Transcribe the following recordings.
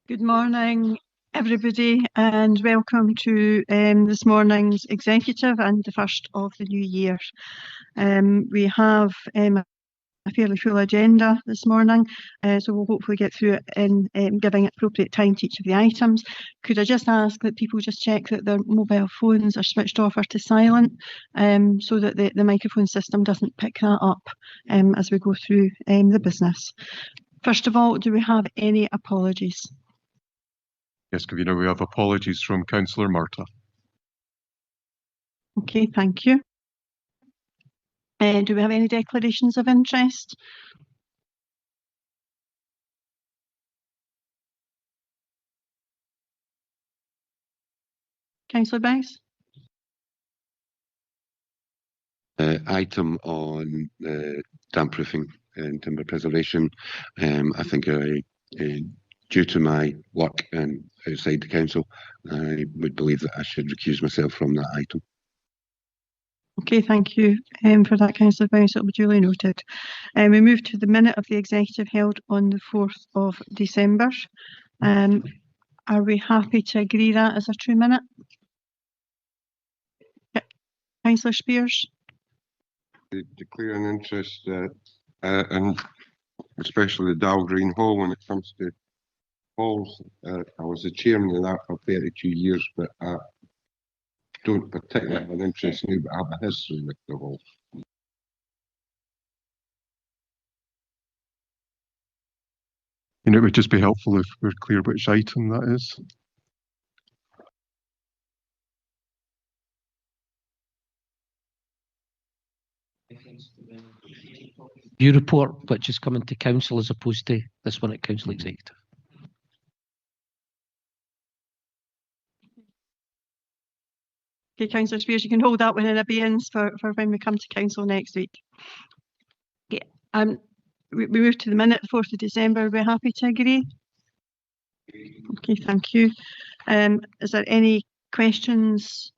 Good morning, everybody, and welcome to this morning's executive and the first of the new year. We have a fairly full agenda this morning, so we'll hopefully get through it in giving appropriate time to each of the items. Could I just ask that people just check that their mobile phones are switched off or to silent, so that the microphone system doesn't pick that up as we go through the business. First of all, do we have any apologies? Yes, Convener, we have apologies from Councillor Murtagh. Okay, thank you. Do we have any declarations of interest? Councillor Banks? Item on damp proofing and timber preservation. I think due to my work and outside the council, I would believe that I should recuse myself from that item. Okay, thank you for that, Councillor Banks. It will be duly noted. We move to the minute of the executive held on the 4th of December. Are we happy to agree that as a true minute? Councillor Spears? Declare an interest in especially the Dalgreen Hall when it comes to halls. I was the chairman of that for 32 years, but I don't particularly have an interest now, but I have a history with the hall. And it would just be helpful if we're clear which item that is. View report, which is coming to council as opposed to this one at council executive. Okay, Councillor Spears, you can hold that one in abeyance for when we come to council next week. Okay, we move to the minute, 4th of December. We're happy to agree? Okay, thank you. Is there any questions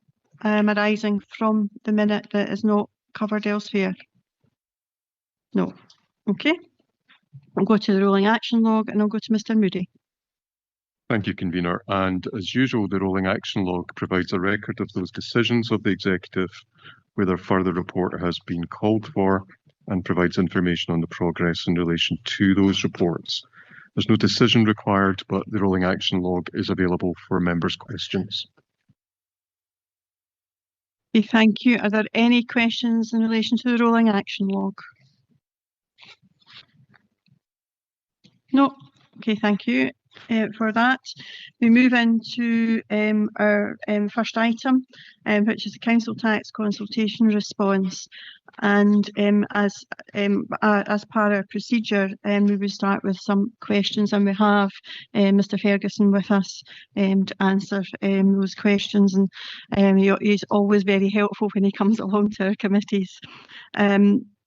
arising from the minute that is not covered elsewhere? No. Okay. I'll go to the rolling action log and I'll go to Mr. Moody. Thank you, Convener. And as usual, the rolling action log provides a record of those decisions of the executive, whether further report has been called for, and provides information on the progress in relation to those reports. There's no decision required, but the rolling action log is available for members' questions. Okay, thank you. Are there any questions in relation to the rolling action log? No. Okay, thank you for that. We move into our first item, which is the council tax consultation response. And as part of our procedure, we will start with some questions, and we have Mr. Ferguson with us to answer those questions. And he's always very helpful when he comes along to our committees.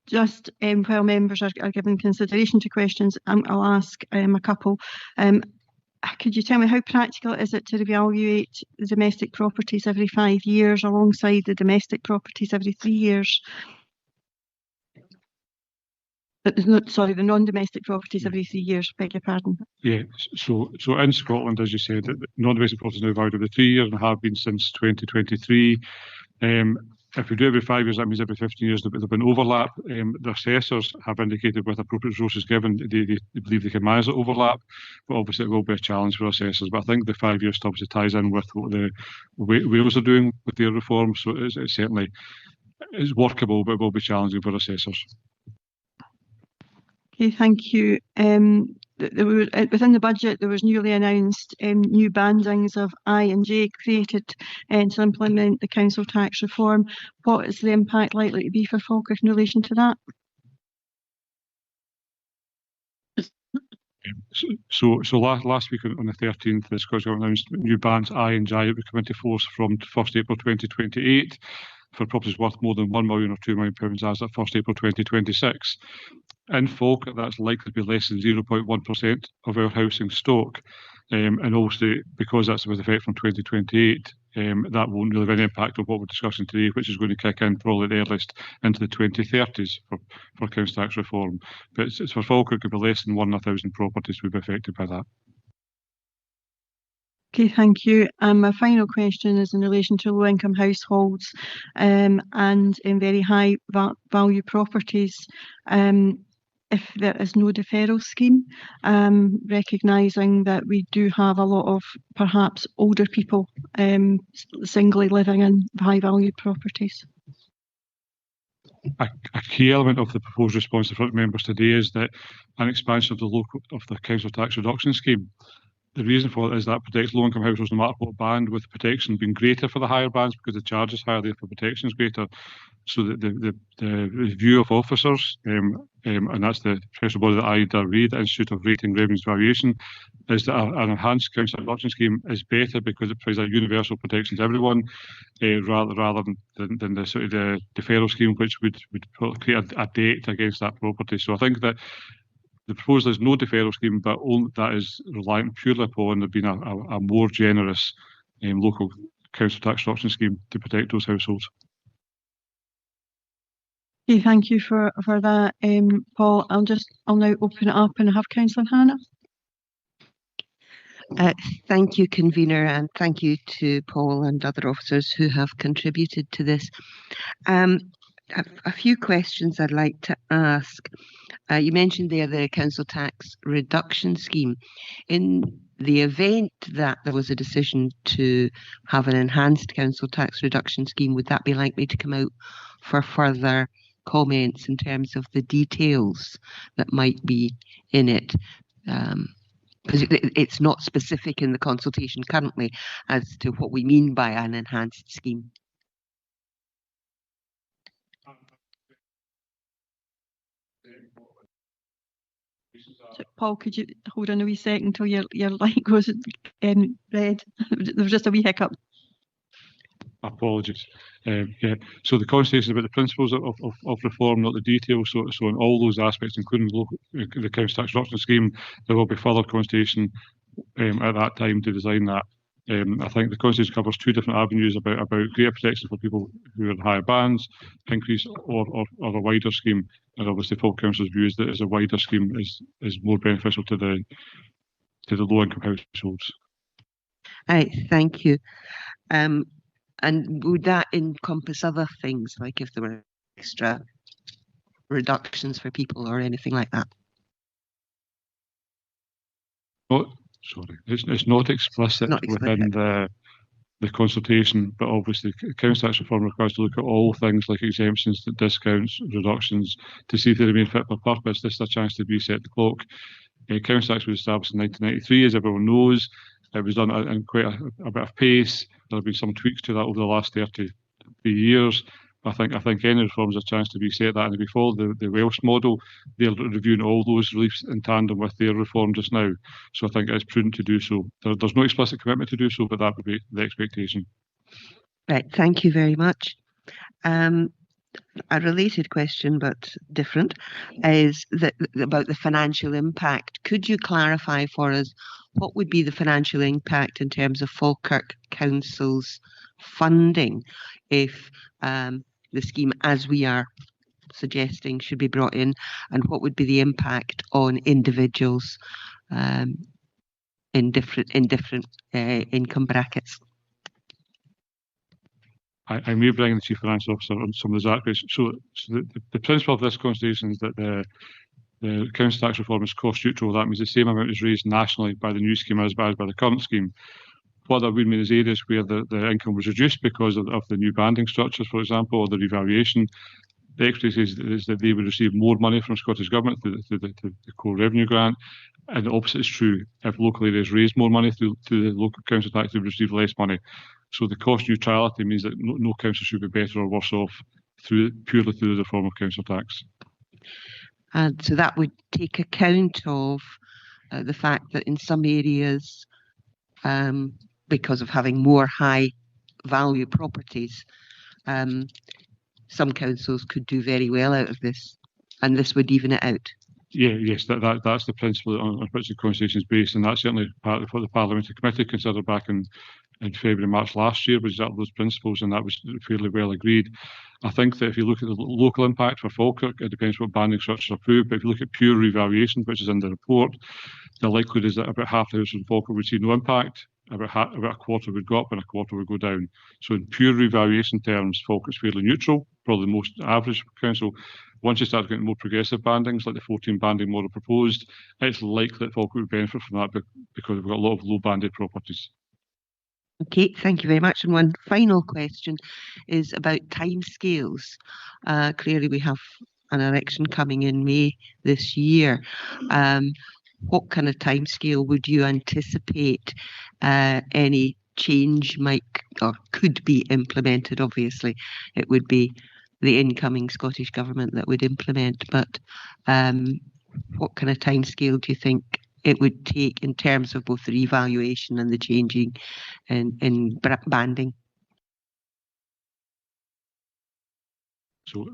Just while members are given consideration to questions, I'll ask a couple. Could you tell me how practical is it to evaluate the domestic properties every 5 years alongside the domestic properties every 3 years? Sorry, the non-domestic properties every 3 years, beg your pardon. Yeah, so in Scotland, as you said, non-domestic properties are now valued every 3 years and have been since 2023. If we do every 5 years, that means every 15 years there'll be an overlap. The assessors have indicated with appropriate resources given, they believe they can manage the overlap, but obviously it will be a challenge for assessors. But I think the 5 year stub ties in with what the Wales are doing with their reform, so it's certainly workable, but it will be challenging for assessors. Okay, thank you. Within the budget, there was newly announced new bandings of I and J created to implement the council tax reform. What is the impact likely to be for Falkirk in relation to that? So last week on the 13th, the Scottish Government announced new bands I and J that would come into force from 1st April 2028 for properties worth more than £1 million or £2 million as at 1st April 2026. In Falkirk, that's likely to be less than 0.1% of our housing stock. And also, because that's with effect from 2028, that won't really have any impact on what we're discussing today, which is going to kick in probably the earliest into the 2030s for council tax reform. But it's for Falkirk, it could be less than 1 in 1,000 properties would be affected by that. Okay, thank you. My final question is in relation to low-income households and in very high value properties. If there is no deferral scheme, recognising that we do have a lot of perhaps older people singly living in high value properties. A key element of the proposed response to front members today is that an expansion of the council tax reduction scheme. The reason for it is that protects low-income households no matter what band, with protection being greater for the higher bands because the charge is higher, therefore protection is greater. So that the review of officers, and that's the special body that I read, the Institute of Rating Revenues Valuation, is that an enhanced council reduction scheme is better because it provides a universal protection to everyone, rather than the sort of the deferral scheme, which would create a debt against that property. So I think that the proposal is no deferral scheme, but that is reliant purely upon there being a more generous local council tax reduction scheme to protect those households. Okay, thank you for that, Paul. I'll now open it up and have Councillor Hannah. Thank you, convener, and thank you to Paul and other officers who have contributed to this. A few questions I'd like to ask. You mentioned there the council tax reduction scheme. In the event that there was a decision to have an enhanced council tax reduction scheme, would that be likely to come out for further comments in terms of the details that might be in it? Because it's not specific in the consultation currently as to what we mean by an enhanced scheme. So, Paul, could you hold on a wee second until your light goes red? There was just a wee hiccup. Apologies. Yeah. So the consultation is about the principles of reform, not the details. So in all those aspects, including the council tax reduction scheme, there will be further consultation at that time to design that. I think the consultation covers two different avenues about greater protection for people who are in higher bands, increase or a wider scheme. And obviously, full council's view is that a wider scheme is more beneficial to the low income households. Thank you. And would that encompass other things, like if there were extra reductions for people or anything like that? Sorry, it's not explicit within the consultation, but obviously council tax reform requires to look at all things like exemptions, discounts, reductions, to see if they remain fit for purpose. This is a chance to reset the clock. Council tax was established in 1993, as everyone knows. It was done in quite a bit of pace. There have been some tweaks to that over the last 33 years. I think any reform is a chance to reset that, and if we follow the Welsh model, they're reviewing all those reliefs in tandem with their reform just now. So I think it's prudent to do so. There's no explicit commitment to do so, but that would be the expectation. Right, thank you very much. A related question, but different, is about the financial impact. Could you clarify for us what would be the financial impact in terms of Falkirk Council's funding if the scheme, as we are suggesting, should be brought in, and what would be the impact on individuals in different income brackets? I may bring the Chief Financial Officer on some of those aspects. So the principle of this consultation is that the council tax reform is cost neutral. That means the same amount is raised nationally by the new scheme as by the current scheme. What that would mean is areas where the income was reduced because of the new banding structures, for example, or the revaluation. The expectation is that they would receive more money from Scottish Government through the core revenue grant. And the opposite is true. If local areas raise more money through the local council tax, they would receive less money. So the cost neutrality means that no council should be better or worse off purely through the reform of council tax. And so that would take account of the fact that in some areas, because of having more high value properties, some councils could do very well out of this, and this would even it out. Yes, that's the principle on which the consultation is based, and that's certainly part of what the Parliamentary Committee considered back in February, March last year, was exactly those principles, and that was fairly well agreed. I think that if you look at the local impact for Falkirk, it depends what banding structures are approved, but if you look at pure revaluation, which is in the report, the likelihood is that about half the households in Falkirk would see no impact, about a quarter would go up and a quarter would go down. So in pure revaluation terms, Falkirk is fairly neutral, probably the most average council. Once you start getting more progressive bandings, like the 14 banding model proposed, it's likely that Falkirk would benefit from that because we've got a lot of low banded properties. Okay, thank you very much. And one final question is about timescales. Clearly, we have an election coming in May this year. What kind of timescale would you anticipate any change might or could be implemented? Obviously, it would be the incoming Scottish Government that would implement, but what kind of timescale do you think it would take in terms of both the revaluation and the changing in banding? So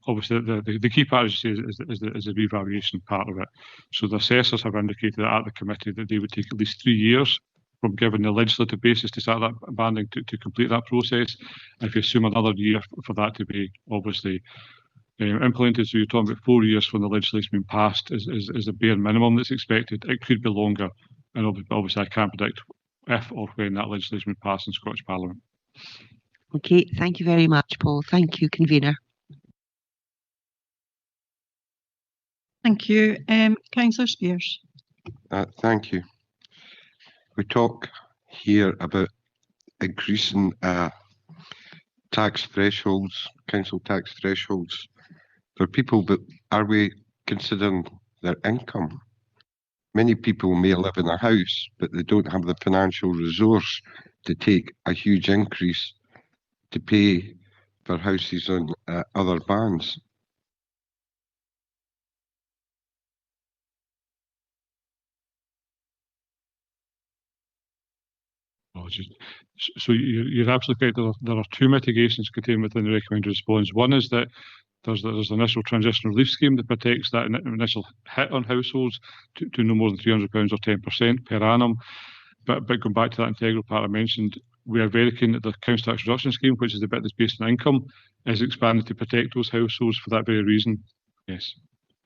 obviously the key part, as you say, is the revaluation part of it. So the assessors have indicated at the committee that they would take at least 3 years from giving the legislative basis to start that banding to complete that process. And if you assume another year for that to be obviously implemented, so you're talking about 4 years from the legislation being passed is the bare minimum that's expected. It could be longer, and obviously I can't predict if or when that legislation will pass in Scottish Parliament. Okay, thank you very much, Paul. Thank you, convener. Thank you. Councillor Spears. Thank you. We talk here about increasing tax thresholds, council tax thresholds for people, but are we considering their income? Many people may live in a house, but they don't have the financial resource to take a huge increase to pay for houses on other bands. So you're absolutely correct. There are two mitigations contained within the recommended response. One is that there's an initial transition relief scheme that protects that initial hit on households to no more than £300 or 10% per annum. But going back to that integral part I mentioned, we are very keen that the council tax reduction scheme, which is the bit that's based on income, is expanded to protect those households for that very reason. Yes.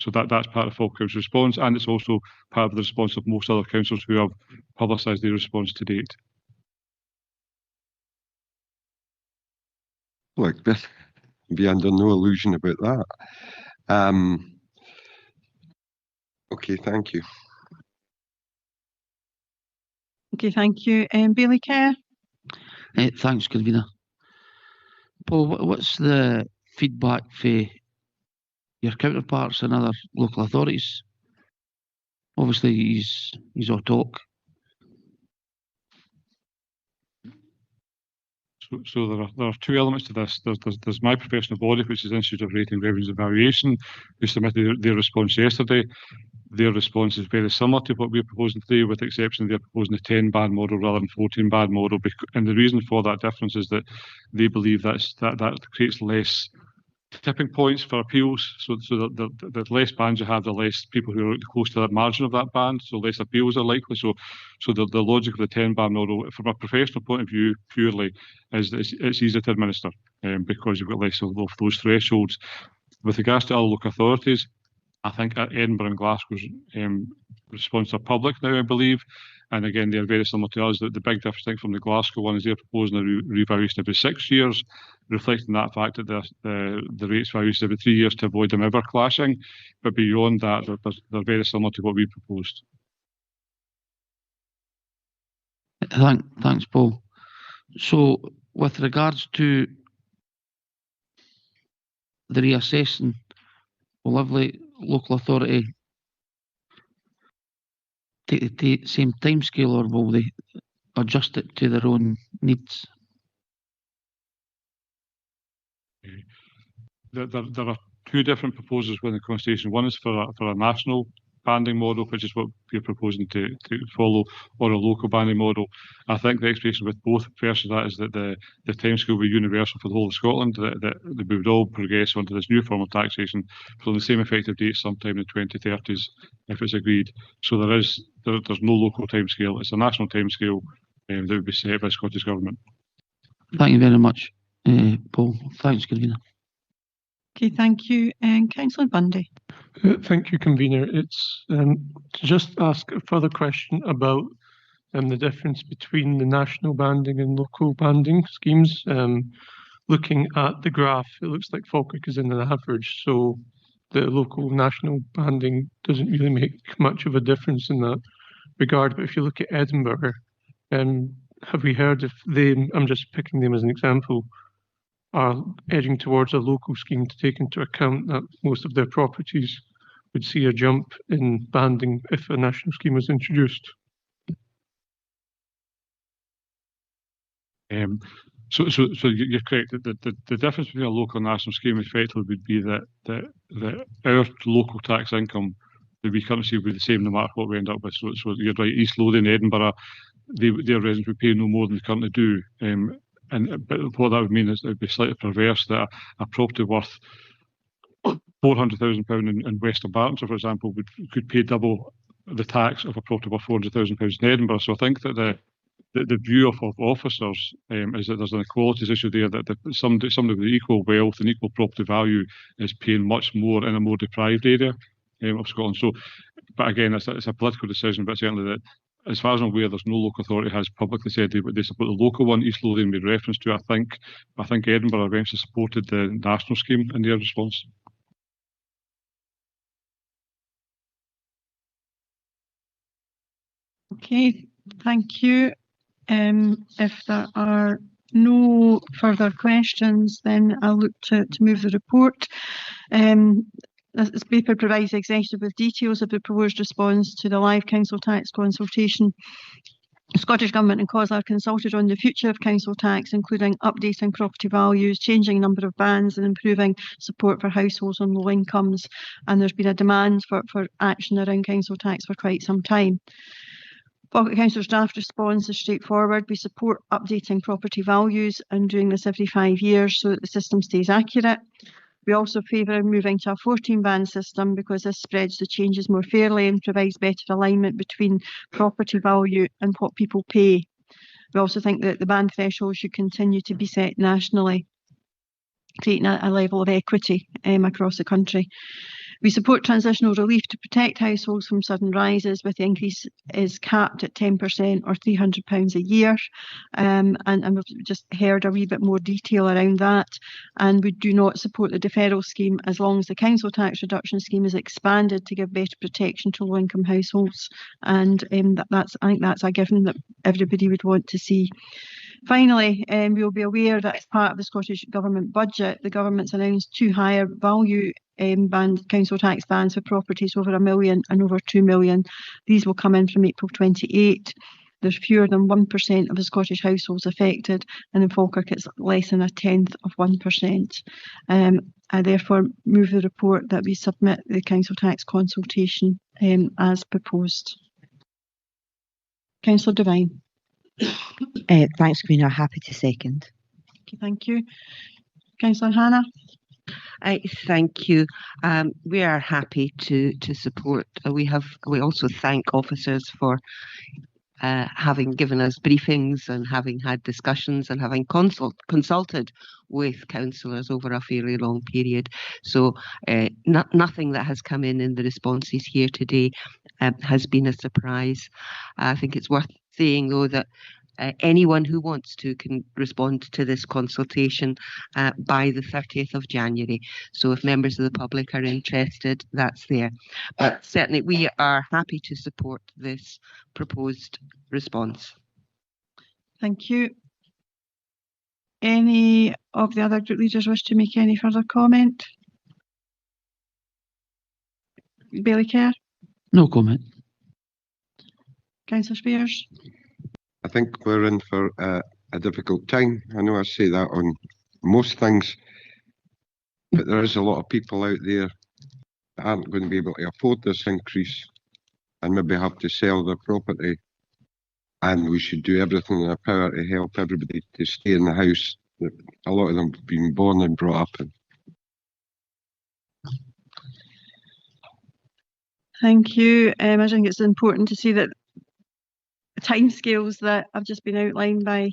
So that's part of Falkirk's response, and it's also part of the response of most other councils who have publicised their response to date. Look, be under no illusion about that. Okay, thank you. Okay, thank you. Bailey Kerr. Thanks, convener. Paul, what's the feedback for your counterparts in other local authorities? Obviously, he's all talk. So there are two elements to this. There's my professional body, which is the Institute of Rating, Revenues and Valuation, who submitted their response yesterday. Their response is very similar to what we're proposing today, with the exception they're proposing a 10-band model rather than 14-band model. And the reason for that difference is that they believe that creates less tipping points for appeals. So the less bands you have, the less people who are close to that margin of that band, so less appeals are likely. So the logic of the 10-band model, from a professional point of view, purely, is it's easier to administer because you've got less of those thresholds. With regards to other local authorities, I think Edinburgh and Glasgow's response are public now, I believe. And again, they're very similar to us. The big difference, I think, from the Glasgow one is they're proposing a revaluation every 6 years, reflecting that fact that the rates values every 3 years to avoid them ever clashing. But beyond that, they're very similar to what we proposed. Thanks, Paul. So, with regards to the reassessing, will every local authority take the same timescale, or will they adjust it to their own needs? There are two different proposals within the constitution. One is for a national banding model, which is what we're proposing to follow, or a local banding model. I think the expectation with both versions of that is that the timescale will be universal for the whole of Scotland, that we would all progress onto this new form of taxation from the same effective date sometime in the 2030s, if it's agreed. So there's no local timescale. It's a national timescale that would be set by the Scottish Government. Thank you very much, Paul. Thanks, convener. Okay, thank you. And Councillor Bundy. Thank you, convener. It's to just ask a further question about the difference between the national banding and local banding schemes. Looking at the graph, it looks like Falkirk is in an average, so the local national banding doesn't really make much of a difference in that regard. But if you look at Edinburgh, have we heard if they, I'm just picking them as an example, are edging towards a local scheme to take into account that most of their properties would see a jump in banding if a national scheme was introduced? So you're correct. The difference between a local and national scheme effectively would be that our local tax income that we currently see would be the same no matter what we end up with. So you're right, East Lothian, Edinburgh, their residents would pay no more than they currently do. But what that would mean is it would be slightly perverse that a property worth £400,000 in West Bartonshire, for example, could pay double the tax of a property worth £400,000 in Edinburgh. So I think that the view of officers is that there's an equalities issue there, that somebody with equal wealth and equal property value is paying much more in a more deprived area of Scotland. So, but again, it's a political decision, but certainly that, as far as I'm aware, there's no local authority has publicly said they support the local one. East Lothian made reference to, I think Edinburgh eventually supported the national scheme in their response. Okay, thank you. If there are no further questions, then I'll look to move the report. This paper provides the executive with details of the proposed response to the live council tax consultation. The Scottish Government and COSLA consulted on the future of council tax, including updating property values, changing number of bands and improving support for households on low incomes. And there's been a demand for action around council tax for quite some time. Falkirk Council's draft response is straightforward. We support updating property values and doing this every 5 years so that the system stays accurate. We also favour moving to a 14-band system because this spreads the changes more fairly and provides better alignment between property value and what people pay. We also think that the band threshold should continue to be set nationally, creating a level of equity across the country. We support transitional relief to protect households from sudden rises, with the increase is capped at 10% or £300 a year. And we've just heard a wee bit more detail around that. And we do not support the deferral scheme as long as the council tax reduction scheme is expanded to give better protection to low-income households. And I think that's a given that everybody would want to see. Finally, you'll be aware that as part of the Scottish Government budget, the Government's announced 2 higher value council tax bands for properties over £1 million and over £2 million. These will come in from April 28. There's fewer than 1% of the Scottish households affected, and in Falkirk it's less than 0.1%. I therefore move the report that we submit the council tax consultation as proposed. Councillor Devine. Thanks, Convener. Happy to second. Okay, thank you. Councillor Hannah. Thank you. We are happy to support. We also thank officers for having given us briefings and having had discussions and having consulted with councillors over a fairly long period. So nothing that has come in the responses here today has been a surprise. I think it's worth saying, though, that anyone who wants to can respond to this consultation by the 30th of January. So if members of the public are interested, that's there. But certainly we are happy to support this proposed response. Thank you. Any of the other group leaders wish to make any further comment? Bailey Kerr? No comment. Councillor Spears? I think we're in for a difficult time. I know I say that on most things, but there is a lot of people out there that aren't going to be able to afford this increase and maybe have to sell their property. And we should do everything in our power to help everybody to stay in the house that a lot of them have been born and brought up in. Thank you. I think it's important to see that the timescales that have just been outlined by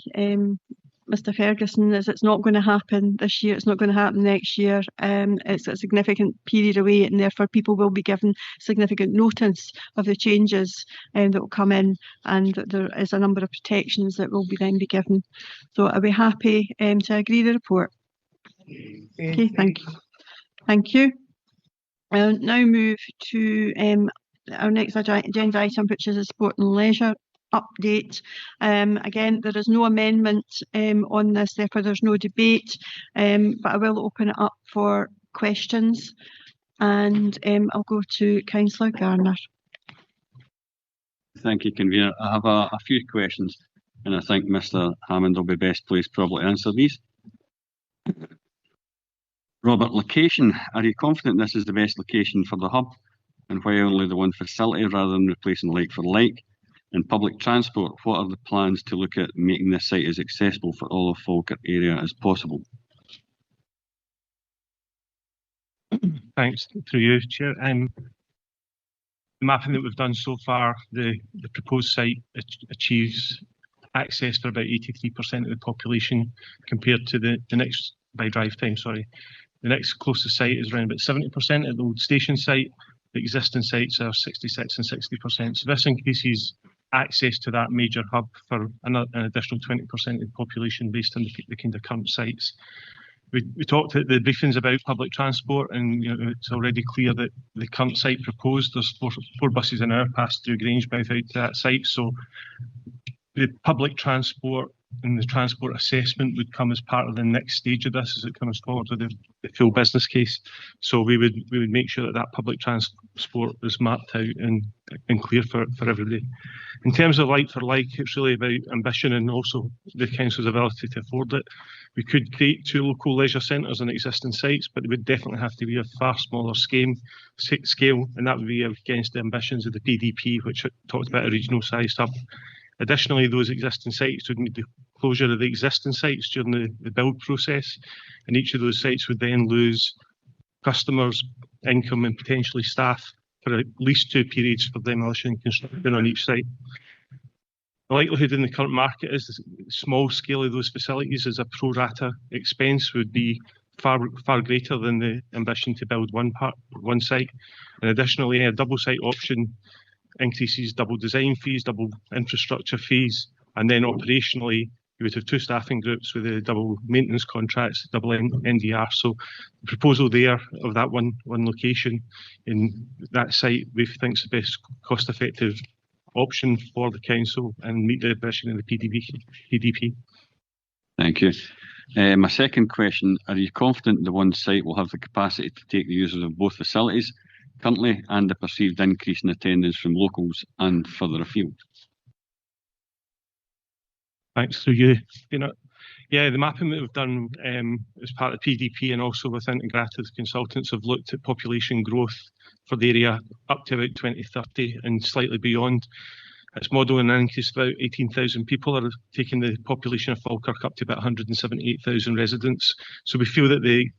Mr Ferguson, is it's not going to happen this year, it's not going to happen next year. It's a significant period away, and therefore people will be given significant notice of the changes that will come in, and there is a number of protections that will then be given. So are we happy to agree the report? Okay, thank you. Thank you. I'll now move to our next agenda item, which is a sport and leisure update. Again, there is no amendment on this, therefore there's no debate, but I will open it up for questions, and I'll go to Councillor Garner. Thank you, Convener. I have a few questions, and I think Mr Hammond will be best placed probably to answer these. Robert, location. Are you confident this is the best location for the hub, and why only the one facility rather than replacing like for like? And public transport, what are the plans to look at making this site as accessible for all of Falkirk area as possible? Thanks, through you, Chair. The mapping that we've done so far, the proposed site achieves access for about 83% of the population compared to the next, by drive time, sorry. The next closest site is around about 70% at the old station site. The existing sites are 66 and 60%. So this increases access to that major hub for an additional 20% of the population based on the kind of current sites. We talked at the briefings about public transport, and it's already clear that the current site proposed, there's four buses an hour pass through Grangemouth out to that site. So the public transport and the transport assessment would come as part of the next stage of this as it comes forward with the full business case. So we would make sure that public transport is mapped out and clear for everybody. In terms of like for like, it's really about ambition and also the council's ability to afford it. We could create 2 local leisure centres on existing sites, but it would definitely have to be a far smaller scale, and that would be against the ambitions of the PDP, which talked about a regional sized hub. Additionally, those existing sites would need the closure of the existing sites during the build process, and each of those sites would then lose customers, income and potentially staff for at least 2 periods for demolition and construction on each site. The likelihood in the current market is the small scale of those facilities as a pro rata expense would be far greater than the ambition to build one site. And additionally, a double site option increases double design fees, double infrastructure fees, and then operationally you would have 2 staffing groups with a double maintenance contracts, double NDR. So the proposal there of that one location in that site we think is the best cost effective option for the council and meet the ambition of the PDP. Thank you. My second question, are you confident the one site will have the capacity to take the users of both facilities currently and the perceived increase in attendance from locals and further afield? Thanks to you. Yeah, the mapping that we've done as part of PDP and also with Integrated Consultants have looked at population growth for the area up to about 2030 and slightly beyond. It's modelling an increase of about 18,000 people, are taking the population of Falkirk up to about 178,000 residents. So we feel that the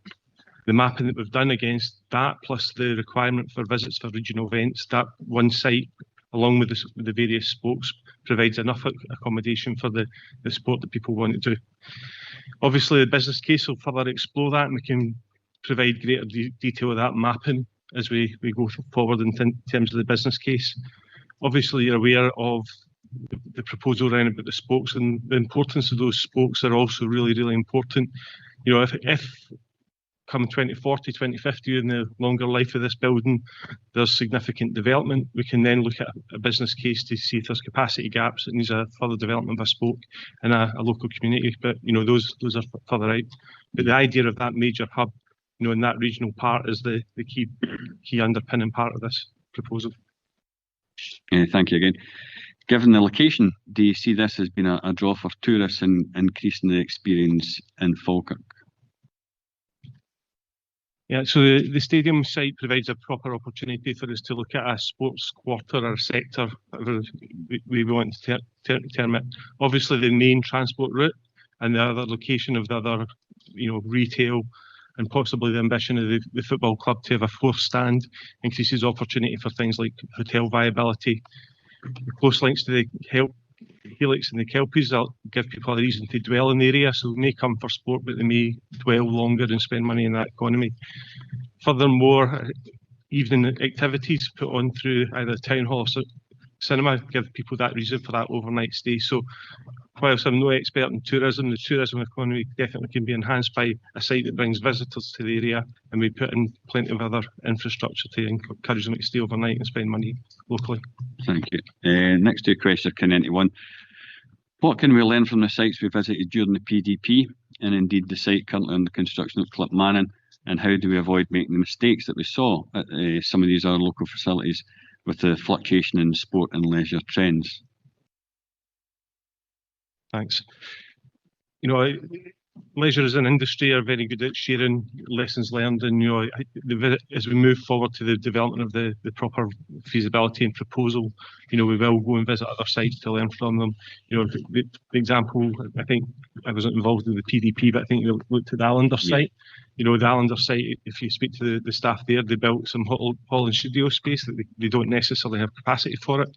mapping that we've done against that, plus the requirement for visits for regional events, that one site, along with the various spokes, provides enough accommodation for the sport that people want to do. Obviously, the business case will further explore that, and we can provide greater detail of that mapping as we go forward in terms of the business case. Obviously, you're aware of the proposal around about the spokes, and the importance of those spokes are also really, really important. If come 2040, 2050, in the longer life of this building, there's significant development, we can then look at a business case to see if there's capacity gaps that needs a further development of a spoke in a local community. But those are further out. But the idea of that major hub, in that regional part is the key underpinning part of this proposal. Thank you again. Given the location, do you see this as being a draw for tourists and increasing the experience in Falkirk? Yeah, so the stadium site provides a proper opportunity for us to look at a sports quarter or sector, whatever we want to term it. Obviously, the main transport route and the other location of the other, retail and possibly the ambition of the football club to have a 4th stand increases opportunity for things like hotel viability. The close links to the Helix and the Kelpies that give people a reason to dwell in the area, so they may come for sport, but they may dwell longer and spend money in that economy. Furthermore, evening activities put on through either town hall or cinema give people that reason for that overnight stay. So whilst I'm no expert in tourism, the tourism economy definitely can be enhanced by a site that brings visitors to the area, and we put in plenty of other infrastructure to encourage them to stay overnight and spend money locally. Thank you. Next two questions can into one. What can we learn from the sites we visited during the PDP, and indeed the site currently under construction at Clipmannon, and how do we avoid making the mistakes that we saw at some of these other local facilities with the fluctuation in sport and leisure trends? Thanks. You know, leisure as an industry are very good at sharing lessons learned, and as we move forward to the development of the proper feasibility and proposal, we will go and visit other sites to learn from them. The example, I think I wasn't involved in the PDP, but I think we looked at the Allender site. The Allender site, if you speak to the staff there, they built some hall and studio space that they don't necessarily have capacity for it.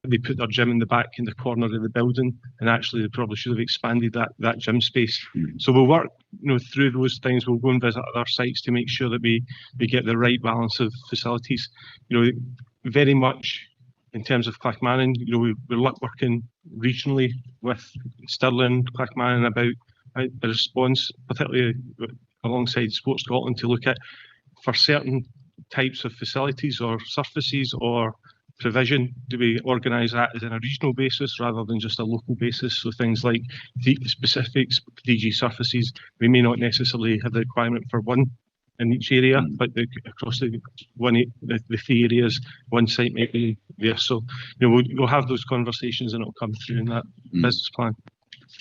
They put their gym in the back in the corner of the building, and actually they probably should have expanded that gym space. So we'll work through those things. We'll go and visit other sites to make sure that we get the right balance of facilities. Very much in terms of Clackmannan, we're working regionally with Stirling, Clackmannan about the response, particularly alongside Sport Scotland, to look at for certain types of facilities or surfaces or provision, do we organise that as on a regional basis rather than just a local basis? So things like specific DG surfaces, we may not necessarily have the requirement for one in each area, but across the three areas, one site might be there. So we'll have those conversations, and it'll come through in that business plan.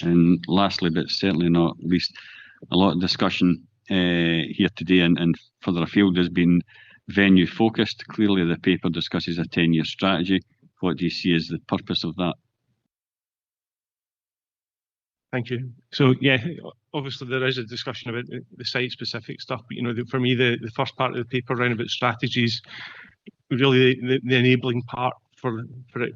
And lastly, but certainly not least, a lot of discussion here today and further afield has been venue focused. Clearly the paper discusses a 10-year strategy. What do you see as the purpose of that? Thank you. So yeah, obviously there is a discussion about the site specific stuff, but for me the first part of the paper around about strategies, really the enabling part for it.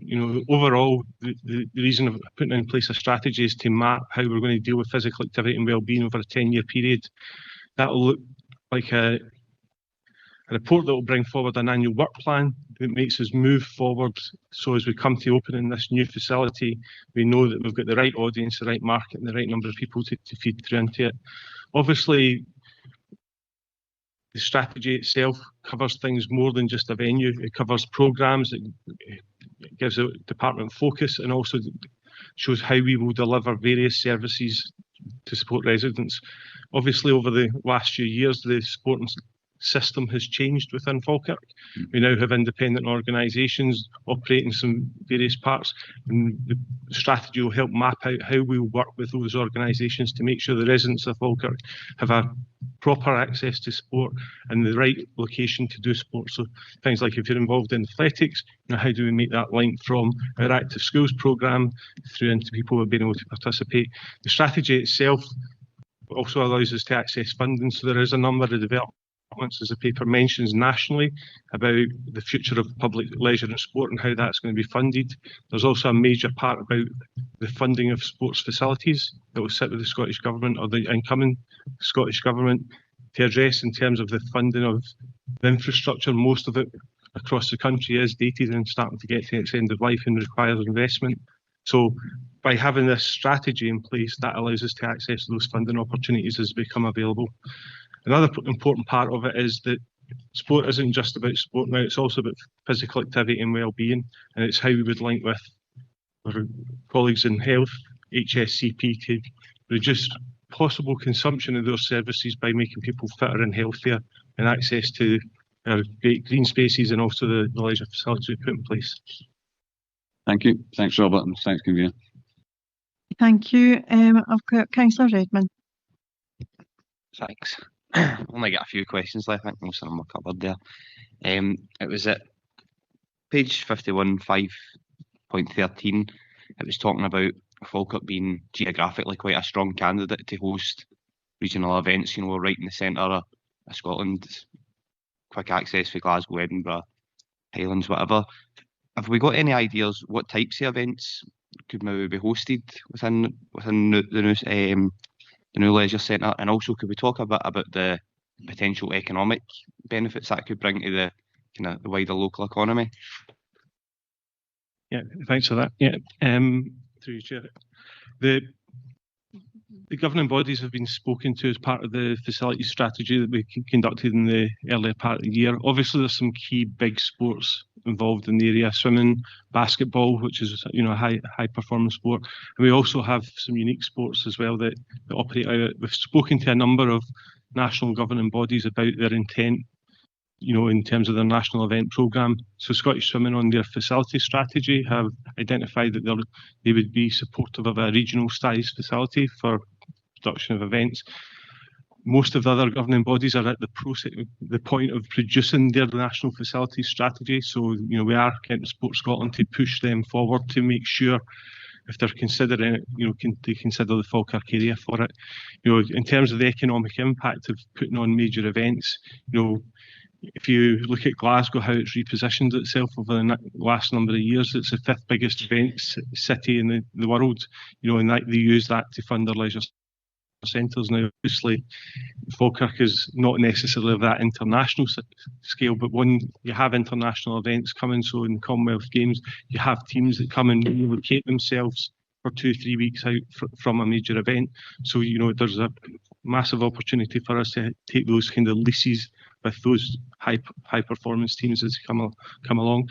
Overall the reason of putting in place a strategy is to map how we're going to deal with physical activity and well-being over a 10-year period. That will look like a report that will bring forward an annual work plan that makes us move forward. So as we come to opening this new facility, we know that we've got the right audience, the right market, and the right number of people to feed through into it. Obviously, the strategy itself covers things more than just a venue. It covers programmes, it gives a department focus, and also shows how we will deliver various services to support residents. Obviously, over the last few years, the sporting system has changed within Falkirk. We now have independent organisations operating some various parts, and the strategy will help map out how we will work with those organisations to make sure the residents of Falkirk have a proper access to sport and the right location to do sport. So things like if you're involved in athletics, how do we make that link from our Active Schools programme through into people who have been able to participate? The strategy itself also allows us to access funding, so there is a number of developments, as the paper mentions, nationally about the future of public leisure and sport and how that's going to be funded. There's also a major part about the funding of sports facilities that will sit with the Scottish Government or the incoming Scottish Government to address in terms of the funding of the infrastructure. Most of it across the country is dated and starting to get to its end of life and requires investment. So by having this strategy in place, that allows us to access those funding opportunities as they become available. Another important part of it is that sport isn't just about sport now, it's also about physical activity and well-being, and it's how we would link with our colleagues in health, HSCP, to reduce possible consumption of those services by making people fitter and healthier, and access to our great green spaces and also the leisure facilities we put in place. Thank you. Thanks, Robert, and thanks, Convener. Thank you. I've got Councillor Redmond. Thanks. I've only got a few questions left. I think most of them were covered there. It was at page 51, 5.13. It was talking about Falkirk being geographically quite a strong candidate to host regional events. We're right in the centre of Scotland, quick access for Glasgow, Edinburgh, Highlands, whatever. Have we got any ideas what types of events could maybe be hosted within the new leisure centre, and also could we talk a bit about the potential economic benefits that could bring to the kind of the wider local economy? Yeah, thanks for that. Yeah, through you, Chair. The governing bodies have been spoken to as part of the facilities strategy that we conducted in the earlier part of the year. Obviously, there's some key big sports involved in the area: swimming, basketball, which is a high performance sport, and we also have some unique sports as well that operate out. We've spoken to a number of national governing bodies about their intent, in terms of their national event programme. So Scottish Swimming, on their facility strategy, have identified that they would be supportive of a regional size facility for production of events. Most of the other governing bodies are at the point of producing their national facility strategy. So, we are Kent Sport Scotland to push them forward to make sure, if they're considering it, they consider the Falkirk area for it. In terms of the economic impact of putting on major events, if you look at Glasgow, how it's repositioned itself over the last number of years, it's the 5th biggest events city in the world, and that they use that to fund their leisure centres. Now, obviously, Falkirk is not necessarily of that international scale, but when you have international events coming, so in Commonwealth Games, you have teams that come and relocate themselves for 2-3 weeks out from a major event. So, there's a massive opportunity for us to take those kind of leases with those high performance teams as they come along.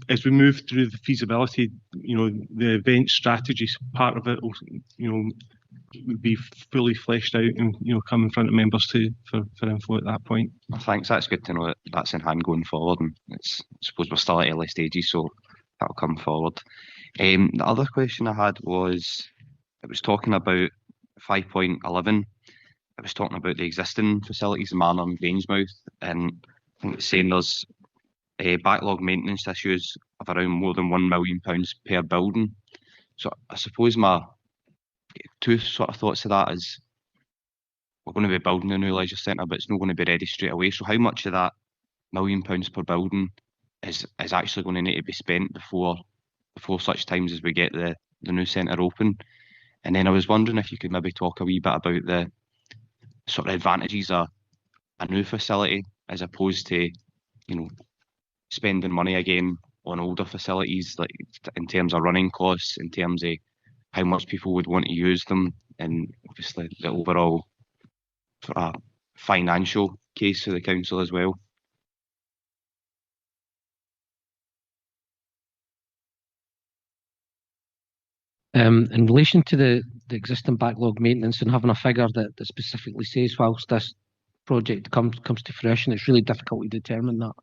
As we move through the feasibility, the event strategy part of it will, would be fully fleshed out and come in front of members for info at that point. Well, thanks. That's good to know that that's in hand going forward, and I suppose we're still at early stages, so that'll come forward. The other question I had was, it was talking about 5.11. It was talking about the existing facilities in Marner and Grangemouth, and I think it's saying there's backlog maintenance issues of around more than £1 million per building. So I suppose my two sort of thoughts to that is, we're going to be building a new leisure centre, but it's not going to be ready straight away. So how much of that £1 million per building is actually going to need to be spent before such times as we get the new centre open? And then I was wondering if you could maybe talk a wee bit about the sort of advantages of a new facility as opposed to, spending money again on older facilities, like in terms of running costs, in terms of how much people would want to use them, and obviously the overall sort of financial case for the council as well. In relation to the existing backlog maintenance and having a figure that specifically says whilst this project comes to fruition, it's really difficult to determine that,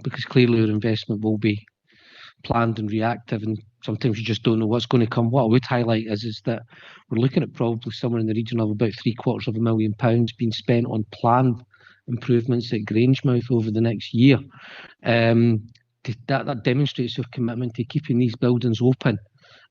because clearly our investment will be planned and reactive, and sometimes you just don't know what's going to come. What I would highlight is that we're looking at probably somewhere in the region of about £750,000 being spent on planned improvements at Grangemouth over the next year. That demonstrates our commitment to keeping these buildings open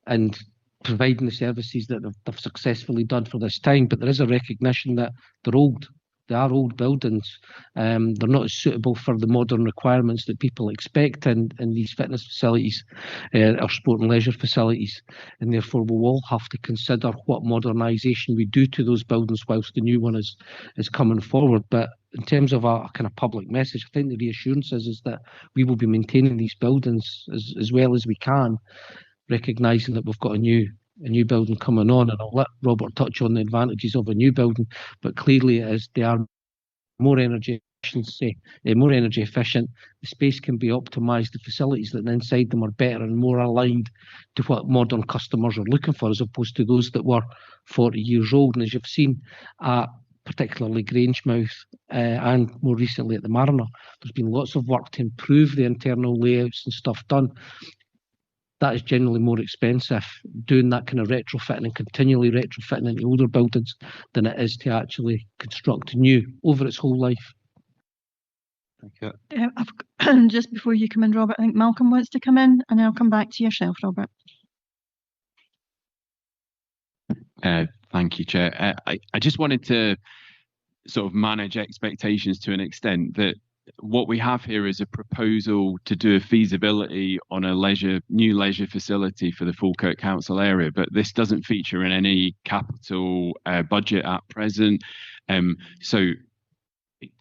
and providing the services that they've successfully done for this time. But there is a recognition that they're old. They are old buildings. They're not as suitable for the modern requirements that people expect in these fitness facilities or sport and leisure facilities. And therefore, we'll all have to consider what modernisation we do to those buildings whilst the new one is coming forward. But in terms of a kind of public message, I think the reassurance is that we will be maintaining these buildings as well as we can, recognising that we've got a new building coming on, and I'll let Robert touch on the advantages of a new building, but clearly as they are more energy efficient, the space can be optimised, the facilities that are inside them are better and more aligned to what modern customers are looking for, as opposed to those that were 40 years old. And as you've seen at particularly Grangemouth and more recently at the Mariner, there's been lots of work to improve the internal layouts and stuff done. That is generally more expensive, doing that kind of retrofitting and continually retrofitting into older buildings, than it is to actually construct new over its whole life. Thank you. Just before you come in, Robert, I think Malcolm wants to come in, and I'll come back to yourself, Robert. Thank you, Chair. I just wanted to sort of manage expectations to an extent, that what we have here is a proposal to do a feasibility on a new leisure facility for the Falkirk Council area, but this doesn't feature in any capital budget at present. So,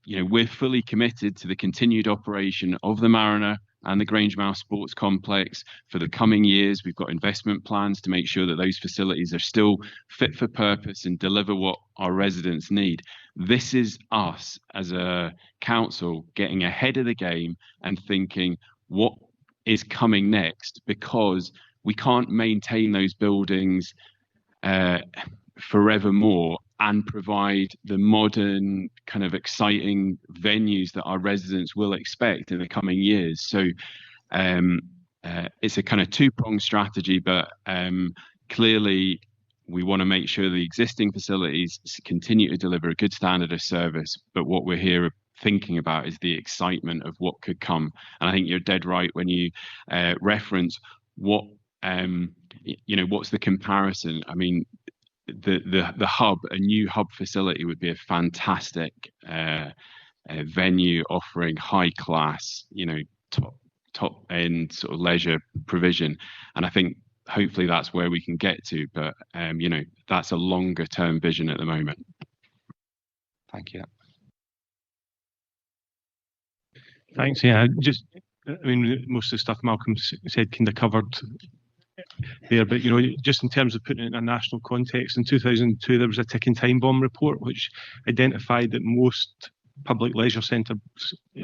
we're fully committed to the continued operation of the Mariner and the Grangemouth Sports Complex for the coming years. We've got investment plans to make sure that those facilities are still fit for purpose and deliver what our residents need. This is us as a council getting ahead of the game and thinking what is coming next, because we can't maintain those buildings forevermore and provide the modern kind of exciting venues that our residents will expect in the coming years. So it's a kind of two-pronged strategy, but clearly we want to make sure the existing facilities continue to deliver a good standard of service. But what we're here thinking about is the excitement of what could come. And I think you're dead right when you reference what, what's the comparison? I mean, the hub, a new hub facility would be a fantastic venue offering high class, top end sort of leisure provision. And I think hopefully that's where we can get to, but that's a longer term vision at the moment. Thank you. Thanks. Yeah, most of the stuff Malcolm said kind of covered there, but just in terms of putting it in a national context, in 2002 there was a ticking time bomb report which identified that most public leisure centres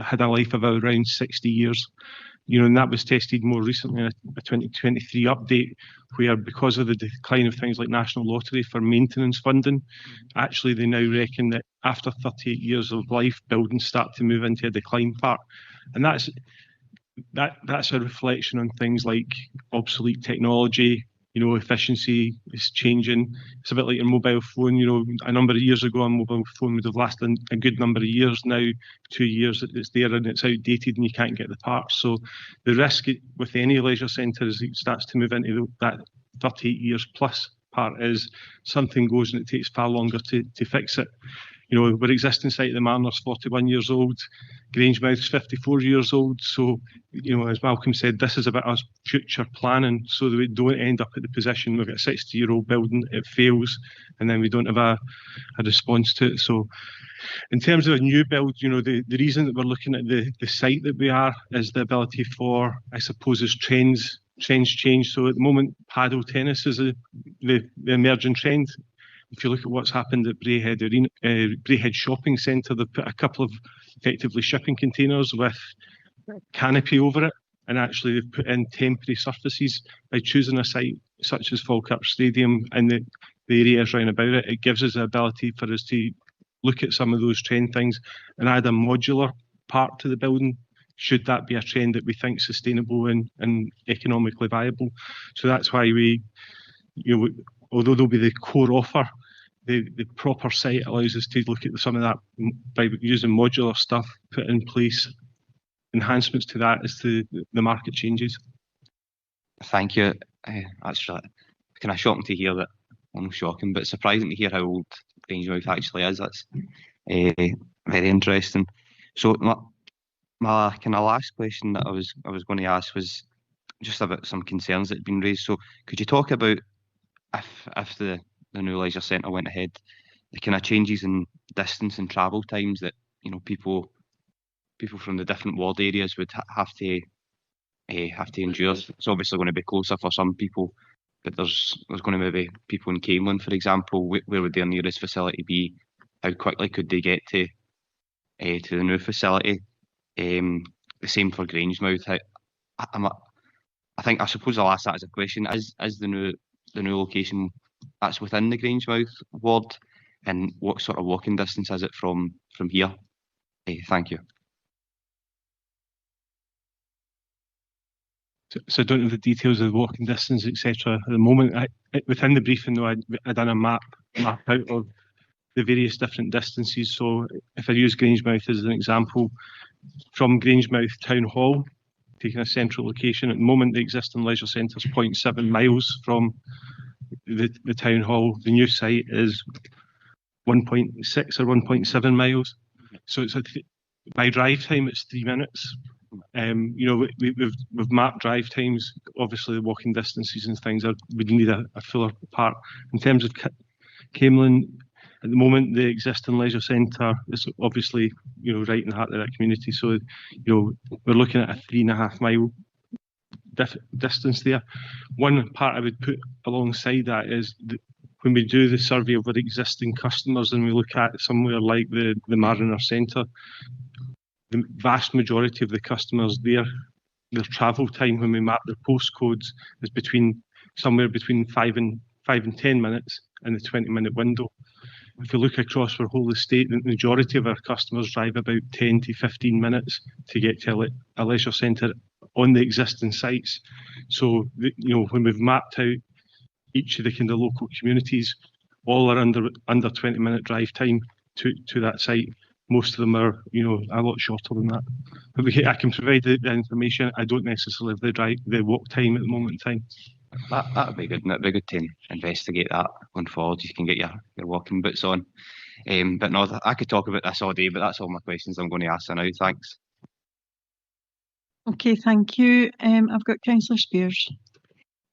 had a life of around 60 years. And that was tested more recently in a 2023 update, where because of the decline of things like National Lottery for maintenance funding, actually they now reckon that after 38 years of life, buildings start to move into a decline part. And that's a reflection on things like obsolete technology. Efficiency is changing. It's a bit like your mobile phone. A number of years ago, a mobile phone would have lasted a good number of years. Now, 2 years it's there and it's outdated and you can't get the parts. So the risk with any leisure centre is it starts to move into that 38 years plus part is something goes and it takes far longer to fix it. Our existing site at the Mariner's 41 years old, Grangemouth's 54 years old. So, as Malcolm said, this is about us future planning so that we don't end up at the position we've got a 60-year-old building, it fails, and then we don't have a response to it. So, in terms of a new build, the reason that we're looking at the site that we are is the ability for, I suppose, as trends change. So, at the moment, paddle tennis is the emerging trend. If you look at what's happened at Braehead Shopping Centre, they've put a couple of effectively shipping containers with canopy over it, and actually they've put in temporary surfaces. By choosing a site such as Falkirk Stadium and the areas round about it, it gives us the ability for us to look at some of those trend things and add a modular part to the building, should that be a trend that we think sustainable and economically viable. So that's why we, although there'll be the core offer, the proper site allows us to look at some of that by using modular stuff, put in place enhancements to that as the market changes. Thank you. That's really kind of shocking to hear that. Almost shocking, but surprising to hear how old Grangemouth actually is. That's very interesting. So my kind of last question that I was going to ask was just about some concerns that had been raised. So could you talk about if the new leisure centre went ahead, the kind of changes in distance and travel times that people from the different ward areas would have to endure. It's obviously going to be closer for some people, but there's going to be people in Camelin, for example. Where would their nearest facility be? How quickly could they get to the new facility? The same for Grangemouth. I suppose I'll ask that as a question. Is the new location that's within the Grangemouth ward, and what sort of walking distance is it from here? Thank you. So I don't know the details of the walking distance, etc. At the moment, within the briefing, though, I done a map out of the various different distances. So if I use Grangemouth as an example, from Grangemouth Town Hall, taking a central location, at the moment the existing leisure centre is 0.7 miles from the Town Hall. The new site is 1.6 or 1.7 miles. So it's by drive time, it's 3 minutes. You know, we've mapped drive times. Obviously, the walking distances and things would need a fuller part. In terms of Camelin, at the moment, the existing leisure centre is obviously, you know, right in the heart of that community. So, you know, we're looking at a 3.5 mile distance there. One part I would put alongside that is when we do the survey of our existing customers and we look at somewhere like the Mariner Centre, the vast majority of the customers there, their travel time when we map their postcodes is somewhere between 5 and 10 minutes in the 20-minute window. If you look across our whole estate, the majority of our customers drive about 10 to 15 minutes to get to a leisure centre on the existing sites. So, you know, when we've mapped out each of the kind of local communities, all are under 20-minute drive time to that site. Most of them are, you know, a lot shorter than that. But I can provide the information. I don't necessarily have the walk time at the moment in time. That would be good, and it'd be good to investigate that going forward. You can get your walking boots on. But no, I could talk about this all day, but that's all my questions I'm going to ask now. Thanks. Okay, thank you. I've got Councillor Spears.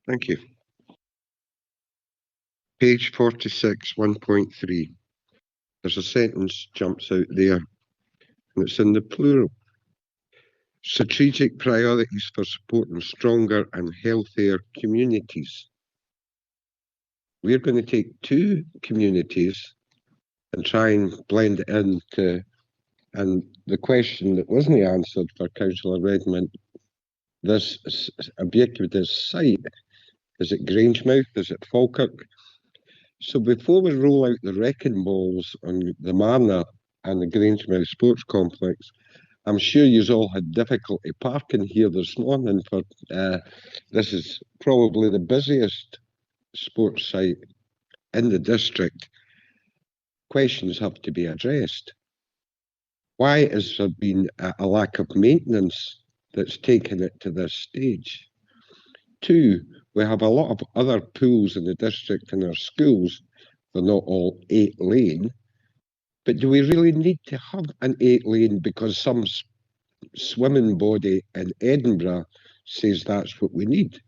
Thank you. Page 46, 1.3. There's a sentence jumps out there, and it's in the plural. Strategic priorities for supporting stronger and healthier communities. We're going to take two communities and try and blend it into, and the question that wasn't answered for Councillor Redmond, this ubiquitous site, is it Grangemouth, is it Falkirk? So before we roll out the wrecking balls on the Mariner and the Grangemouth Sports Complex, I'm sure you've all had difficulty parking here this morning. This is probably the busiest sports site in the district. Questions have to be addressed. Why has there been a lack of maintenance that's taken it to this stage? Two, we have a lot of other pools in the district in our schools. They're not all 8-lane. But do we really need to have an 8-lane because some swimming body in Edinburgh says that's what we need?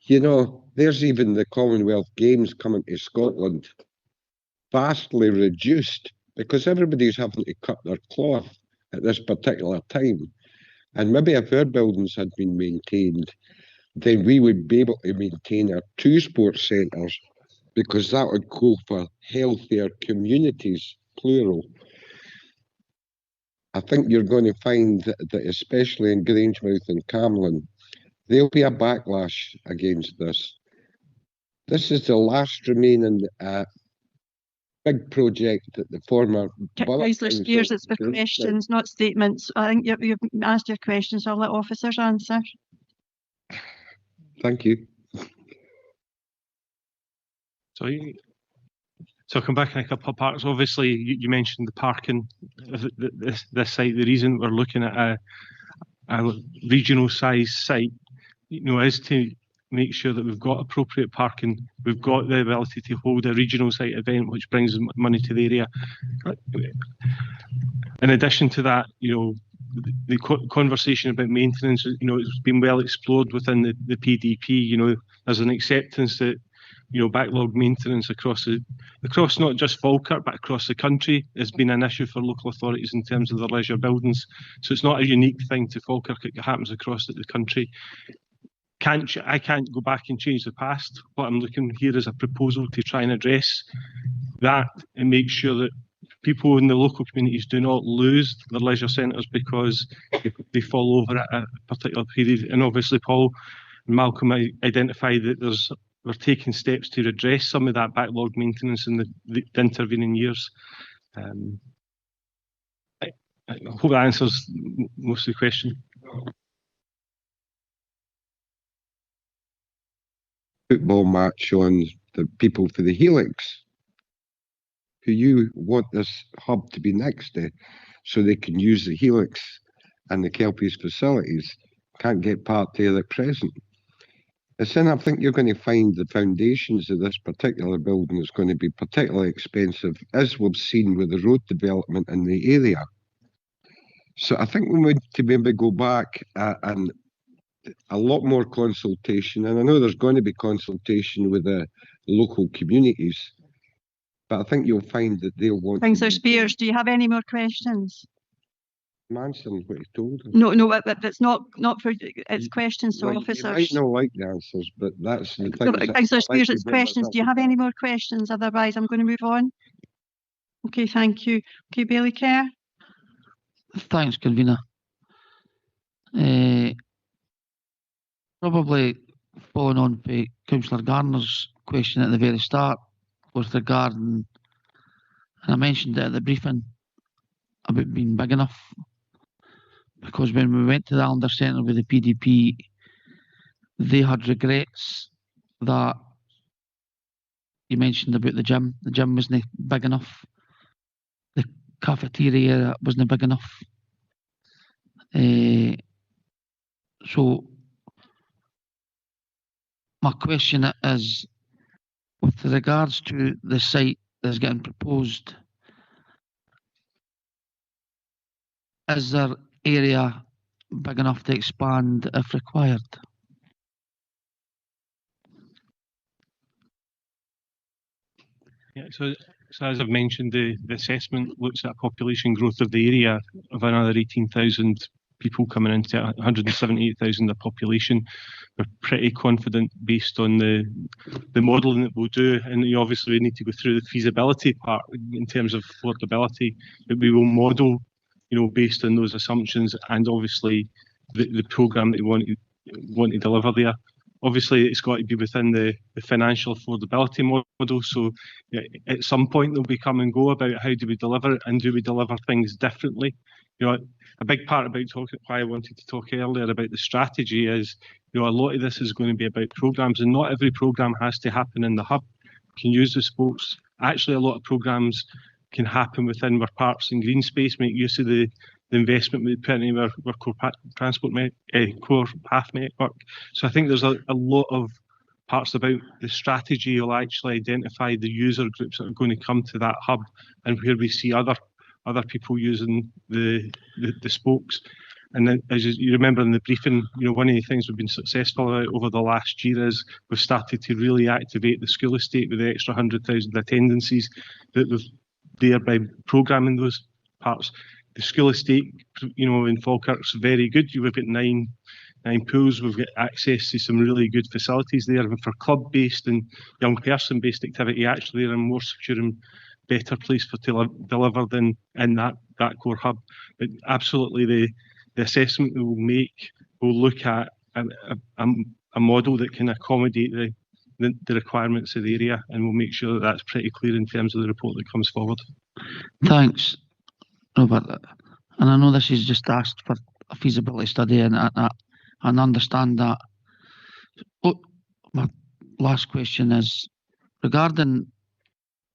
You know, there's even the Commonwealth Games coming to Scotland, vastly reduced because everybody's having to cut their cloth at this particular time. And maybe if our buildings had been maintained, then we would be able to maintain our 2 sports centres because that would go for healthier communities, plural. I think you're going to find that especially in Grangemouth and Camelin, there'll be a backlash against this. This is the last remaining big project that the former... Councillor Spears, it's for questions, not statements. I think you've asked your questions, so I'll let officers answer. Thank you. So I'll come back in a couple of parts. Obviously, you mentioned the parking of this site. The reason we're looking at a regional size site, you know, is to make sure that we've got appropriate parking. We've got the ability to hold a regional site event, which brings money to the area. In addition to that, you know, the conversation about maintenance, you know, it's been well explored within the PDP. You know, there's an acceptance that, you know, backlog maintenance across not just Falkirk but across the country has been an issue for local authorities in terms of their leisure buildings. So it's not a unique thing to Falkirk; it happens across the country. I can't go back and change the past. What I'm looking here is a proposal to try and address that and make sure that people in the local communities do not lose their leisure centres because they fall over at a particular period. And obviously, Paul and Malcolm identified that we're taking steps to address some of that backlog maintenance in the intervening years. I hope that answers most of the question. Football match on the people for the Helix, who you want this hub to be next to so they can use the Helix and the Kelpies facilities, can't get part there at present. Then I think you're going to find the foundations of this particular building is going to be particularly expensive, as we've seen with the road development in the area. So I think we need to maybe go back and a lot more consultation. And I know there's going to be consultation with the local communities, but I think you'll find that they'll want Councillor Spears, do you have any more questions? to answer what he told us. No, it's not for, it's questions to Well, officers. You might not like the answers, but that's the No, thing. but Councillor Spears, it's questions. Do you have any more questions? Otherwise, I'm going to move on. Okay, thank you. Okay, Bailey Kerr. Thanks, convener. Probably following on for Councillor Garner's question at the very start with regarding, and I mentioned it at the briefing about being big enough, because when we went to the Allender Centre with the PDP, they had regrets that you mentioned about the gym. The gym wasn't big enough. The cafeteria wasn't big enough. So my question is, with regards to the site that's getting proposed, is there area big enough to expand if required? Yeah, so as I've mentioned, the assessment looks at a population growth of the area of another 18,000 people coming into 178,000 of population. We're pretty confident based on the modelling that we'll do, and obviously we need to go through the feasibility part in terms of affordability, that we will model, based on those assumptions, and obviously the programme that we want to deliver there. Obviously, it's got to be within the financial affordability model. So at some point, there'll be come and go about how do we deliver it, and do we deliver things differently. A big part about why I wanted to talk earlier about the strategy is, a lot of this is going to be about programmes, and not every programme has to happen in the hub. We can use the spokes. Actually, a lot of programmes can happen within our parks and green space, make use of the investment we put into our core core path network. So I think there's a lot of parts about the strategy will actually identify the user groups that are going to come to that hub, and where we see other people using the spokes. And then, as you remember in the briefing, one of the things we've been successful at over the last year is we've started to really activate the school estate with the extra 100,000 attendances that we've there by programming those parts. The school estate, in Falkirk's very good. We've got nine pools. We've got access to some really good facilities there. And for club-based and young person-based activity, actually, they're a more secure and better place to deliver than in that core hub. But absolutely, the assessment we will make will look at a model that can accommodate the requirements of the area, and we'll make sure that that's pretty clear in terms of the report that comes forward. Thanks, Robert. And I know this is just asked for a feasibility study, and I understand that. My last question is regarding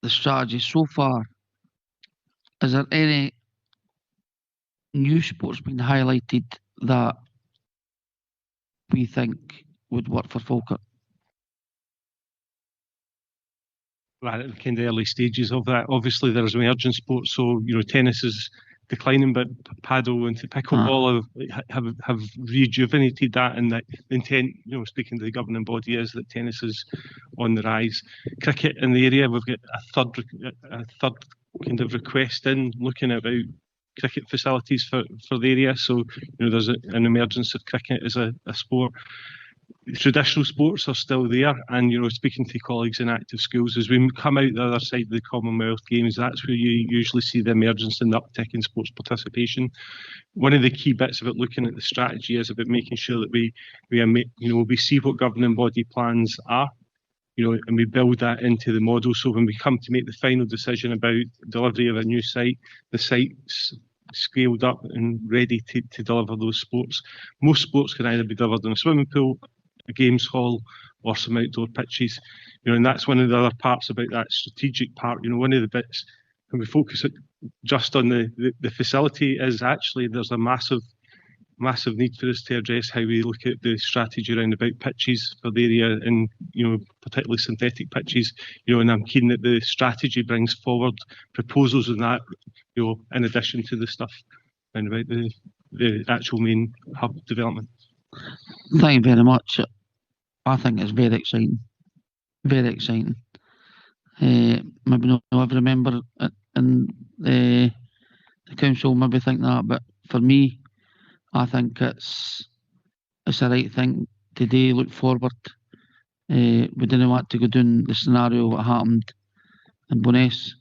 the strategy so far. Is there any new sports being highlighted that we think would work for Falkirk? Right at the kind of early stages of that. Obviously, there's emerging sports, so tennis is declining, but paddle and pickleball have rejuvenated that, and the intent, speaking to the governing body, is that tennis is on the rise. Cricket in the area, we've got a third kind of request in looking at about cricket facilities for the area. So there's an emergence of cricket as a sport. Traditional sports are still there, and speaking to colleagues in active schools, as we come out the other side of the Commonwealth Games, that's where you usually see the emergence and the uptick in sports participation. One of the key bits about looking at the strategy is about making sure that we see what governing body plans are, and we build that into the model. So when we come to make the final decision about delivery of a new site, the site's scaled up and ready to deliver those sports. Most sports can either be delivered in a swimming pool, a games hall, or some outdoor pitches, and that's one of the other parts about that strategic part. One of the bits when we focus just on the facility is actually there's a massive need for us to address how we look at the strategy around about pitches for the area, and particularly synthetic pitches. And I'm keen that the strategy brings forward proposals on that, in addition to the stuff round about the actual main hub development. Thank you very much. I think it's very exciting. Very exciting. Maybe not every member in the council maybe think that, but for me, I think it's the right thing today. Look forward. We didn't want to go down the scenario what happened in Bowness.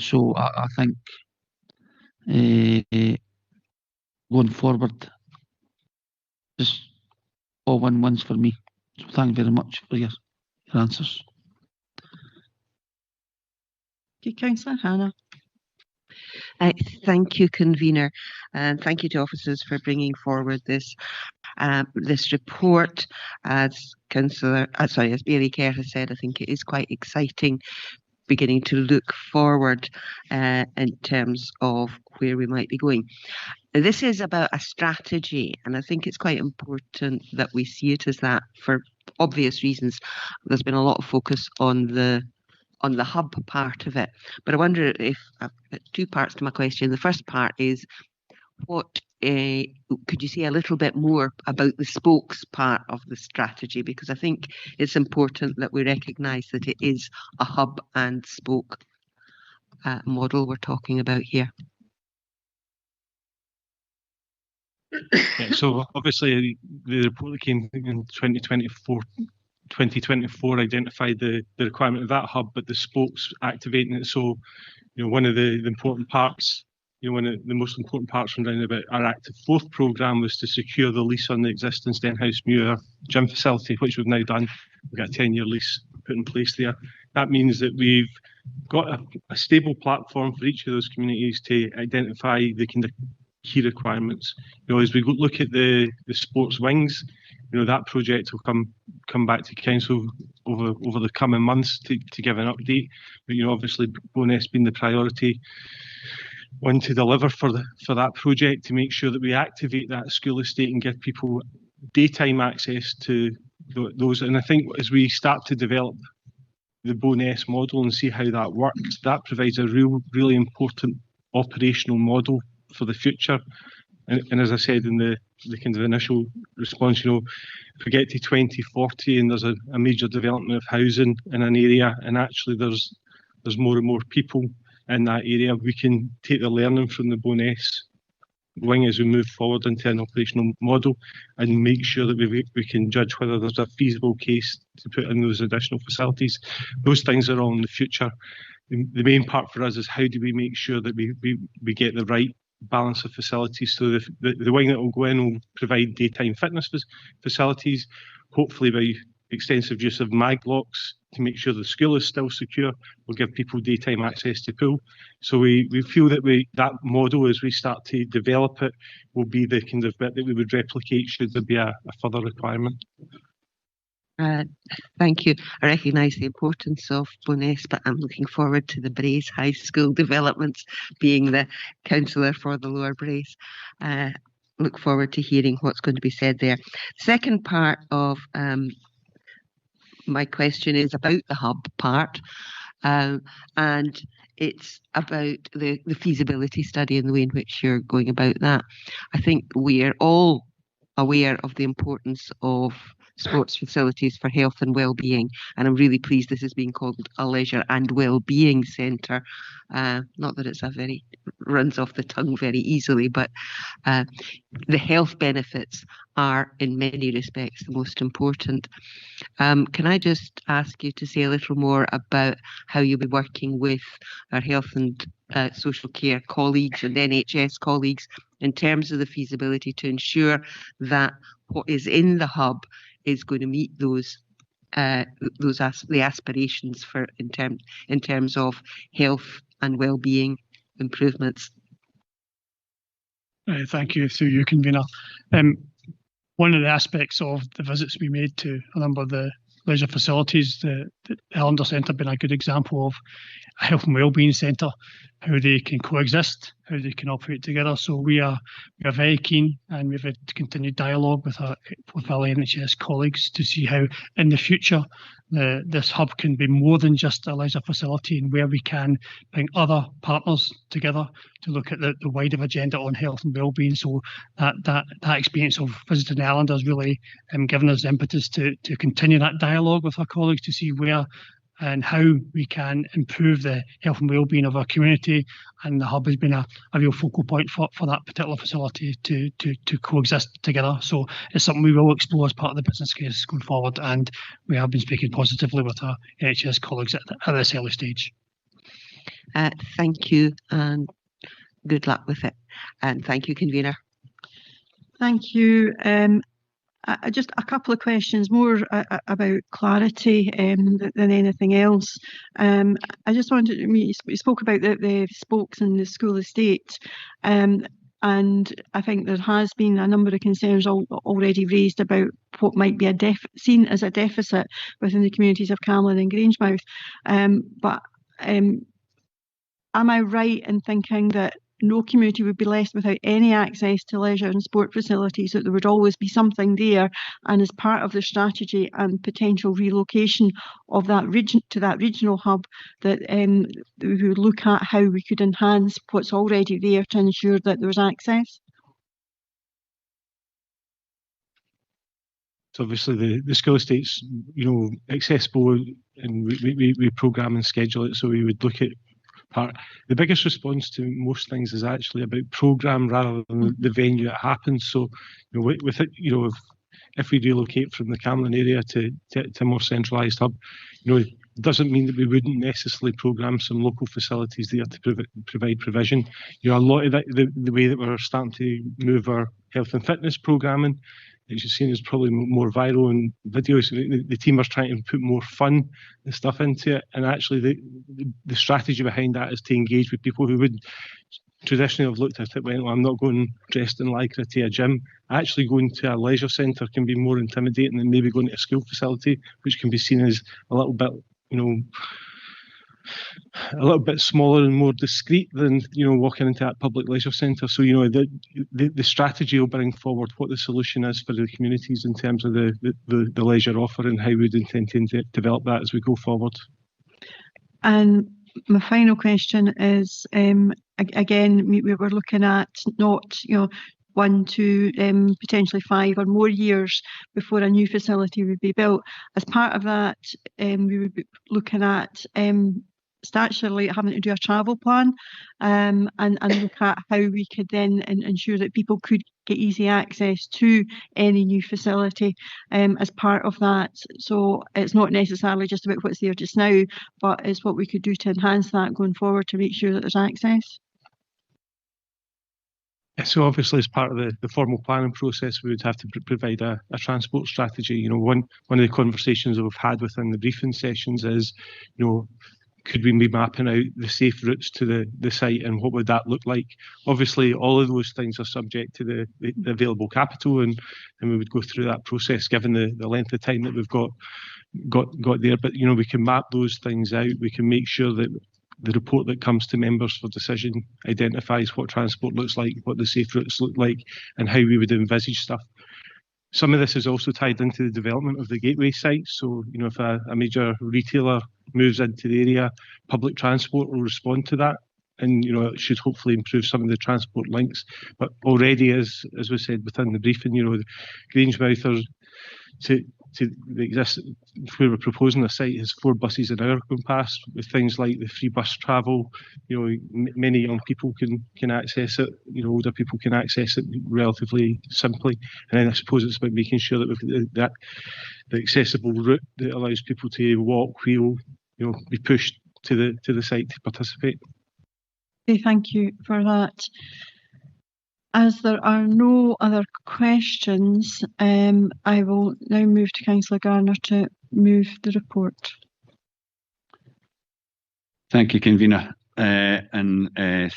So I think going forward, just all win-wins for me. So thank you very much for your answers. Okay, Councillor Hannah. Thank you, convener, and thank you to officers for bringing forward this report. As Bailey Kerr has said, I think it is quite exciting, beginning to look forward in terms of where we might be going. This is about a strategy, and I think it's quite important that we see it as that for obvious reasons. There's been a lot of focus on the hub part of it, but I wonder if two parts to my question. The first part is, what could you say a little bit more about the spokes part of the strategy, because I think it's important that we recognise that it is a hub and spoke model we're talking about here. Yeah, so obviously the report that came in 2024 identified the requirement of that hub, but the spokes activating it. So, one of the important parts, one of the most important parts from down about our Active Fourth programme was to secure the lease on the existing Stenhousemuir gym facility, which we've now done. We've got a 10-year lease put in place there. That means that we've got a stable platform for each of those communities to identify the kind of key requirements. As we look at the sports wings, that project will come back to council over the coming months to give an update. But obviously Bowness being the priority one to deliver for that project, to make sure that we activate that school estate and give people daytime access to those. And I think as we start to develop the Bowness model and see how that works, that provides a really important operational model for the future. And as I said in the kind of initial response, if we get to 2040 and there's a major development of housing in an area, and actually there's more and more people in that area, we can take the learning from the Bowness wing as we move forward into an operational model and make sure that we can judge whether there's a feasible case to put in those additional facilities. Those things are all in the future. The main part for us is how do we make sure that we get the right balance of facilities. So the wing that will go in will provide daytime fitness facilities, hopefully by extensive use of mag locks to make sure the school is still secure. We'll give people daytime access to pool. So we feel that that model, as we start to develop it, will be the kind of bit that we would replicate should there be a further requirement. Thank you. I recognise the importance of Bowness, but I'm looking forward to the Braes High School developments, being the councillor for the Lower Braes. Look forward to hearing what's going to be said there. Second part of my question is about the hub part, and it's about the feasibility study and the way in which you're going about that. I think we are all aware of the importance of sports facilities for health and well-being, and I'm really pleased this is being called a leisure and well-being centre. Not that it's runs off the tongue very easily, but the health benefits are in many respects the most important. Can I just ask you to say a little more about how you'll be working with our health and social care colleagues and NHS colleagues in terms of the feasibility to ensure that what is in the hub is going to meet the aspirations for in terms of health and well-being improvements? Thank you, through you, convener. One of the aspects of the visits we made to a number of the leisure facilities, the Highlander Centre being a good example of a health and wellbeing centre, how they can coexist, how they can operate together. So we are very keen, and we've had continued dialogue with our NHS colleagues to see how in the future this hub can be more than just a leisure facility, and where we can bring other partners together to look at the wider agenda on health and wellbeing. So that experience of visiting Ireland has really given us impetus to continue that dialogue with our colleagues to see where and how we can improve the health and wellbeing of our community. And the hub has been a real focal point for that particular facility to coexist together. So it's something we will explore as part of the business case going forward, and we have been speaking positively with our NHS colleagues at this early stage. Thank you, and good luck with it. And thank you, convener. Thank you. Just a couple of questions, more about clarity than anything else. I just wanted to, you spoke about the spokes in the school estate, and I think there has been a number of concerns already raised about what might be seen as a deficit within the communities of Camlin and Grangemouth. But am I right in thinking that no community would be left without any access to leisure and sport facilities, that there would always be something there, and as part of the strategy and potential relocation of that region to that regional hub, that we would look at how we could enhance what's already there to ensure that there's access? So obviously the school estate's, accessible, and we programme and schedule it, so we would look at the biggest response to most things is actually about programme rather than the venue it happens. So, with it, if we relocate from the Camlin area to a more centralised hub, it doesn't mean that we wouldn't necessarily programme some local facilities there to provide provision. A lot of that, the way that we're starting to move our health and fitness programming, as you've seen, is probably more viral in videos. The team are trying to put more fun and stuff into it, and actually the strategy behind that is to engage with people who would traditionally have looked at it, well, I'm not going dressed in lycra to a gym. Actually going to a leisure centre can be more intimidating than maybe going to a school facility, which can be seen as a little bit, a little bit smaller and more discreet than walking into that public leisure centre. So the strategy will bring forward what the solution is for the communities in terms of the leisure offer and how we'd intend to develop that as we go forward. And my final question is, again, we were looking at not 1, 2, potentially 5 or more years before a new facility would be built. As part of that, we would be looking at statutorily having to do a travel plan, and look at how we could then ensure that people could get easy access to any new facility as part of that. So it's not necessarily just about what's there just now, but it's what we could do to enhance that going forward to make sure that there's access. So obviously, as part of the formal planning process, we would have to provide a transport strategy. One of the conversations that we've had within the briefing sessions is, could we be mapping out the safe routes to the site, and what would that look like? Obviously, all of those things are subject to the available capital, and we would go through that process given the length of time that we've got there. But we can map those things out. We can make sure that the report that comes to members for decision identifies what transport looks like, what the safe routes look like, and how we would envisage stuff. Some of this is also tied into the development of the gateway site. So, if a major retailer moves into the area, public transport will respond to that, and it should hopefully improve some of the transport links. But already, as we said within the briefing, Grangemouth are to the existing, where we're proposing the site has 4 buses an hour going past, with things like the free bus travel. Many young people can access it. Older people can access it relatively simply. And then I suppose it's about making sure that we've got the accessible route that allows people to walk, wheel, be pushed to the site to participate. Okay, thank you for that. As there are no other questions, I will now move to Councillor Garner to move the report. Thank you, convener. And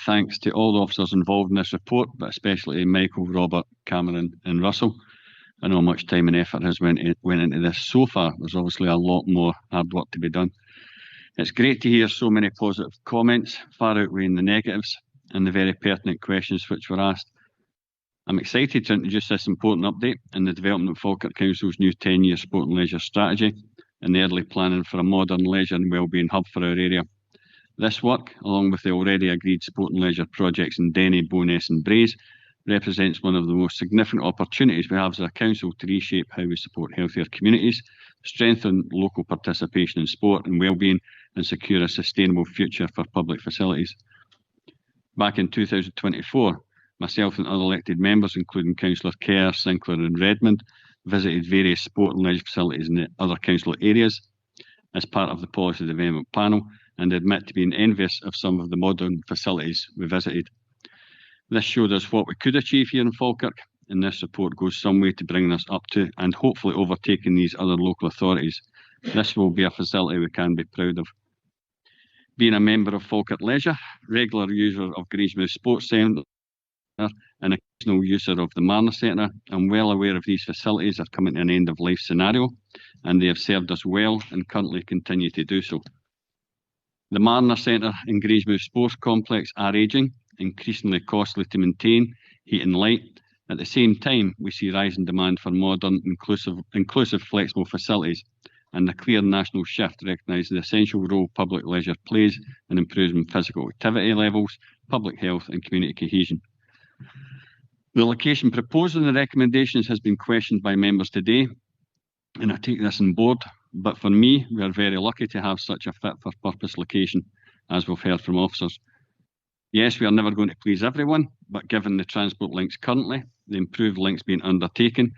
thanks to all the officers involved in this report, but especially Michael, Robert, Cameron and Russell. I know much time and effort has went into this so far. There's obviously a lot more hard work to be done. It's great to hear so many positive comments, far outweighing the negatives, and the very pertinent questions which were asked. I'm excited to introduce this important update in the development of Falkirk Council's new 10-year sport and leisure strategy, and the early planning for a modern leisure and wellbeing hub for our area. This work, along with the already agreed sport and leisure projects in Denny, Bowness and Braes, represents one of the most significant opportunities we have as a council to reshape how we support healthier communities, strengthen local participation in sport and wellbeing, and secure a sustainable future for public facilities. Back in 2024, myself and other elected members, including Councillor Kerr, Sinclair and Redmond, visited various sport and leisure facilities in the other council areas as part of the policy development panel, and admit to being envious of some of the modern facilities we visited. This showed us what we could achieve here in Falkirk, and this support goes some way to bringing us up to and hopefully overtaking these other local authorities. This will be a facility we can be proud of. Being a member of Falkirk Leisure, regular user of Grangemouth Sports Centre and occasional user of the Marner Centre, I'm well aware of these facilities are coming to an end of life scenario, and they have served us well and currently continue to do so. The Marner Centre and Grangemouth Sports Complex are ageing, increasingly costly to maintain, heat and light. At the same time, we see rising demand for modern, inclusive flexible facilities, and a clear national shift recognising the essential role public leisure plays in improving physical activity levels, public health and community cohesion. The location proposed in the recommendations has been questioned by members today, and I take this on board, but for me, we are very lucky to have such a fit-for-purpose location, as we've heard from officers. Yes, we are never going to please everyone, but given the transport links currently, the improved links being undertaken,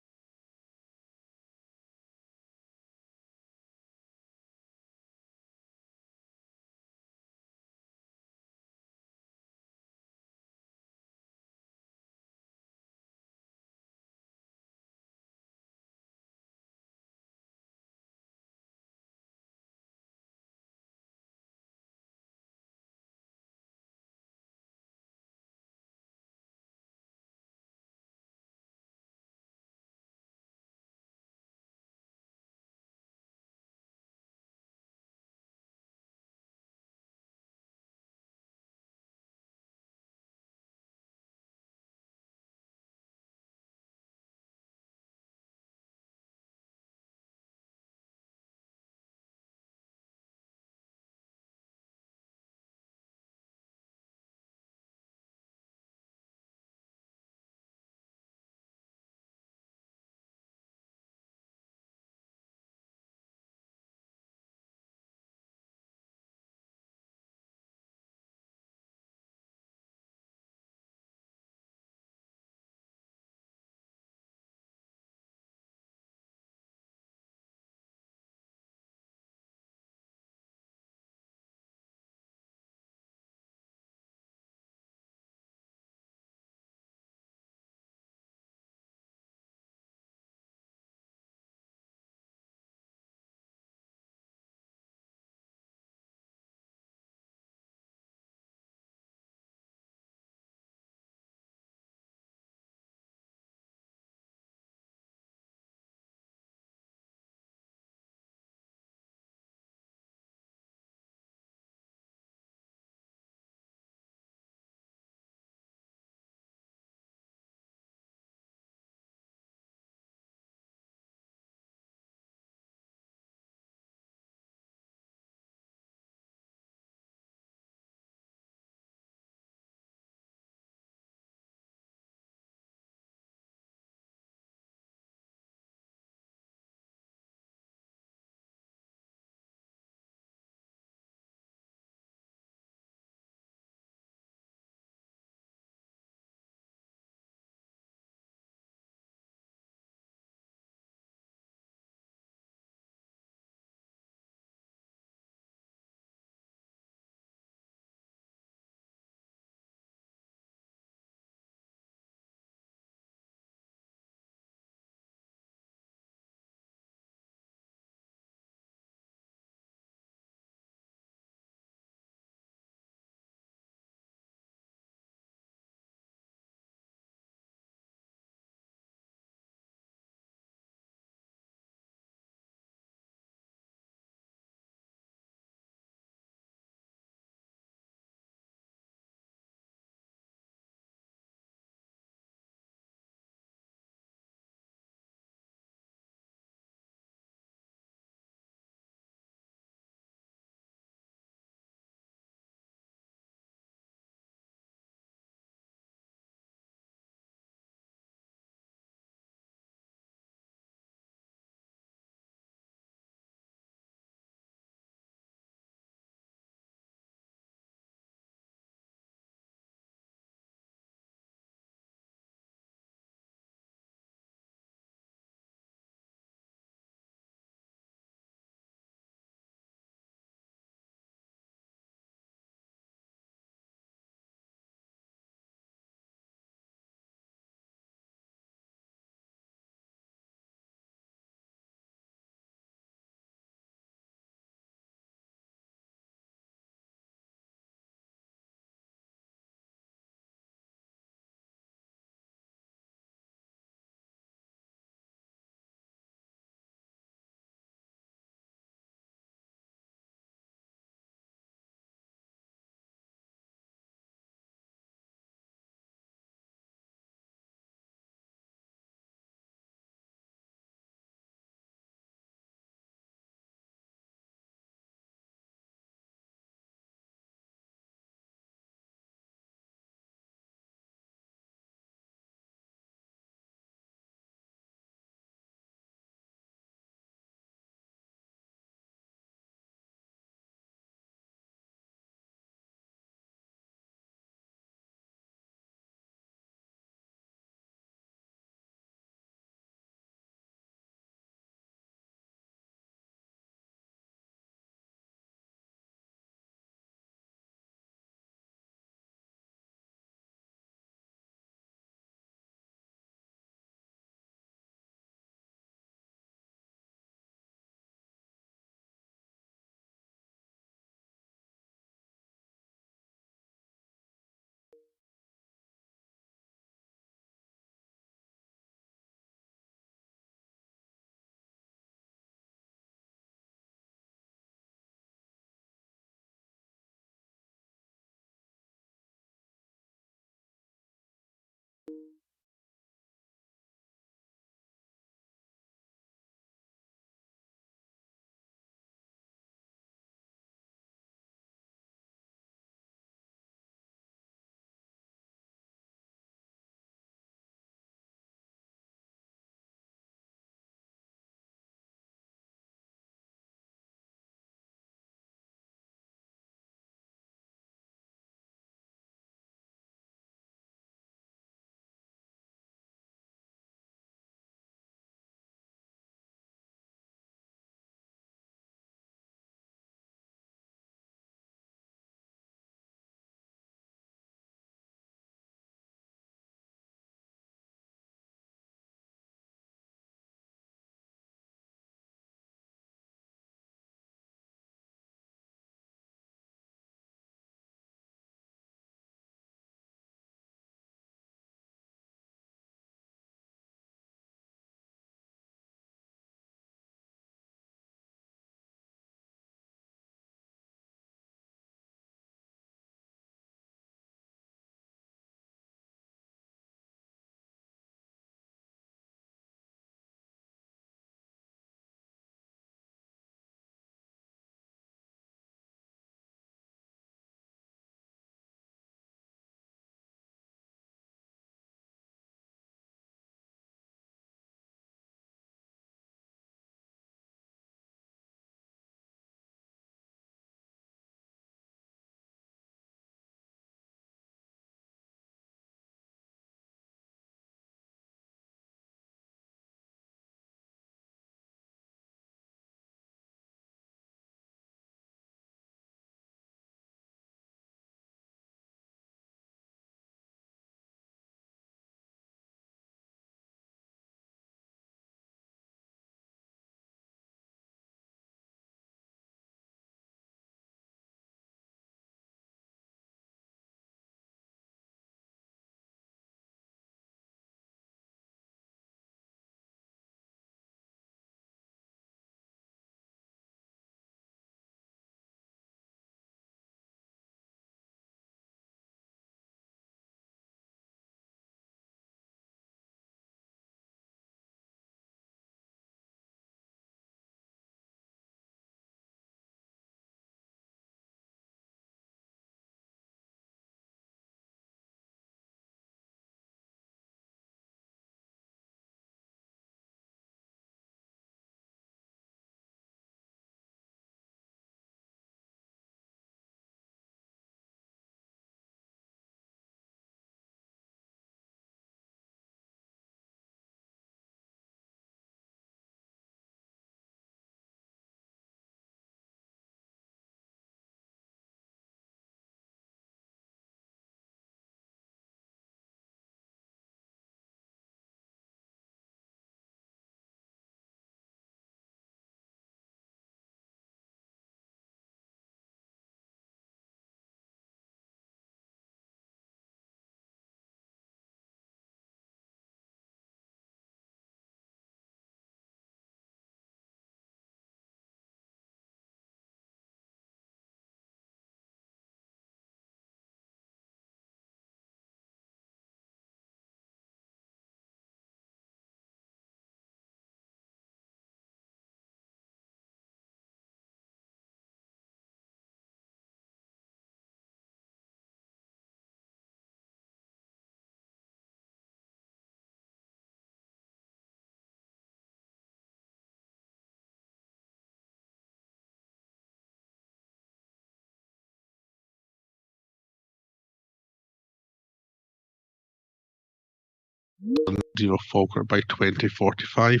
zero Falkirk by 2045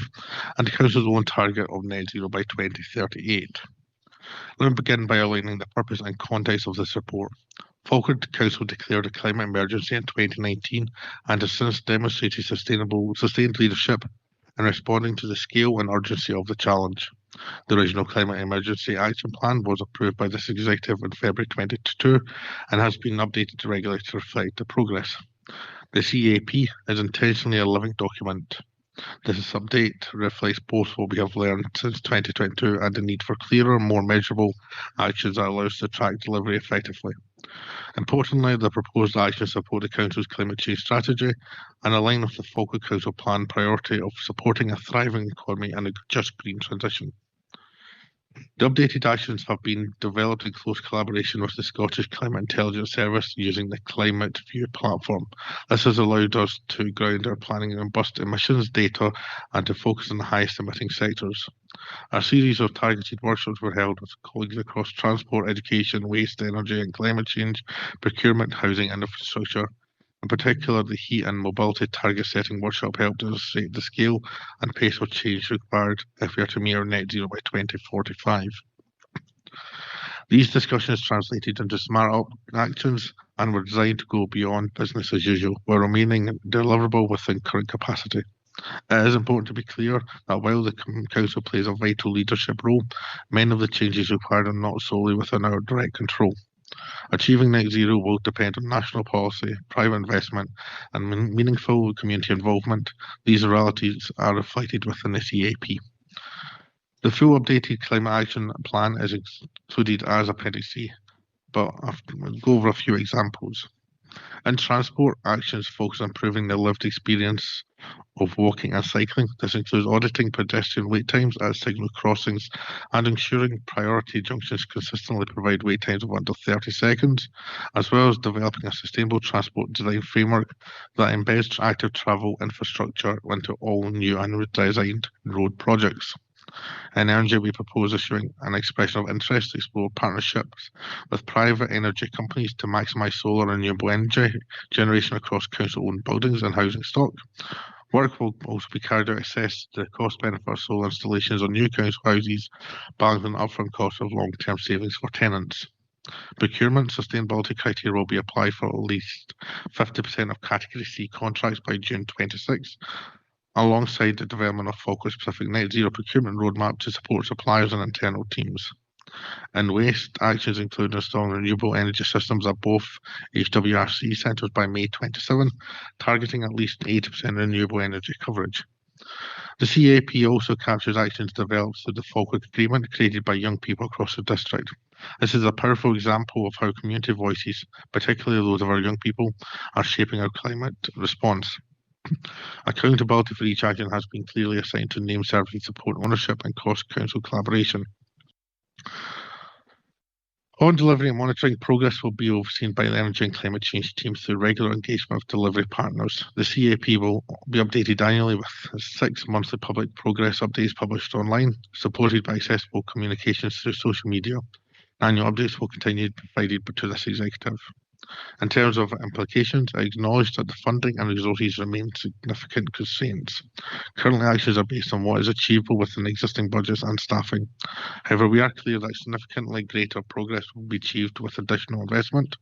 and the Council's own target of net zero by 2038. Let me begin by outlining the purpose and context of this report. Falkirk Council declared a climate emergency in 2019 and has since demonstrated sustained leadership in responding to the scale and urgency of the challenge. The original Climate Emergency Action Plan was approved by this executive in February 2022 and has been updated to regularly to reflect the progress. The CAP is intentionally a living document. This update reflects both what we have learned since 2022 and the need for clearer, more measurable actions that allow us to track delivery effectively. Importantly, the proposed actions support the Council's climate change strategy and align with the Falkirk Council Plan priority of supporting a thriving economy and a just green transition. The updated actions have been developed in close collaboration with the Scottish Climate Intelligence Service using the Climate View platform. This has allowed us to ground our planning in robust emissions data and to focus on the highest emitting sectors. A series of targeted workshops were held with colleagues across transport, education, waste, energy and climate change, procurement, housing and infrastructure. In particular, the heat and mobility target setting workshop helped illustrate the scale and pace of change required if we are to meet our net zero by 2045. These discussions translated into smart actions and were designed to go beyond business as usual, while remaining deliverable within current capacity. It is important to be clear that while the Council plays a vital leadership role, many of the changes required are not solely within our direct control. Achieving net zero will depend on national policy, private investment, and meaningful community involvement. These realities are reflected within the CAP. The full updated Climate Action Plan is included as Appendix C, but I'll go over a few examples. In transport, actions focus on improving the lived experience of walking and cycling. This includes auditing pedestrian wait times at signal crossings and ensuring priority junctions consistently provide wait times of under 30 seconds, as well as developing a sustainable transport design framework that embeds active travel infrastructure into all new and redesigned road projects. In energy, we propose issuing an expression of interest to explore partnerships with private energy companies to maximise solar and renewable energy generation across council-owned buildings and housing stock. Work will also be carried out to assess the cost-benefit of solar installations on new council houses, balancing upfront costs of long-term savings for tenants. Procurement sustainability criteria will be applied for at least 50% of Category C contracts by June 26, alongside the development of Falkirk-specific net zero procurement roadmap to support suppliers and internal teams. In waste, actions include installing renewable energy systems at both HWRC centres by May 27, targeting at least 80% renewable energy coverage. The CAP also captures actions developed through the Falkirk Agreement created by young people across the district. This is a powerful example of how community voices, particularly those of our young people, are shaping our climate response. Accountability for each action has been clearly assigned to name service support ownership and cross-council collaboration. On delivery and monitoring, progress will be overseen by the energy and climate change teams through regular engagement with delivery partners. The CAP will be updated annually with 6 monthly public progress updates published online, supported by accessible communications through social media. Annual updates will continue to be provided to this executive. In terms of implications, I acknowledge that the funding and resources remain significant constraints. Currently, actions are based on what is achievable within existing budgets and staffing. However, we are clear that significantly greater progress will be achieved with additional investment.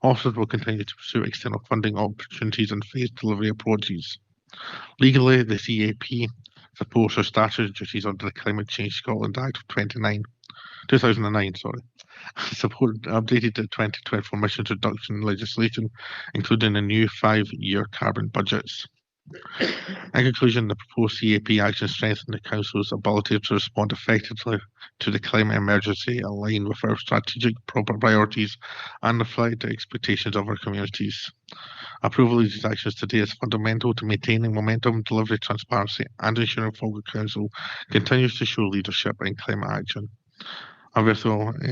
Officers will continue to pursue external funding opportunities and phased delivery approaches. Legally, the CAP supports our statutory duties under the Climate Change Scotland Act of 2009, support updated the 2024 emissions reduction legislation, including a new 5-year carbon budgets. In conclusion, the proposed CAP action strengthen the Council's ability to respond effectively to the climate emergency, aligned with our strategic priorities and reflect the expectations of our communities. Approval of these actions today is fundamental to maintaining momentum, delivery transparency and ensuring Falkirk Council continues to show leadership in climate action. I will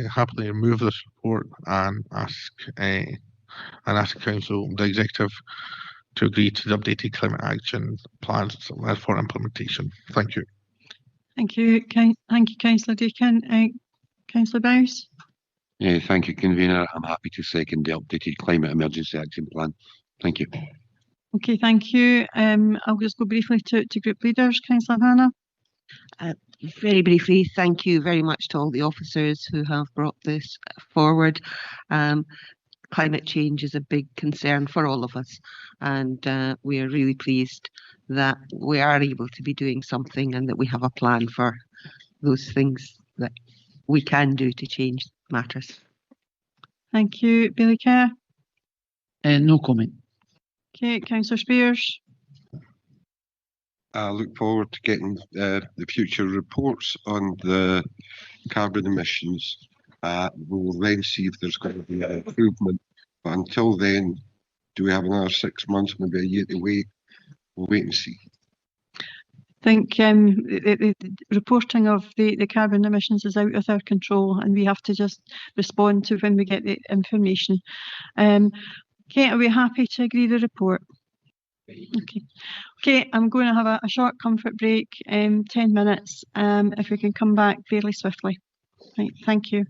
happily move this report and ask Council, the Executive, to agree to the updated climate action plans for implementation. Thank you. Thank you. Thank you, Councillor Deakin. Councillor Bowes. Thank you, Convener. I'm happy to second the updated Climate Emergency Action Plan. Thank you. Okay, thank you. I'll just go briefly to group leaders. Councillor Hannah. Very briefly, thank you very much to all the officers who have brought this forward. Climate change is a big concern for all of us, and we are really pleased that we are able to be doing something and that we have a plan for those things that we can do to change matters. Thank you. Billy Kerr. No comment. Okay, Councillor Spears. I look forward to getting the future reports on the carbon emissions. We'll then see if there's going to be an improvement. But until then, do we have another 6 months, maybe a year to wait? We'll wait and see. I think the reporting of the carbon emissions is out of our control, and we have to just respond to when we get the information. Kate, are we happy to agree the report? Okay, I'm going to have a short comfort break, 10 minutes, if we can come back fairly swiftly. Right, thank you.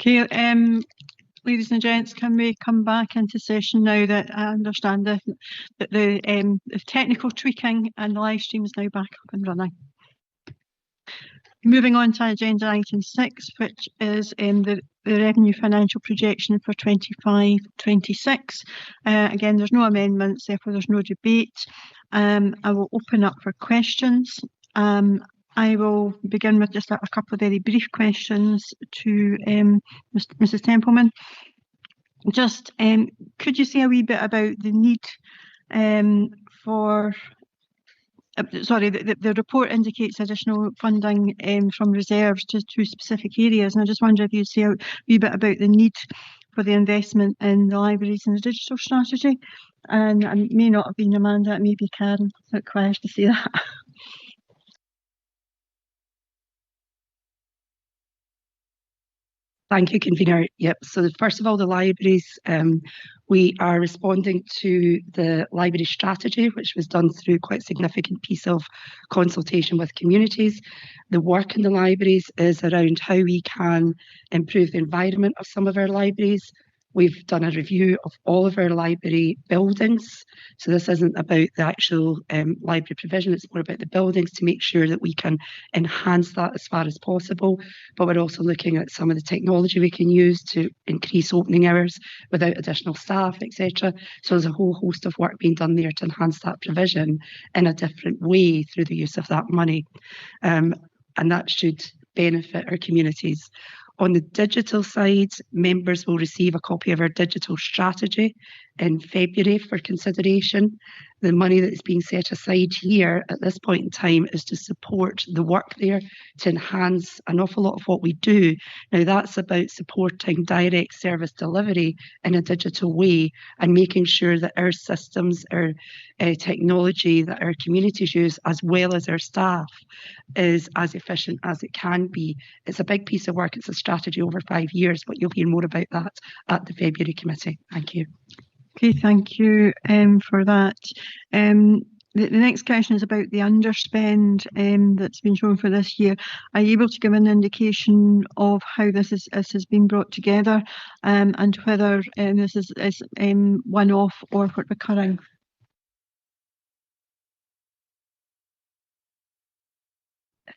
Okay, ladies and gents, can we come back into session now that I understand that the technical tweaking and the live stream is now back up and running. Moving on to agenda item 6, which is the revenue financial projection for 25-26. Again, there's no amendments, therefore there's no debate. I will open up for questions. I will begin with just a couple of very brief questions to Mrs. Templeman. Just could you say a wee bit about the need for the report indicates additional funding from reserves to specific areas, and I just wonder if you'd say a wee bit about the need for the investment in the libraries and the digital strategy. And it may not have been Amanda, it may be Karen that requires to say that. Thank you, Convener. Yep, so first of all, the libraries, we are responding to the library strategy, which was done through quite a significant piece of consultation with communities. The work in the libraries is around how we can improve the environment of some of our libraries. We've done a review of all of our library buildings. So this isn't about the actual library provision, it's more about the buildings to make sure that we can enhance that as far as possible. But we're also looking at some of the technology we can use to increase opening hours without additional staff, etc. So there's a whole host of work being done there to enhance that provision in a different way through the use of that money. And that should benefit our communities. On the digital side, members will receive a copy of our digital strategy in February for consideration. The money that is being set aside here at this point in time is to support the work there, to enhance an awful lot of what we do. Now that's about supporting direct service delivery in a digital way and making sure that our systems, our technology that our communities use, as well as our staff, is as efficient as it can be. It's a big piece of work. It's a strategy over 5 years, but you'll hear more about that at the February committee. Thank you. Okay, thank you for that. The next question is about the underspend that's been shown for this year. Are you able to give an indication of how this has been brought together and whether this is one-off or recurring?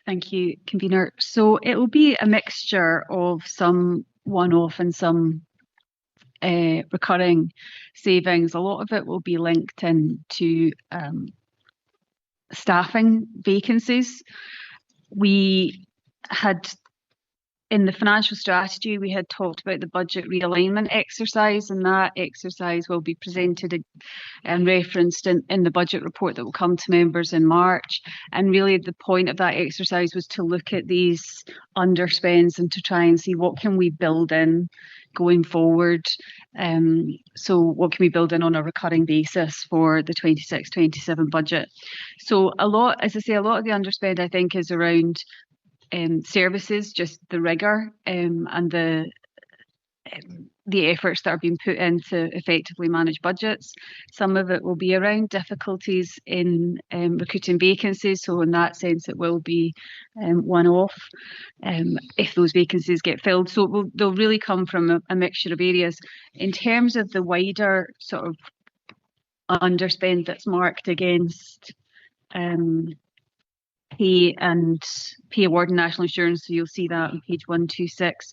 Thank you, Convener. So it will be a mixture of some one-off and some recurring savings. A lot of it will be linked into staffing vacancies. We had, in the financial strategy, we had talked about the budget realignment exercise, and that exercise will be presented and referenced in the budget report that will come to members in March. And really the point of that exercise was to look at these underspends and to try and see what can we build in going forward. So what can we build in on a recurring basis for the 26-27 budget? So a lot, as I say, a lot of the underspend I think is around services, just the rigour and the efforts that are being put in to effectively manage budgets. Some of it will be around difficulties in recruiting vacancies, so in that sense it will be one-off if those vacancies get filled. So they'll really come from a mixture of areas. In terms of the wider sort of underspend that's marked against pay award and national insurance, so you'll see that on page 126.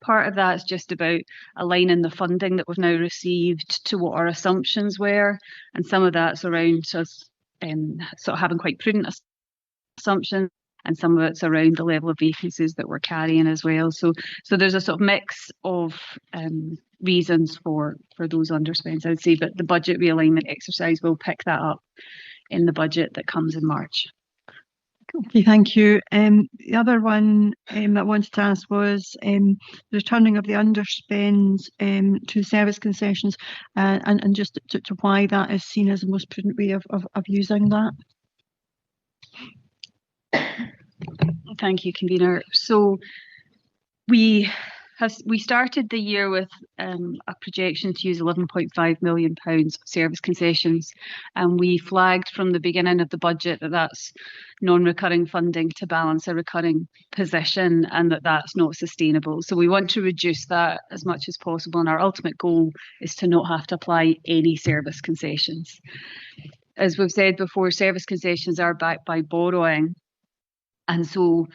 Part of that is just about aligning the funding that we've now received to what our assumptions were, and some of that's around us sort of having quite prudent assumptions, and some of it's around the level of vacancies that we're carrying as well. So there's a sort of mix of reasons for those underspends, I would say, but the budget realignment exercise will pick that up in the budget that comes in March. Okay, thank you. The other one that I wanted to ask was the returning of the underspends to service concessions and just to why that is seen as the most prudent way of using that. Thank you, Convener. So we we started the year with a projection to use £11.5 million of service concessions, and we flagged from the beginning of the budget that that's non-recurring funding to balance a recurring position, and that's not sustainable. So we want to reduce that as much as possible, and our ultimate goal is to not have to apply any service concessions. As we've said before, service concessions are backed by borrowing, and so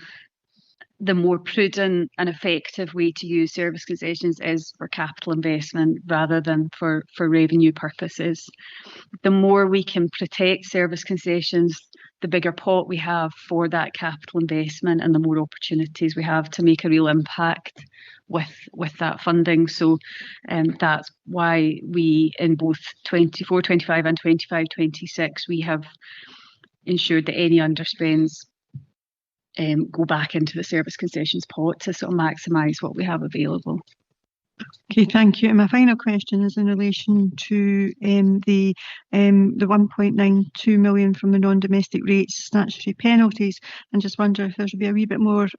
the more prudent and effective way to use service concessions is for capital investment rather than for revenue purposes. The more we can protect service concessions, the bigger pot we have for that capital investment, and the more opportunities we have to make a real impact with that funding. So that's why we, in both 24-25 and 25-26, we have ensured that any underspends go back into the service concessions pot to sort of maximise what we have available. Okay, thank you. And my final question is in relation to the 1.92 million from the non-domestic rates statutory penalties, and just wonder if there should be a wee bit more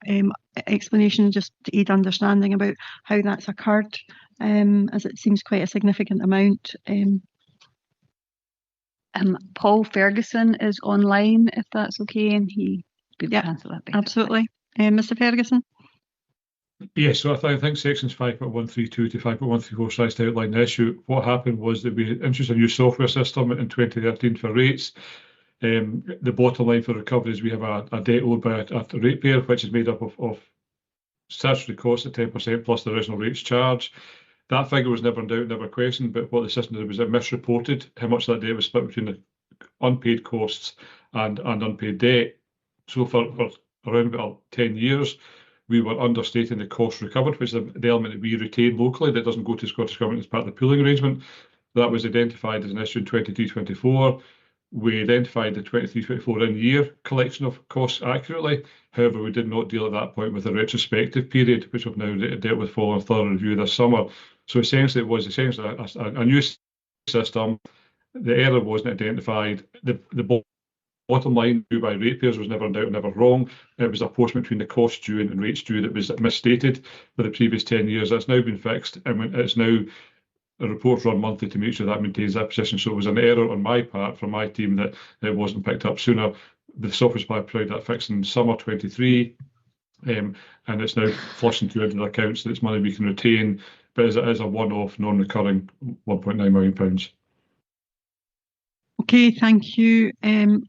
explanation just to aid understanding about how that's occurred, as it seems quite a significant amount. Paul Ferguson is online, if that's okay, and he could answer that better. Absolutely. Mr. Ferguson? Yes, so I think sections 5.132 to 5.134 tries to outline the issue. What happened was that we introduced a new software system in 2013 for rates. The bottom line for recovery is we have a debt owed by a ratepayer, which is made up of statutory costs at 10% plus the original rates charge. That figure was never in doubt, never questioned, but what the system did was it misreported how much that debt was split between the unpaid costs and unpaid debt. So for around about 10 years, we were understating the cost recovered, which is the element that we retain locally that doesn't go to Scottish Government as part of the pooling arrangement. That was identified as an issue in 23-24. We identified the 23-24 in-year collection of costs accurately. However, we did not deal at that point with a retrospective period, which we've now dealt with following a thorough review this summer. So essentially, it was a new system. The error wasn't identified. The bottom line due by ratepayers was never in doubt, never wrong. It was a apportionment between the costs due and rates due that was misstated for the previous 10 years. That's now been fixed, and it's now a report run monthly to make sure that maintains that position. So it was an error on my part, from my team, that it wasn't picked up sooner. The software supplier provided that fix in summer 23, and it's now flushing through into the accounts. That it's money we can retain, but it is a one-off, non-recurring £1.9 million. Okay, thank you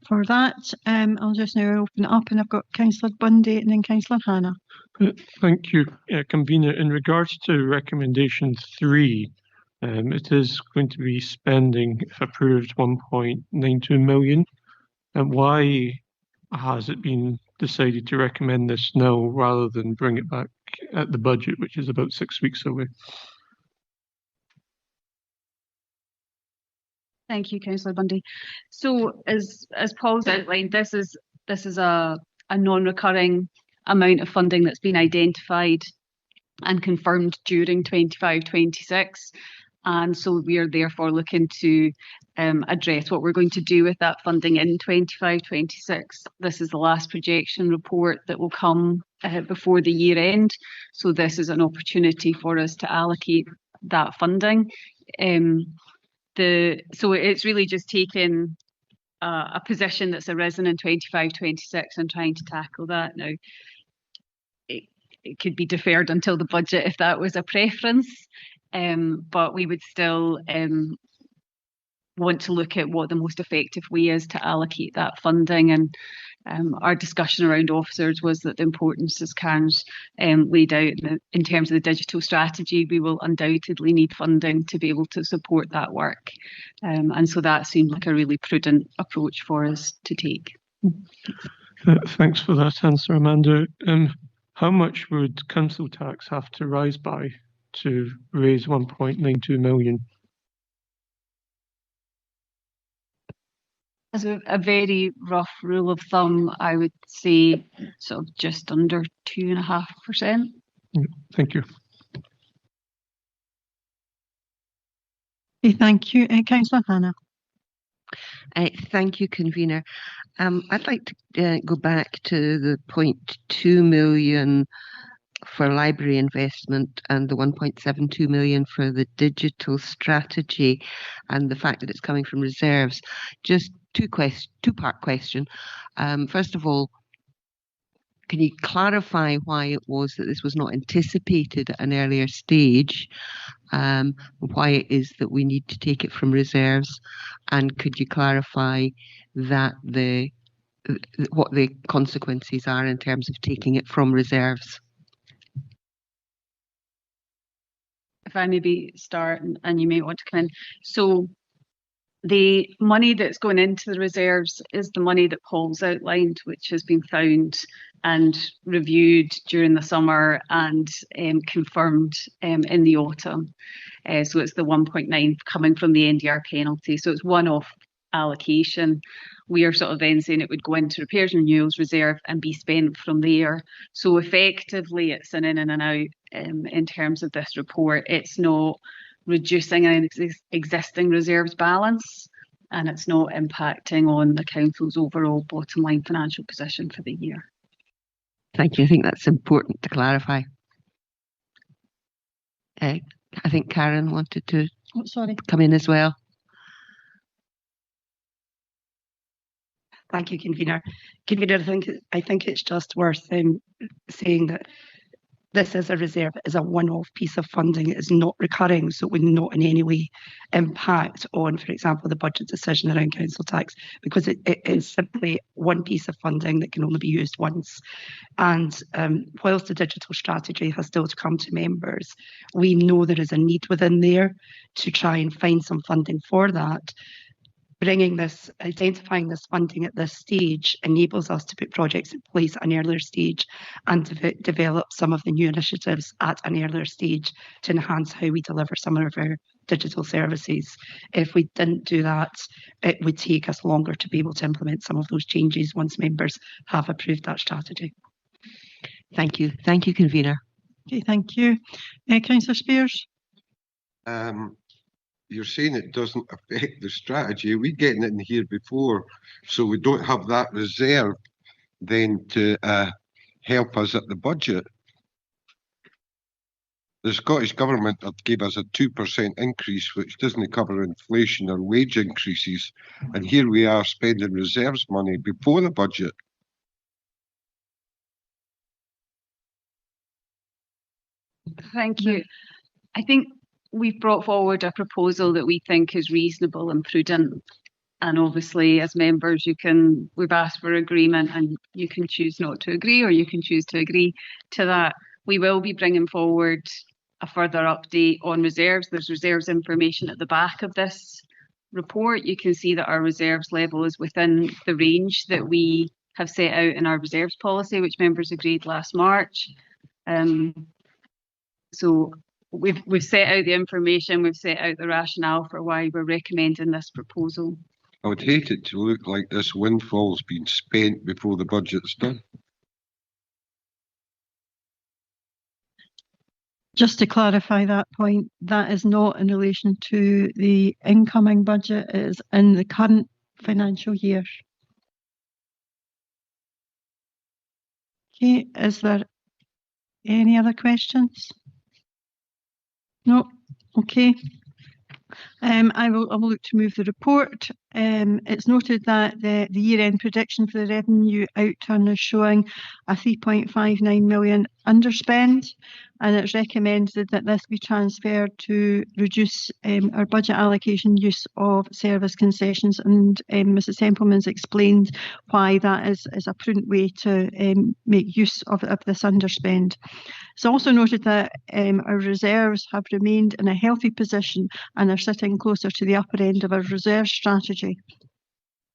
for that. I'll just now open it up, and I've got Councillor Bundy and then Councillor Hannah. Thank you, Convener. In regards to recommendation 3, it is going to be spending, if approved, 1.92 million. And why has it been decided to recommend this now rather than bring it back at the budget, which is about 6 weeks away? Thank you, Councillor Bundy. So, as Paul's outlined, this is a non-recurring amount of funding that's been identified and confirmed during 25-26, and so we are therefore looking to address what we're going to do with that funding in 25-26. This is the last projection report that will come before the year end, so this is an opportunity for us to allocate that funding. So it's really just taking a position that's arisen in 25-26 and trying to tackle that. Now, it could be deferred until the budget if that was a preference, but we would still want to look at what the most effective way is to allocate that funding. And our discussion around officers was that the importance, as Karen's laid out, in terms of the digital strategy, we will undoubtedly need funding to be able to support that work. And so that seemed like a really prudent approach for us to take. Thanks for that answer, Amanda. How much would council tax have to rise by to raise 1.92 million? As a very rough rule of thumb, I would say sort of just under 2.5%. Thank you. Okay, thank you. Councillor Hannah. Thank you, Convener. I'd like to go back to the 0.2 million for library investment and the 1.72 million for the digital strategy, and the fact that it's coming from reserves. Just two-part question. First of all, can you clarify why it was that this was not anticipated at an earlier stage? Why it is that we need to take it from reserves? And could you clarify that what the consequences are in terms of taking it from reserves? If I maybe start and you may want to come in. So the money that's going into the reserves is the money that Paul's outlined, which has been found and reviewed during the summer and confirmed in the autumn. So it's the 1.9 coming from the NDR penalty. So it's one-off allocation. We are sort of then saying it would go into repairs and renewals reserve and be spent from there. So effectively it's an in and an out in terms of this report. It's not reducing an existing reserves balance, and it's not impacting on the council's overall bottom line financial position for the year. Thank you. I think that's important to clarify. I think Karen wanted to come in as well. Thank you, Convener. Convener, I think it's just worth saying that this is a reserve, it is a one-off piece of funding, it is not recurring, so it would not in any way impact on, for example, the budget decision around council tax, because it is simply one piece of funding that can only be used once. And whilst the digital strategy has still to come to members, we know there is a need within there to try and find some funding for that. Identifying this funding at this stage enables us to put projects in place at an earlier stage and develop some of the new initiatives at an earlier stage to enhance how we deliver some of our digital services. If we didn't do that, it would take us longer to be able to implement some of those changes once members have approved that strategy. Thank you. Thank you, Convener. Okay, thank you. Councillor Spears? You're saying it doesn't affect the strategy. We're getting it in here before, so we don't have that reserve then to help us at the budget. The Scottish Government gave us a 2% increase, which doesn't cover inflation or wage increases. And here we are spending reserves money before the budget. Thank you. I think we've brought forward a proposal that we think is reasonable and prudent. And obviously, as members, we've asked for agreement and you can choose not to agree or you can choose to agree to that. We will be bringing forward a further update on reserves. There's reserves information at the back of this report. You can see that our reserves level is within the range that we have set out in our reserves policy, which members agreed last March. So we've set out the information, we've set out the rationale for why we're recommending this proposal. I would hate it to look like this windfall's been spent before the budget's done. Just to clarify that point, that is not in relation to the incoming budget, it is in the current financial year. Okay, is there any other questions? No, okay. I will look to move the report. It's noted that the year-end prediction for the revenue outturn is showing a 3.59 million underspend, and it's recommended that this be transferred to reduce our budget allocation use of service concessions, and Mrs Templeman's explained why that is a prudent way to make use of this underspend. It's also noted that our reserves have remained in a healthy position and are sitting closer to the upper end of our reserve strategy.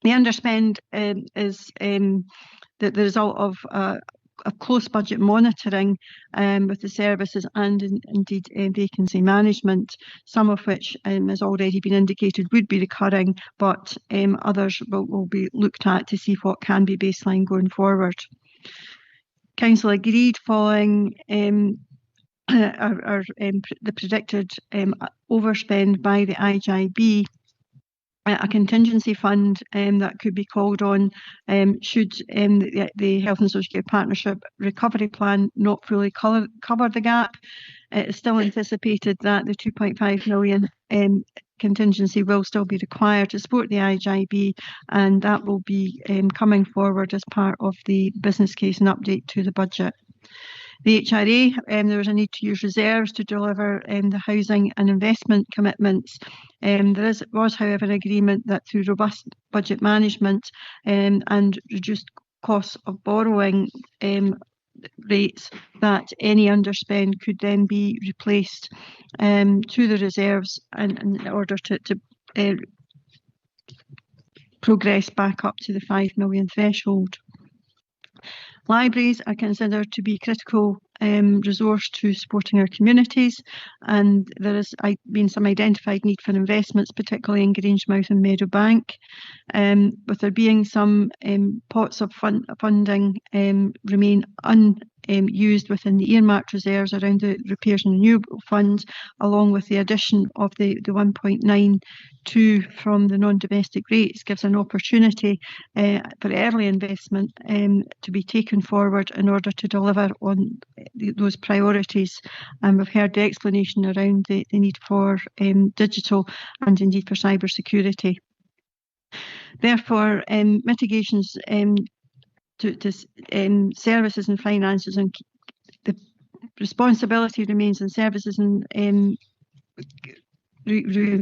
The underspend is the result of a close budget monitoring with the services and indeed vacancy management, some of which has already been indicated would be recurring, but others will be looked at to see what can be baseline going forward. Council agreed following the predicted overspend by the IJB a contingency fund that could be called on should the Health and Social Care Partnership Recovery Plan not fully cover the gap. It is still anticipated that the 2.5 million contingency will still be required to support the IGB, and that will be coming forward as part of the business case and update to the budget. The HRA, there was a need to use reserves to deliver the housing and investment commitments. There was, however, an agreement that through robust budget management and reduced costs of borrowing rates, that any underspend could then be replaced to the reserves in order to progress back up to the 5 million threshold. Libraries are considered to be critical resource to supporting our communities, and there has been some identified need for investments, particularly in Grangemouth and Meadowbank. With there being some pots of funding remain unused within the earmarked reserves around the repairs and renewable funds, along with the addition of the 1.92 from the non-domestic rates, gives an opportunity for early investment to be taken forward in order to deliver on those priorities. And we've heard the explanation around the need for digital and indeed for cyber security. Therefore, mitigations to services and finances, and the responsibility remains in services and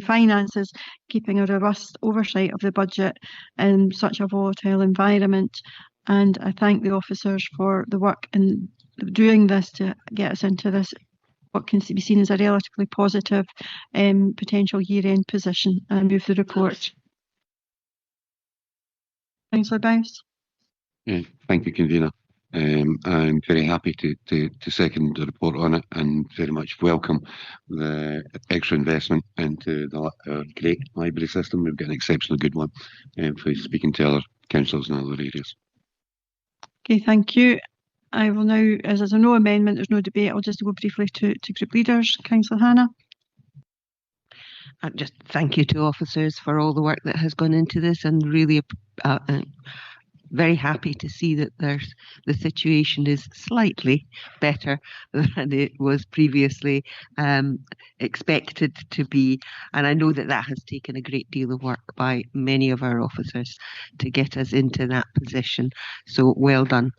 finances, keeping a robust oversight of the budget in such a volatile environment. And I thank the officers for the work in doing this to get us into this, what can be seen as a relatively positive potential year-end position. I move the report. Councillor Bouse. Thank you, Convener. I'm very happy to second the report on it, and very much welcome the extra investment into the great library system. We've got an exceptionally good one for speaking to other councils in other areas. Okay, thank you. I will now, as there's no amendment, there's no debate, I'll just go briefly to group leaders. Councillor Hannah. Just thank you to officers for all the work that has gone into this, and really very happy to see that the situation is slightly better than it was previously expected to be. And I know that has taken a great deal of work by many of our officers to get us into that position. So well done.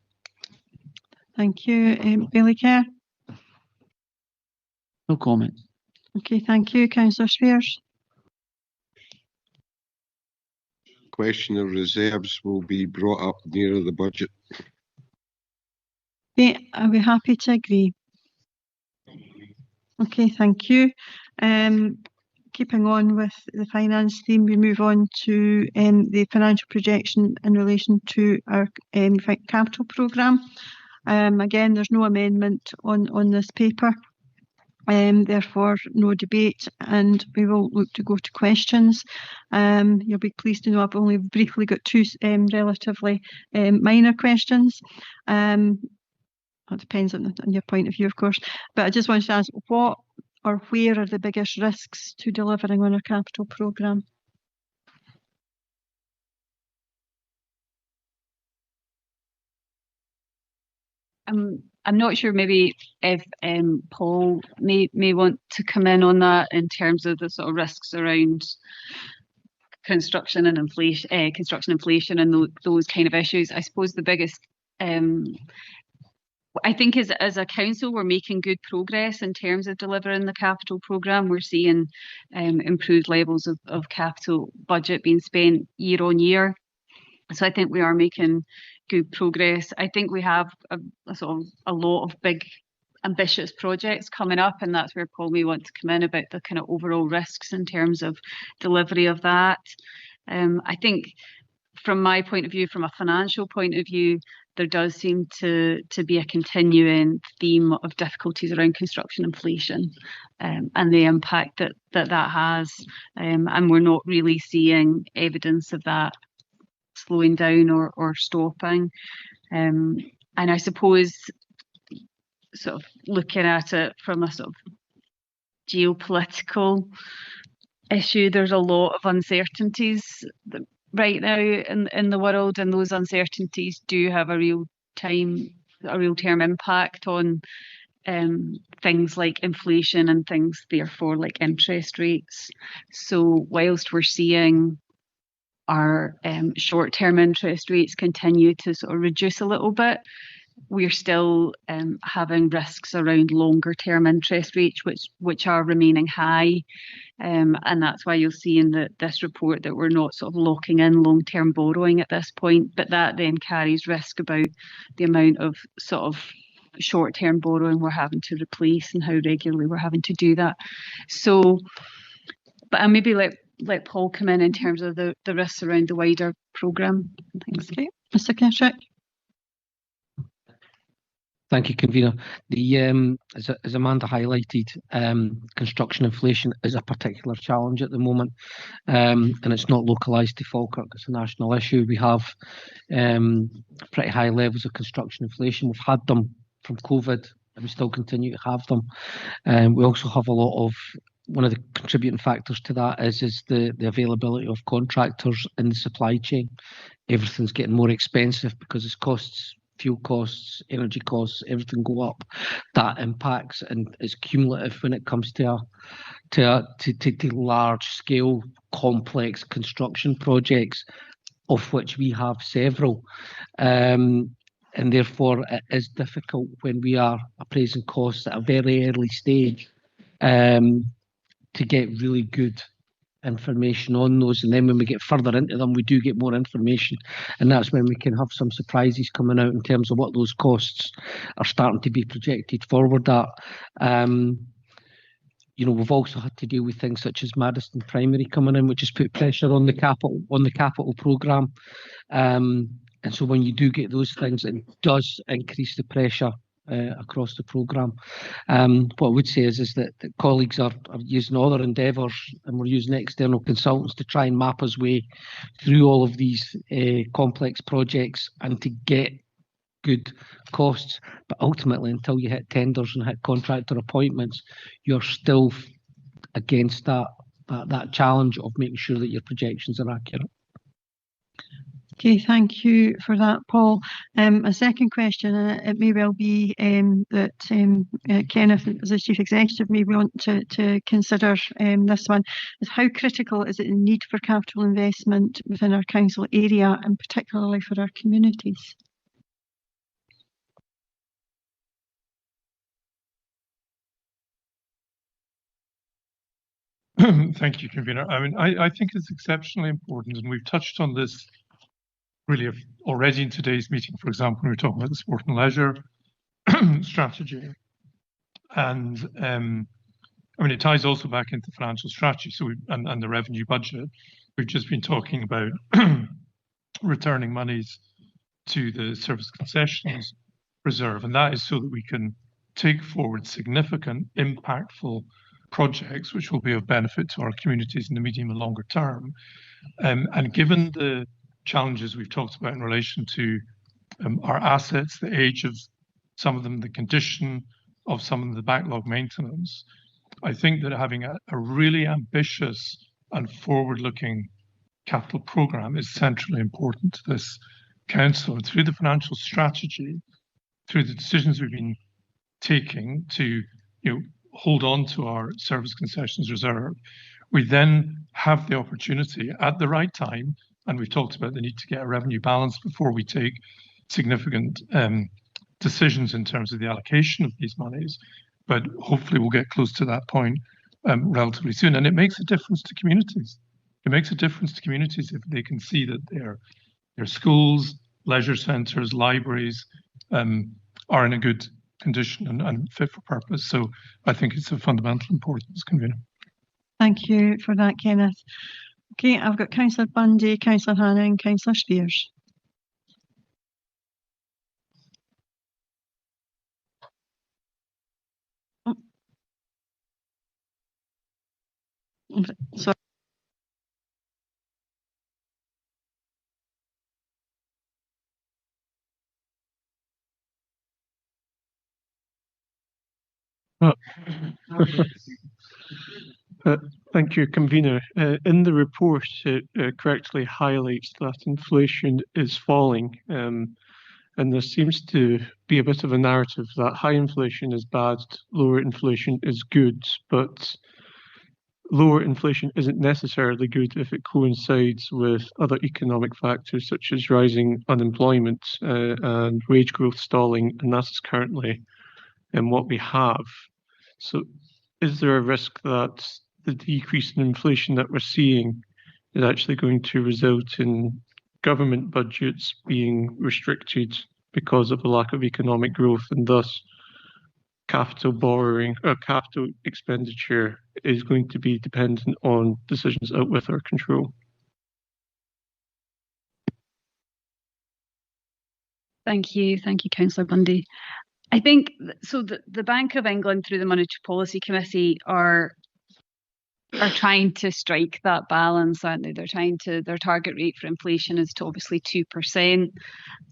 Thank you. Bailey Kerr. No comment. Okay, thank you. Councillor Spears. Question of reserves will be brought up nearer the budget. Okay, I'll be happy to agree. Okay, thank you. Keeping on with the finance theme, we move on to the financial projection in relation to our capital programme. Again, there's no amendment on this paper. Therefore, no debate, and we will look to go to questions. You'll be pleased to know I've only briefly got two relatively minor questions. That depends on your point of view, of course. But I just wanted to ask, what or where are the biggest risks to delivering on our capital programme? I'm not sure maybe if Paul may want to come in on that in terms of the sort of risks around construction inflation and those kind of issues. I suppose the biggest, I think as a council, we're making good progress in terms of delivering the capital programme. We're seeing improved levels of capital budget being spent year on year. So I think we are making good progress. I think we have a lot of big ambitious projects coming up, and that's where Paul may want to come in about the kind of overall risks in terms of delivery of that. I think from my point of view, from a financial point of view, there does seem to be a continuing theme of difficulties around construction inflation and the impact that has, and we're not really seeing evidence of that slowing down or stopping. And I suppose sort of looking at it from a sort of geopolitical issue. There's a lot of uncertainties right now in the world, and those uncertainties do have a real term impact on things like inflation and things, therefore, like interest rates. So whilst we're seeing our short-term interest rates continue to sort of reduce a little bit, we're still having risks around longer-term interest rates, which are remaining high. And that's why you'll see in this report that we're not sort of locking in long-term borrowing at this point, but that then carries risk about the amount of sort of short-term borrowing we're having to replace and how regularly we're having to do that. So, but I'll maybe let Paul come in terms of the risks around the wider programme. Thanks. Okay, Mr. Keswick. Thank you, Convener. As Amanda highlighted, construction inflation is a particular challenge at the moment, and it's not localised to Falkirk. It's a national issue. We have pretty high levels of construction inflation. We've had them from COVID, and we still continue to have them. We also have a lot of, one of the contributing factors to that is the availability of contractors in the supply chain. Everything's getting more expensive because its costs, fuel costs, energy costs, everything go up. That impacts, and it's cumulative when it comes to large scale complex construction projects, of which we have several. And therefore it is difficult when we are appraising costs at a very early stage to get really good information on those, and then when we get further into them we do get more information, and that's when we can have some surprises coming out in terms of what those costs are starting to be projected forward at. We've also had to deal with things such as Maddiston Primary coming in, which has put pressure on the capital programme, and so when you do get those things, it does increase the pressure across the programme. What I would say is that colleagues are using other endeavours, and we're using external consultants to try and map us way through all of these complex projects and to get good costs. But ultimately, until you hit tenders and hit contractor appointments, you're still against that challenge of making sure that your projections are accurate. Okay, thank you for that, Paul. A second question, it may well be that Kenneth, as the Chief Executive, may want to consider this one, is how critical is it the need for capital investment within our council area, and particularly for our communities? Thank you, Convener. I mean, I think it's exceptionally important, and we've touched on this really already in today's meeting. For example, when we're talking about the sport and leisure strategy, and I mean, it ties also back into financial strategy. So and the revenue budget. We've just been talking about returning monies to the service concessions reserve, and that is so that we can take forward significant, impactful projects which will be of benefit to our communities in the medium and longer term. And given the challenges we've talked about in relation to our assets, the age of some of them, the condition of some of the backlog maintenance, I think that having a really ambitious and forward-looking capital programme is centrally important to this council. And through the financial strategy, through the decisions we've been taking to hold on to our service concessions reserve, we then have the opportunity at the right time, and we've talked about the need to get a revenue balance before we take significant decisions in terms of the allocation of these monies. But hopefully we'll get close to that point relatively soon. And it makes a difference to communities. It makes a difference to communities if they can see that their schools, leisure centres, libraries are in a good condition and fit for purpose. So I think it's of fundamental importance, Convener. Thank you for that, Kenneth. Okay, I've got Councillor Bundy, Councillor Hannah and Councillor Spears. Sorry. Thank you, Convener. In the report, it correctly highlights that inflation is falling, and there seems to be a bit of a narrative that high inflation is bad, lower inflation is good, but lower inflation isn't necessarily good if it coincides with other economic factors such as rising unemployment and wage growth stalling, and that's currently what we have. So is there a risk that the decrease in inflation that we're seeing is actually going to result in government budgets being restricted because of the lack of economic growth, and thus capital borrowing or capital expenditure is going to be dependent on decisions out with our control? Thank you, Councillor Bundy. I think so. The Bank of England, through the Monetary Policy Committee, are trying to strike that balance, aren't they? Their target rate for inflation is to obviously 2%,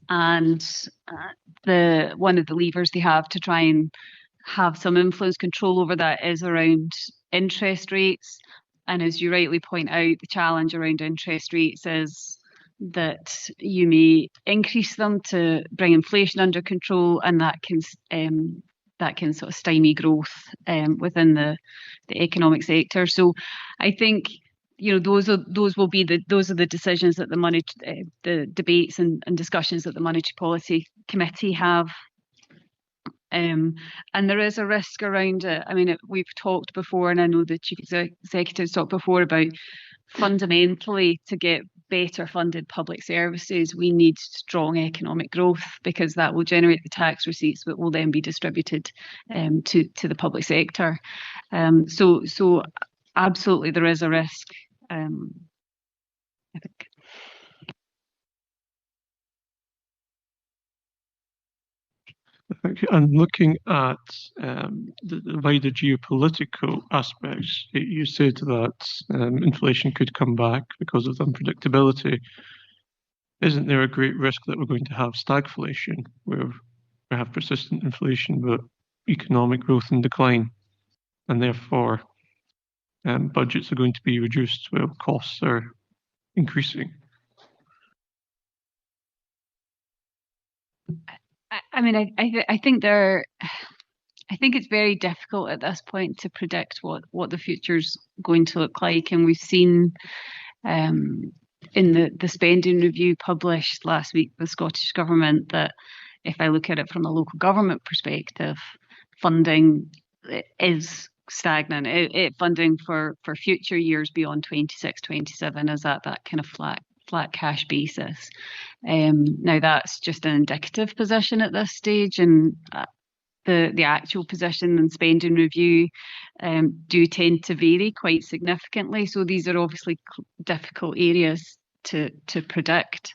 and one of the levers they have to try and have some influence control over that is around interest rates. And as you rightly point out, the challenge around interest rates is that you may increase them to bring inflation under control, and that can sort of stymie growth within the economic sector. So I think those are the decisions that the debates and discussions that the Monetary Policy Committee have. And there is a risk around it. I mean, we've talked before, and I know the Chief Executive's talked before about fundamentally to get better funded public services, we need strong economic growth, because that will generate the tax receipts that will then be distributed to the public sector. So absolutely there is a risk, I think. And looking at the wider geopolitical aspects, you said that inflation could come back because of the unpredictability. Isn't there a great risk that we're going to have stagflation, where we have persistent inflation but economic growth in decline, and therefore budgets are going to be reduced while costs are increasing? I mean, I think it's very difficult at this point to predict what the future's going to look like, and we've seen in the spending review published last week by the Scottish Government that if I look at it from a local government perspective, funding is stagnant. Funding for future years beyond 26-27 is at that kind of flat cash basis. Now that's just an indicative position at this stage, and the actual position and spending review do tend to vary quite significantly. So these are obviously difficult areas to predict.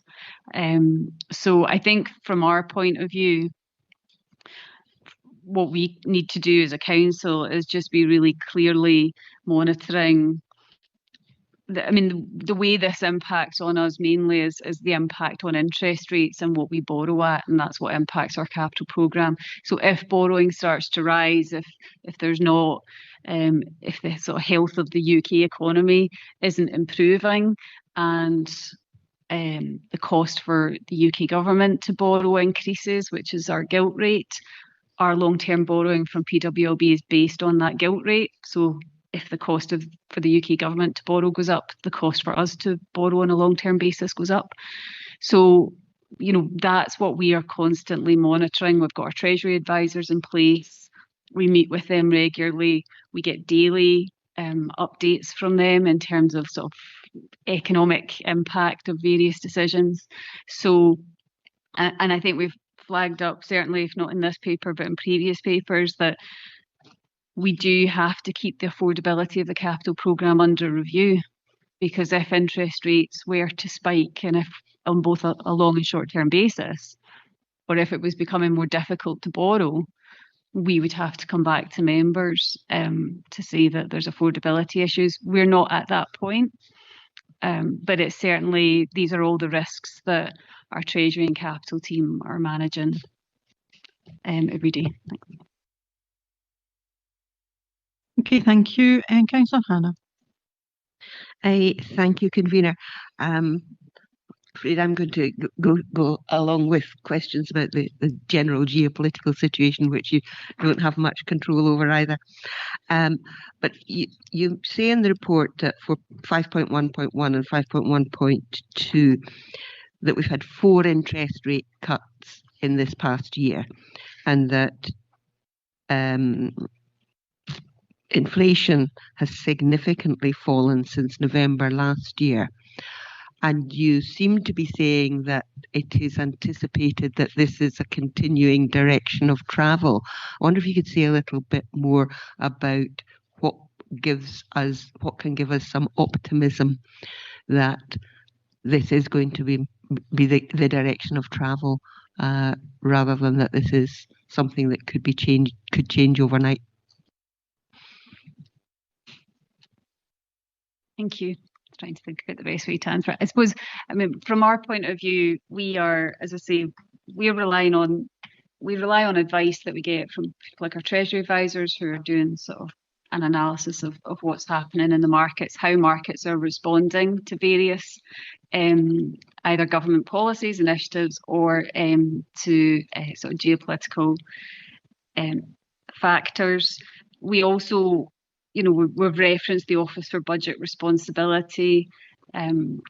So I think from our point of view, what we need to do as a council is just be really clearly monitoring. The way this impacts on us mainly is the impact on interest rates and what we borrow at, and that's what impacts our capital programme. So if borrowing starts to rise, if there's not, if the sort of health of the UK economy isn't improving, and the cost for the UK government to borrow increases, which is our gilt rate, our long-term borrowing from PWLB is based on that gilt rate. So if the cost for the UK government to borrow goes up, the cost for us to borrow on a long-term basis goes up. So, that's what we are constantly monitoring. We've got our Treasury advisors in place. We meet with them regularly. We get daily updates from them in terms of sort of economic impact of various decisions. So, and I think we've flagged up, certainly if not in this paper, but in previous papers, that we do have to keep the affordability of the capital programme under review, because if interest rates were to spike, and if on both a long and short-term basis, or if it was becoming more difficult to borrow, we would have to come back to members to say that there's affordability issues. We're not at that point, but it's certainly, these are all the risks that our Treasury and Capital team are managing every day. Thanks. Okay, thank you. And Councillor Hannah. Thank you, convener. Afraid I'm going to go along with questions about the general geopolitical situation, which you don't have much control over either. But you say in the report that for 5.1.1 and 5.1.2 that we've had 4 interest rate cuts in this past year, and that inflation has significantly fallen since November last year. And you seem to be saying that it is anticipated that this is a continuing direction of travel. I wonder if you could say a little bit more about what can give us some optimism that this is going to be the direction of travel, rather than that this is something that could change overnight. Thank you. Trying to think about the best way to answer it. I suppose, from our point of view, we are, as I say, we rely on advice that we get from people like our Treasury advisors, who are doing sort of an analysis of what's happening in the markets, how markets are responding to various either government policies, initiatives, or to sort of geopolitical factors. We also, we've referenced the Office for Budget Responsibility, and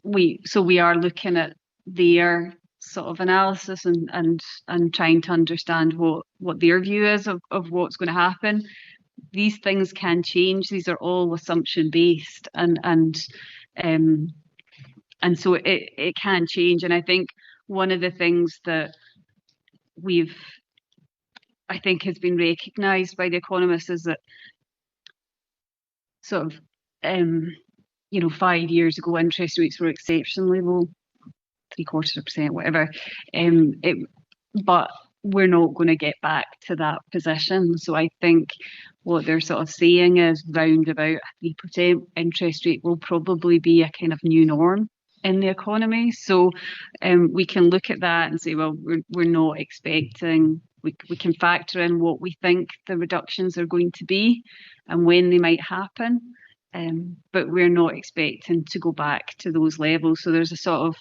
we are looking at their sort of analysis and trying to understand what their view is of what's going to happen. These things can change. These are all assumption based, and so it can change. And I think one of the things that has been recognised by the economists is that sort of 5 years ago interest rates were exceptionally low, 0.75%, whatever. But we're not going to get back to that position. So I think what they're sort of saying is round about a 3% interest rate will probably be a kind of new norm in the economy. So we can look at that and say, well, we're not expecting, we can factor in what we think the reductions are going to be and when they might happen, but we're not expecting to go back to those levels. So there's a sort of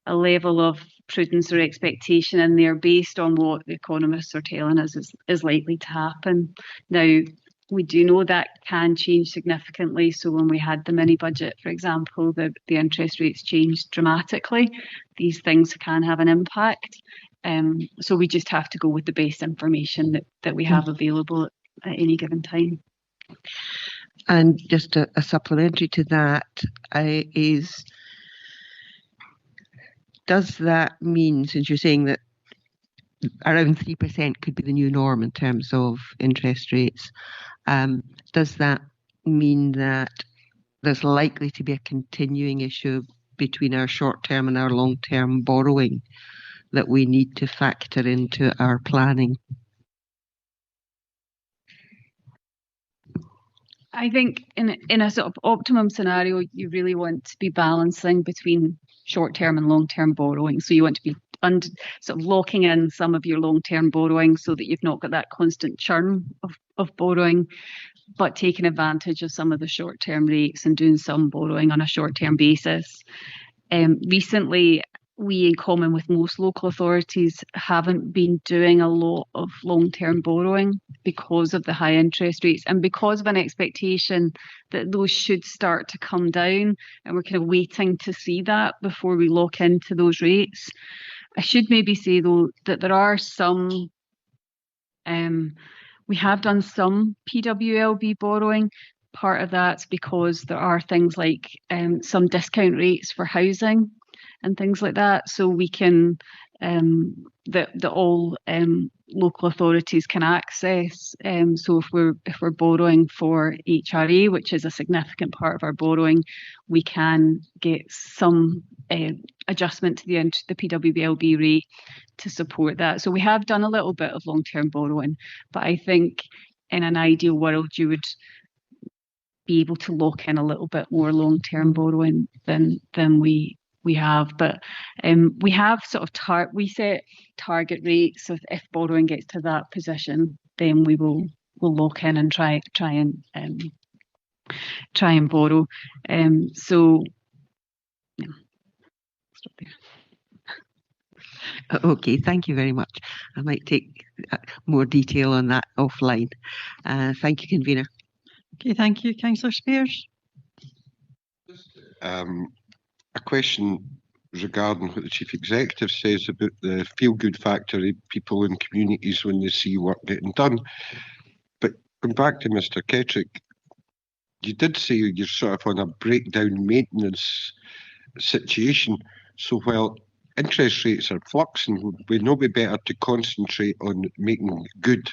a level of prudence or expectation in there based on what the economists are telling us is likely to happen. Now, we do know that can change significantly. So when we had the mini budget, for example, the interest rates changed dramatically. These things can have an impact. So we just have to go with the best information that we have available at any given time. And just a supplementary to that is, does that mean, since you're saying that around 3% could be the new norm in terms of interest rates, does that mean that there's likely to be a continuing issue between our short-term and our long-term borrowing that we need to factor into our planning? I think in a sort of optimum scenario, you really want to be balancing between short-term and long-term borrowing. So you want to be sort of locking in some of your long-term borrowing so that you've not got that constant churn of borrowing, but taking advantage of some of the short-term rates and doing some borrowing on a short-term basis. Recently, we, in common with most local authorities, haven't been doing a lot of long-term borrowing because of the high interest rates and because of an expectation that those should start to come down, and we're kind of waiting to see that before we lock into those rates. I should maybe say, though, that there are some, we have done some PWLB borrowing. Part of that's because there are things like some discount rates for housing and things like that, so we can that all local authorities can access. So if we're borrowing for HRA, which is a significant part of our borrowing, we can get some adjustment to the PWLB rate to support that. So we have done a little bit of long-term borrowing, but I think in an ideal world you would be able to lock in a little bit more long-term borrowing than we have. But we have sort of we set target rates. So if borrowing gets to that position, then we will will lock in and try and borrow. So yeah, stop there. Okay, thank you very much. I might take more detail on that offline. Thank you, convener. Okay, thank you, Councillor Spears. A question regarding what the Chief Executive says about the feel-good factor of people in communities when they see work getting done. But going back to Mr. Kettrick, you did say you're sort of on a breakdown maintenance situation. So while interest rates are fluxing, would we not be better to concentrate on making good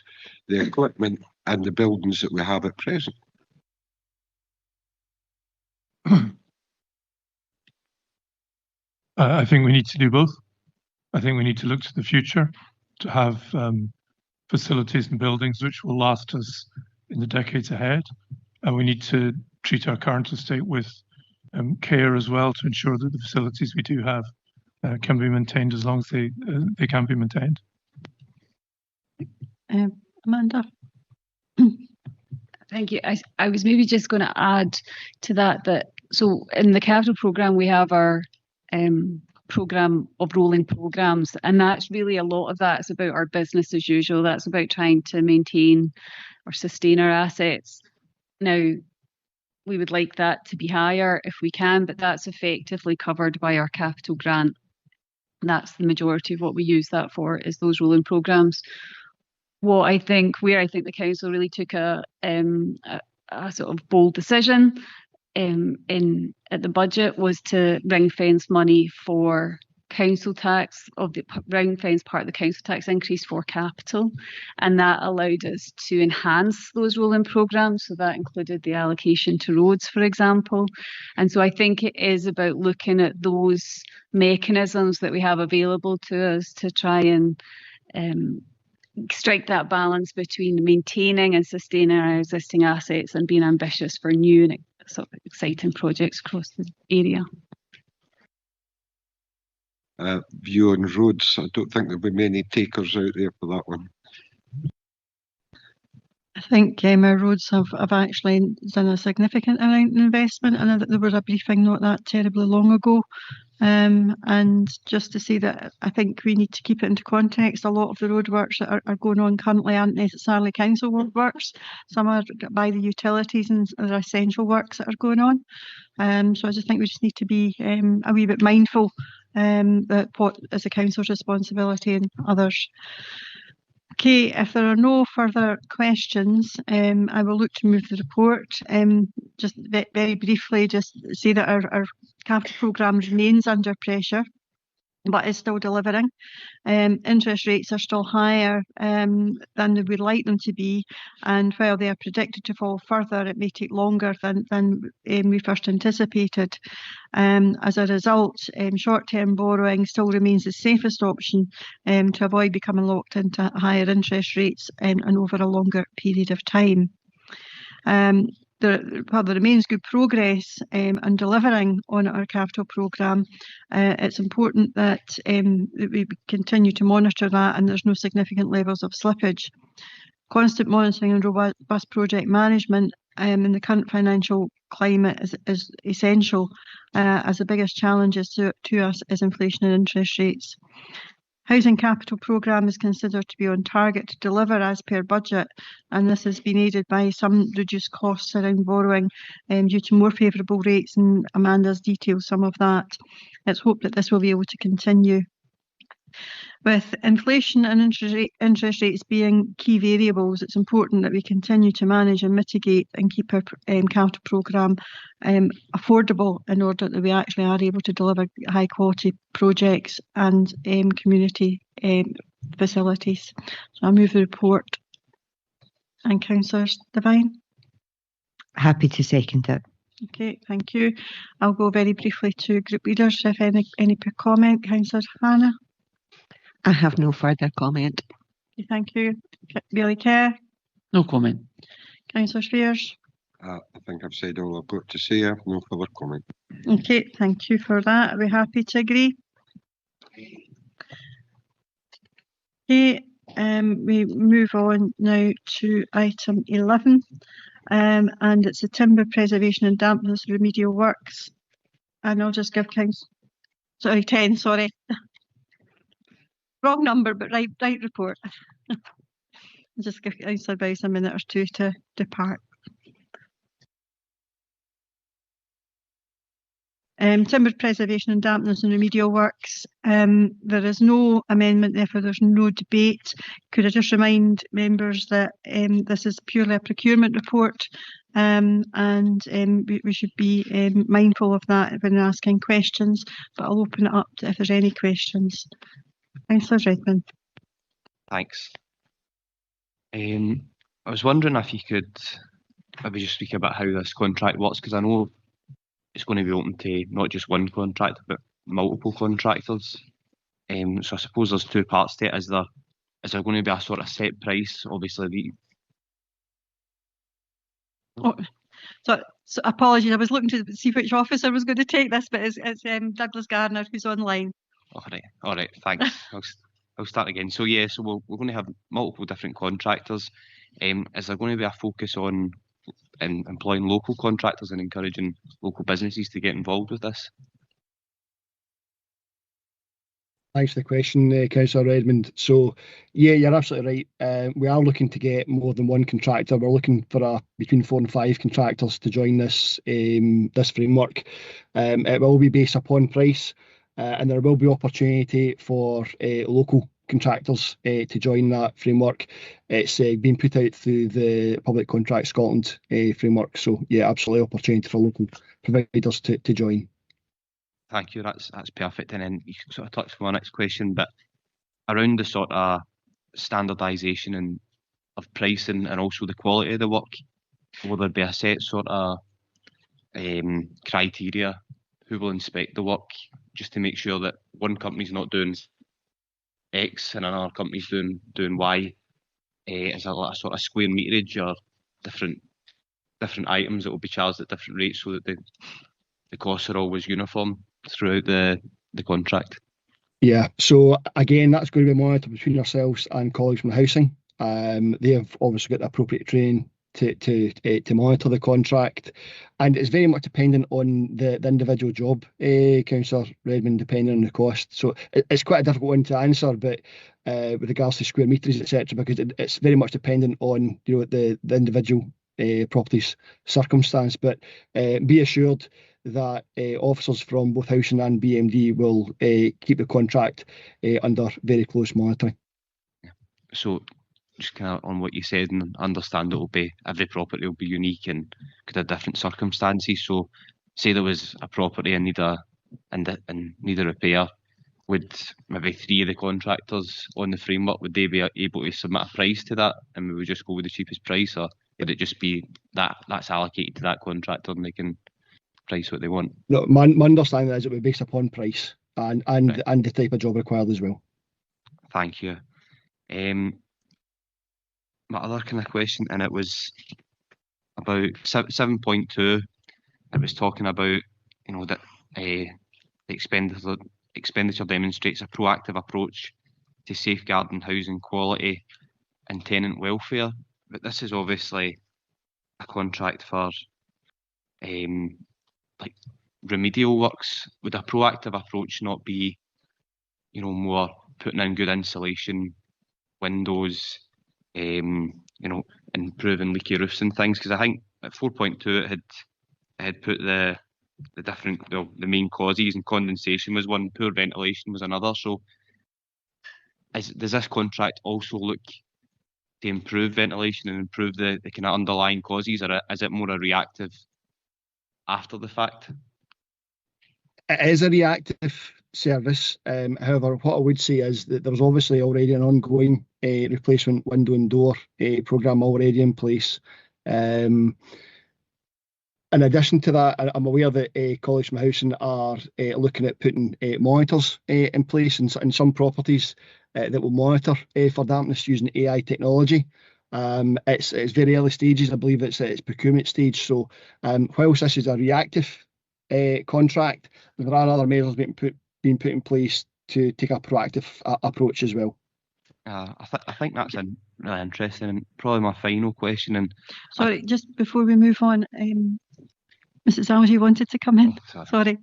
the equipment and the buildings that we have at present? I think we need to do both. I think we need to look to the future to have facilities and buildings which will last us in the decades ahead. And we need to treat our current estate with care as well to ensure that the facilities we do have can be maintained as long as they can be maintained. Amanda. Thank you. I was maybe just going to add to that so in the capital programme we have our programme of rolling programmes, and that's really a lot of that's about our business as usual. That's about trying to maintain or sustain our assets. Now, we would like that to be higher if we can, but that's effectively covered by our capital grant. That's the majority of what we use that for, is those rolling programmes. Where I think the council really took a sort of bold decision at the budget was to ring fence money for council tax, of the ring fence part of the council tax increase for capital, and that allowed us to enhance those rolling programmes. So that included the allocation to roads, for example. And so I think it is about looking at those mechanisms that we have available to us to try and strike that balance between maintaining and sustaining our existing assets and being ambitious for new and sort of exciting projects across the area. View on roads, I don't think there'll be many takers out there for that one. I think our roads have actually done a significant amount of investment, and there was a briefing not that terribly long ago. And just to say that I think we need to keep it into context. A lot of the roadworks that are going on currently aren't necessarily council works. Some are by the utilities, and there are essential works that are going on. So I just think we just need to be a wee bit mindful that what is the council's responsibility and others. Okay, if there are no further questions, I will look to move the report. Just very briefly, just say that our capital programme remains under pressure, but is still delivering. Interest rates are still higher than we'd like them to be, and while they are predicted to fall further, it may take longer than we first anticipated. As a result, short-term borrowing still remains the safest option to avoid becoming locked into higher interest rates and over a longer period of time. While there remains good progress on delivering on our capital programme, it's important that we continue to monitor that and there's no significant levels of slippage. Constant monitoring and robust project management in the current financial climate is essential, as the biggest challenges to us is inflation and interest rates. Housing capital programme is considered to be on target to deliver as per budget, and this has been aided by some reduced costs around borrowing due to more favourable rates, and Amanda's detailed some of that. Let's hope that this will be able to continue. With inflation and interest rates being key variables, it's important that we continue to manage and mitigate and keep our capital programme affordable in order that we actually are able to deliver high quality projects and community facilities. So I move the report. And Councillor Devine? Happy to second it. Okay, thank you. I'll go very briefly to group leaders if any comment. Councillor Hannah? I have no further comment. Okay, thank you. Billy Kerr? No comment. Councillor Spears? I think I've said all I've got to say. I have no further comment. Okay, thank you for that. Are we happy to agree? Okay, We move on now to item 11, and it's the timber preservation and dampness remedial works. And I'll just give council, sorry, 10, sorry. Wrong number, but right report. I'll just give councillor Boyce a minute or two to depart. Timber preservation and dampness and remedial works. There is no amendment, therefore there's no debate. Could I just remind members that this is purely a procurement report, and we should be mindful of that when asking questions, but I'll open it up to if there's any questions. Councillor Redmond. Thanks. I was wondering if you could maybe just speak about how this contract works, because I know it's going to be open to not just one contractor, but multiple contractors. So I suppose there's two parts to it. Is there going to be a sort of set price? Obviously, Oh, so apologies, I was looking to see which officer was going to take this, but it's Douglas Gardner who's online. All right, thanks. I'll start again. So yeah, so we're going to have multiple different contractors. Is there going to be a focus on employing local contractors and encouraging local businesses to get involved with this? Thanks for the question, Councillor Redmond. So, yeah, you're absolutely right. We are looking to get more than one contractor. We're looking for between 4 and 5 contractors to join this framework. It will be based upon price, and there will be opportunity for local contractors to join that framework. It's been put out through the Public Contract Scotland framework. So, yeah, absolutely opportunity for local providers to join. Thank you. That's perfect. And then you sort of touched on my next question, but around the sort of standardisation and of pricing and also the quality of the work, will there be a set sort of criteria? Who will inspect the work just to make sure that one company's not doing X and another company's doing Y? Is there like a sort of square meterage or different items that will be charged at different rates so that the costs are always uniform throughout the contract? Yeah, so again, that's going to be monitored between ourselves and colleagues from housing. They have obviously got the appropriate training to monitor the contract, and it's very much dependent on the individual job, Councillor Redmond, depending on the cost. So it's quite a difficult one to answer, but with regards to square metres, etc., because it's very much dependent on the individual property's circumstance. But be assured that officers from both housing and BMD will keep the contract under very close monitoring. So just kind of on what you said, and understand every property will be unique and could have different circumstances. So say there was a property in need a repair, would maybe 3 of the contractors on the framework, would they be able to submit a price to that and we would just go with the cheapest price, or would it just be that's allocated to that contractor and they can price what they want? No, my understanding is it would be based upon price and the type of job required as well. Thank you. My other kind of question, and it was about 7.2. It was talking about that the expenditure demonstrates a proactive approach to safeguarding housing quality and tenant welfare. But this is obviously a contract for like remedial works. Would a proactive approach not be, more putting in good insulation, windows, improving leaky roofs and things? Because I think at 4.2 it had put the main causes, and condensation was one, poor ventilation was another. So does this contract also look to improve ventilation and improve the kind of underlying causes, or is it more a reactive after the fact? It is a reactive service. However, what I would say is that there's obviously already an ongoing replacement window and door programme already in place. In addition to that, I'm aware that colleagues from housing are looking at putting monitors in place in some properties that will monitor for dampness using AI technology. It's very early stages. I believe it's procurement stage. So whilst this is a reactive contract, there are other measures being put in place to take a proactive approach as well. I think that's really interesting, and probably my final question. And Sorry, just before we move on, Mrs. Algie wanted to come in. Sorry.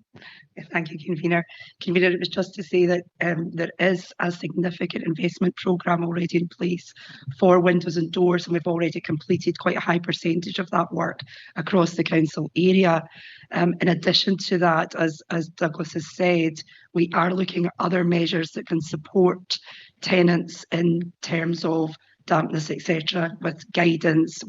Thank you, Convener. Convener, it was just to say that there is a significant investment programme already in place for windows and doors, and we've already completed quite a high percentage of that work across the council area. In addition to that, as Douglas has said, we are looking at other measures that can support tenants in terms of dampness, etc., with guidance,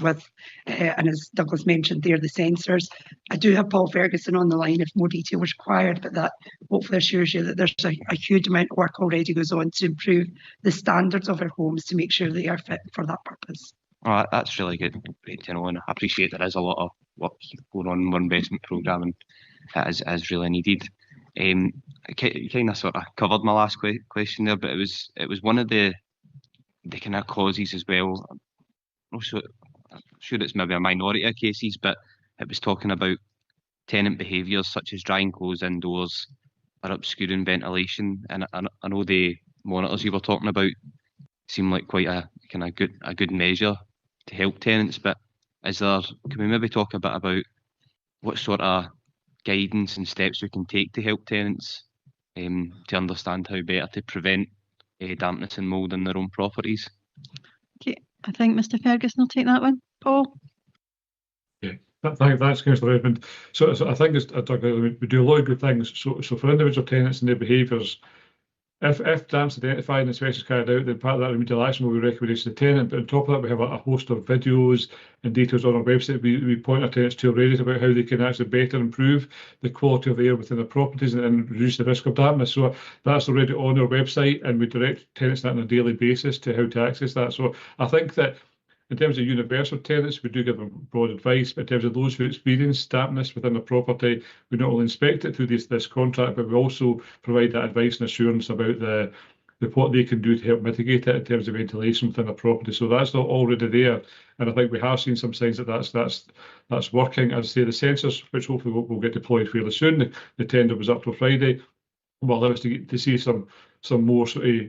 and as Douglas mentioned there, the sensors. I do have Paul Ferguson on the line if more detail was required, but that hopefully assures you that there's a huge amount of work already goes on to improve the standards of our homes to make sure they are fit for that purpose. Oh, that's really good. Great to know, and I appreciate there is a lot of work going on in our investment programme, and that is really needed. You kind of sort of covered my last question there, but it was one of the kind of clauses as well. I'm sure it's maybe a minority of cases, but it was talking about tenant behaviours such as drying clothes indoors or obscuring ventilation. And I know the monitors you were talking about seem like quite a kind of good measure to help tenants. But can we maybe talk a bit about what sort of guidance and steps we can take to help tenants to understand how better to prevent dampness and mould in their own properties? Okay, I think Mr. Ferguson will take that one. Paul? Yeah, thanks, Councillor Redmond. So I think we do a lot of good things. So for individual tenants and their behaviours, if damp's identified and inspections carried out, then part of that remedial action will be recommendation to the tenant. But on top of that, we have a host of videos and details on our website. We point our tenants to already about how they can actually better improve the quality of the air within their properties and reduce the risk of dampness. So that's already on our website, and we direct tenants that on a daily basis to how to access that. So I think that in terms of universal tenants, we do give them broad advice, but in terms of those who experience dampness within the property, we not only inspect it through this contract, but we also provide that advice and assurance about what they can do to help mitigate it in terms of ventilation within the property. So that's already there, and I think we have seen some signs that that's working. As I say, the sensors, which hopefully will get deployed fairly soon. The tender was up till Friday. Will allow us to see some more sort of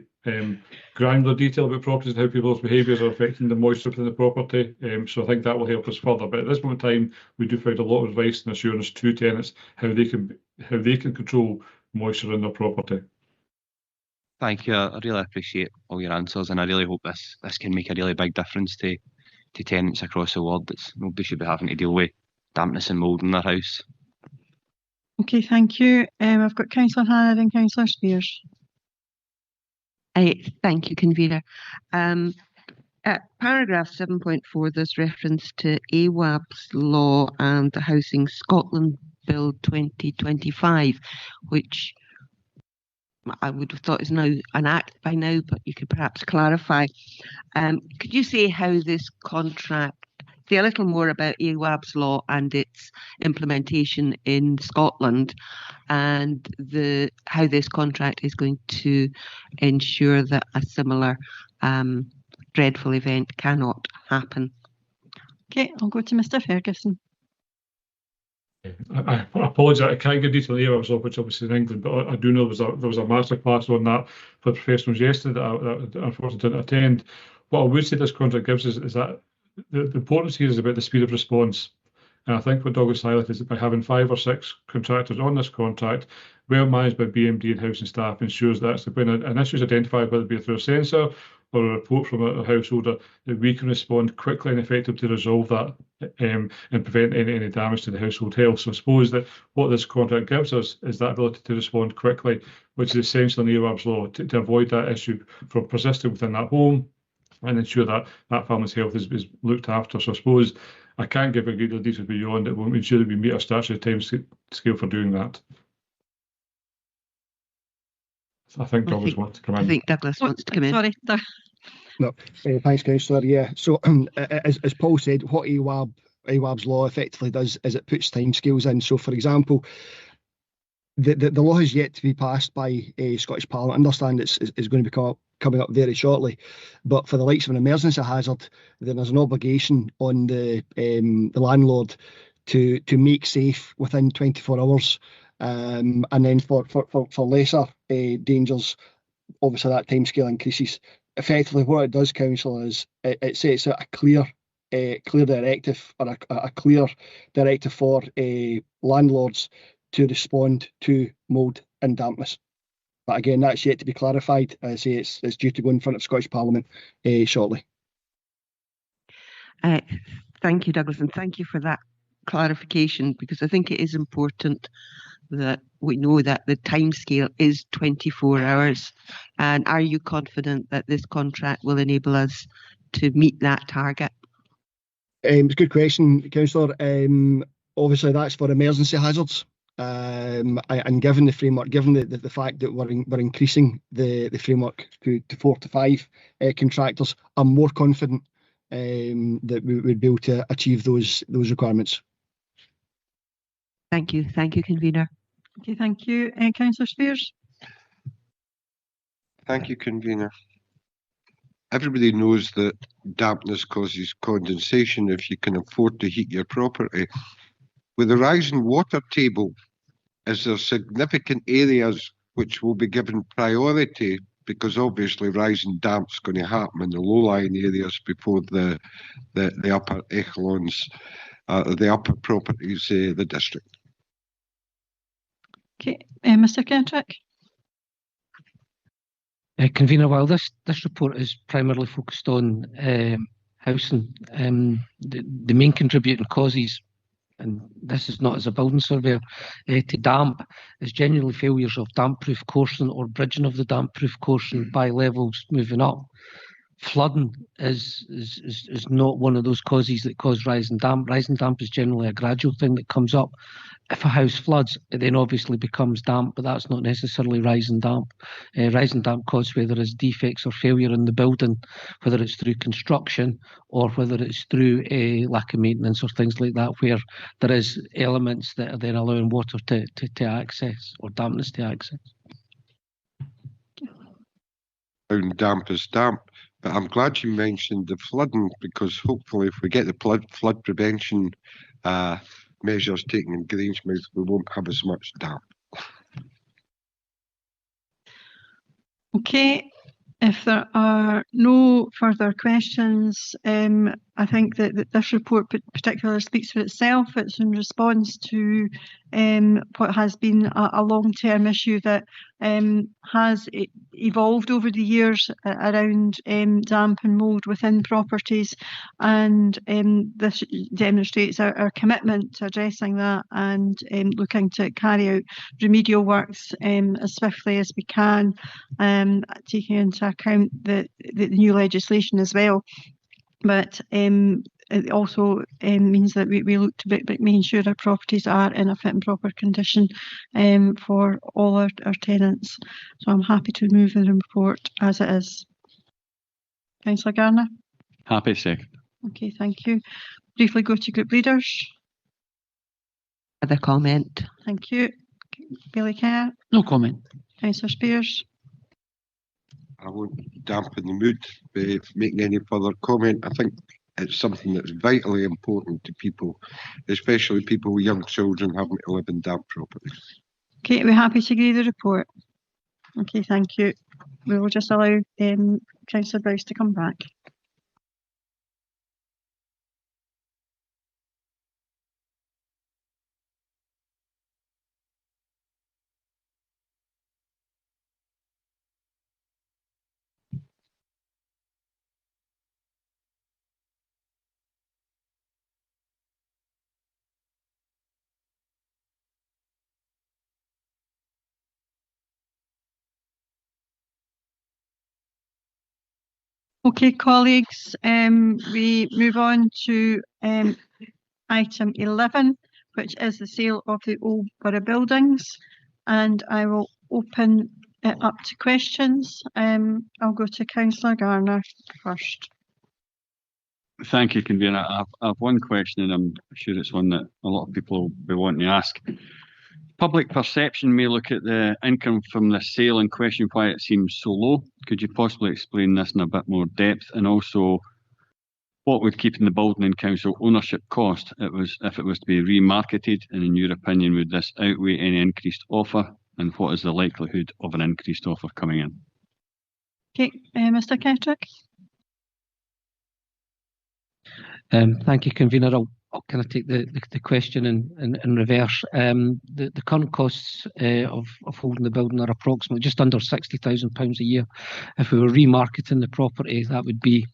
granular detail about properties and how people's behaviours are affecting the moisture within the property. So I think that will help us further. But at this moment in time, we do provide a lot of advice and assurance to tenants how they can control moisture in their property. Thank you. I really appreciate all your answers, and I really hope this can make a really big difference to tenants across the world. Nobody should be having to deal with dampness and mould in their house. Okay, thank you. I've got Councillor Hannah and Councillor Spears. Thank you, Convener. At paragraph 7.4, there's reference to AWAB's law and the Housing Scotland Bill 2025, which I would have thought is now an act by now, but you could perhaps clarify. Could you say how this contract, say a little more about AWAB's law and its implementation in Scotland, and how this contract is going to ensure that a similar dreadful event cannot happen? Okay, I'll go to Mr. Ferguson. I apologise, I can't give detail here, which obviously in England, but I do know there was a masterclass on that for professionals yesterday that I unfortunately didn't attend. What I would say this contract gives us is that the importance here is about the speed of response. And I think what Douglas highlighted is that by having 5 or 6 contractors on this contract, well managed by BMD and housing staff, ensures that when an issue is identified, whether it be through a sensor or a report from a householder, that we can respond quickly and effectively to resolve that and prevent any damage to the household health. So I suppose that what this contract gives us is that ability to respond quickly, which is essential in AWAB's law, to avoid that issue from persisting within that home and ensure that that family's health is looked after. So I suppose I can't give a great deal of detail beyond it. We'll ensure that we meet our statutory time scale for doing that. I think Douglas wants to come in. I think Douglas wants to come in. Sorry. No, thanks, Councillor. Yeah, so as Paul said, what AWAB's law effectively does is it puts timescales in. So, for example, the law has yet to be passed by Scottish Parliament. I understand it's going to be coming up very shortly, but for the likes of an emergency hazard, then there's an obligation on the landlord to make safe within 24 hours. And then for lesser dangers, obviously that timescale increases effectively what it does, Councillor, is it sets out a clear directive, or a clear directive for landlords to respond to mould and dampness. But again, that's yet to be clarified. I say it's due to go in front of Scottish Parliament shortly. Thank you, Douglas, and thank you for that clarification, because I think it is important that we know that the timescale is 24 hours. And are you confident that this contract will enable us to meet that target? It's a good question, Councillor. Obviously, that's for emergency hazards. And given the framework, given the fact that we're increasing the framework to 4 to 5 contractors, I'm more confident that we would be able to achieve those requirements. Thank you, convener. Okay, thank you, Councillor Spears. Thank you, convener. Everybody knows that dampness causes condensation if you can afford to heat your property. With the rising water table, is there significant areas which will be given priority, because obviously rising damp's going to happen in the low-lying areas before the upper echelons, the upper properties, the district? Okay, Mr. Kentrick. Convener, while this report is primarily focused on housing, the main contributing causes, and this is not as a building surveyor, to damp is generally failures of damp-proof coursing or bridging of the damp-proof coursing by levels moving up. Flooding is not one of those causes that cause rising damp. Rising damp is generally a gradual thing that comes up. If a house floods, it then obviously becomes damp, but that's not necessarily rising damp. Rising damp causes where there is defects or failure in the building, whether it's through construction or whether it's through a lack of maintenance or things like that, where there is elements that are then allowing water to access, or dampness to access. Damp is damp. But I'm glad you mentioned the flooding, because hopefully if we get the flood prevention measures taken in Grangemouth, we won't have as much damp. Okay, if there are no further questions, I think that this report particularly speaks for itself. It's in response to what has been a long-term issue that has evolved over the years around damp and mould within properties, and this demonstrates our commitment to addressing that and looking to carry out remedial works as swiftly as we can, taking into account the new legislation as well. But it also means that we look to making sure our properties are in a fit and proper condition for all our tenants. So I'm happy to move the report as it is. Councillor Garner? Happy, second. Okay, thank you. Briefly go to group leaders. Other comment? Thank you. Bailey Kerr? No comment. Councillor Spears? I won't dampen the mood by making any further comment. I think it's something that's vitally important to people, especially people with young children having to live in damp properties. Okay, we're happy to agree the report. Okay, thank you. We will just allow Councillor Browse to come back. Okay, colleagues, we move on to item 11, which is the sale of the old borough buildings, and I will open it up to questions. I'll go to Councillor Garner first. Thank you, convener. I have one question, and I'm sure it's one that a lot of people will be wanting to ask. Public perception may look at the income from the sale and question why it seems so low. Could you possibly explain this in a bit more depth? And also, what would keeping the building in council ownership cost if it was to be remarketed? And in your opinion, would this outweigh any increased offer? And what is the likelihood of an increased offer coming in? Okay, Mr Kettrick. Thank you, Convener. I'll kind of take the question in reverse. The current costs of holding the building are approximately just under £60,000 a year. If we were remarketing the property, that would be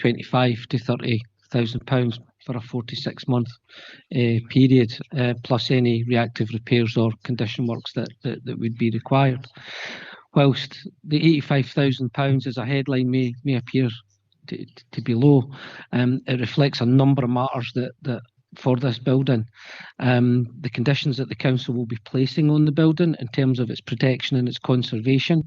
£25,000 to £30,000 for a 46-month period, plus any reactive repairs or condition works that would be required. Whilst the £85,000 as a headline may appear to be low, it reflects a number of matters that for this building, the conditions that the council will be placing on the building in terms of its protection and its conservation,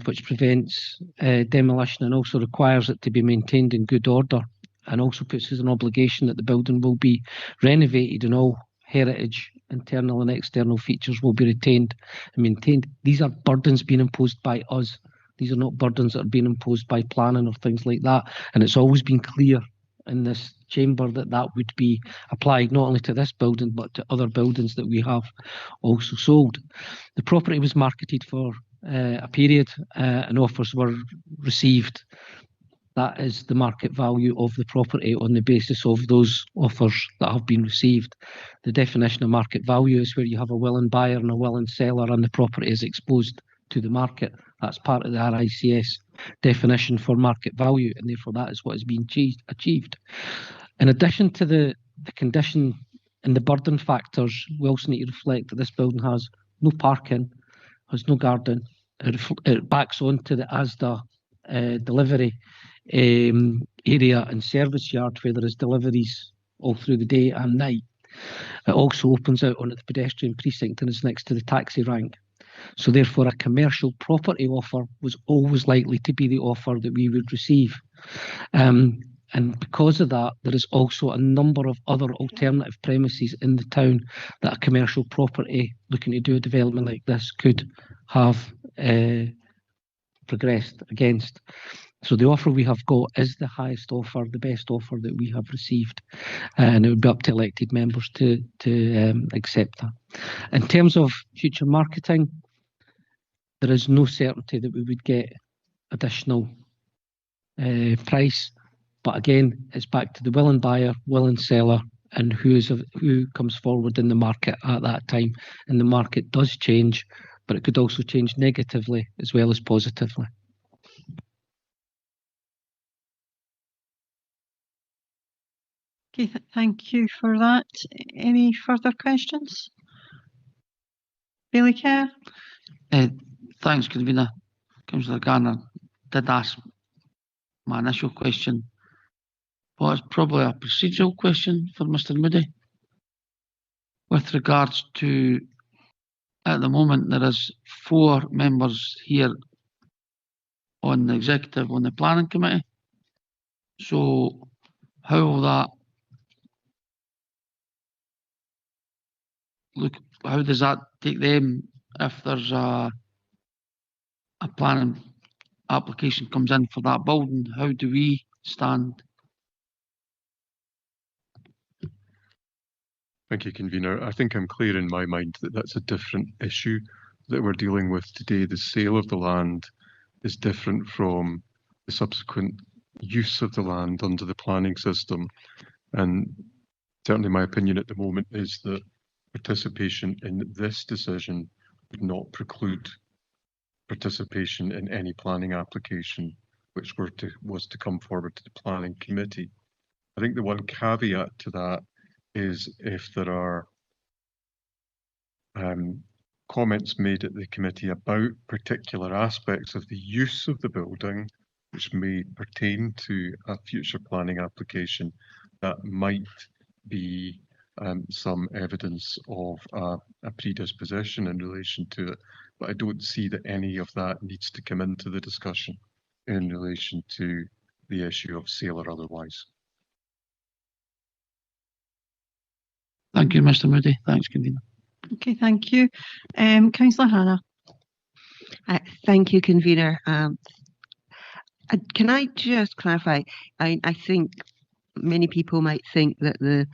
which prevents demolition and also requires it to be maintained in good order, and also puts as an obligation that the building will be renovated and all heritage, internal and external features will be retained and maintained. These are burdens being imposed by us. These are not burdens that are being imposed by planning or things like that. And it's always been clear in this chamber that would be applied not only to this building but to other buildings that we have also sold. The property was marketed for a period and offers were received. That is the market value of the property on the basis of those offers that have been received. The definition of market value is where you have a willing buyer and a willing seller and the property is exposed to the market. That's part of the RICS definition for market value, and therefore that is what is being achieved. In addition to the condition and the burden factors, we also need to reflect that this building has no parking, has no garden. It backs onto the ASDA delivery area and service yard where there is deliveries all through the day and night. It also opens out onto the pedestrian precinct and is next to the taxi rank. So therefore a commercial property offer was always likely to be the offer that we would receive. And because of that, there is also a number of other alternative premises in the town that a commercial property looking to do a development like this could have progressed against. So the offer we have got is the highest offer, the best offer that we have received, and it would be up to elected members to accept that. In terms of future marketing, there is no certainty that we would get additional price, but again, it's back to the willing buyer, willing seller, and who comes forward in the market at that time. And the market does change, but it could also change negatively as well as positively. Okay, thank you for that. Any further questions? Bailey Kerr? Thanks, Convener. Councillor Garner did ask my initial question, but it's probably a procedural question for Mr Moody. With regards to, at the moment, there is 4 members here on the executive, on the planning committee. So how will that look? How does that take them if there's a planning application comes in for that building? How do we stand? Thank you, Convener. I think I'm clear in my mind that that's a different issue that we're dealing with today. The sale of the land is different from the subsequent use of the land under the planning system. And certainly my opinion at the moment is that participation in this decision would not preclude participation in any planning application which was to come forward to the planning committee. I think the one caveat to that is if there are comments made at the committee about particular aspects of the use of the building which may pertain to a future planning application, that might be some evidence of a predisposition in relation to it. But I don't see that any of that needs to come into the discussion in relation to the issue of sale or otherwise. Thank you, Mr Moody. Thanks, Convener. Okay, thank you. Councillor Hannah. Thank you, Convener. Can I just clarify? I think many people might think that the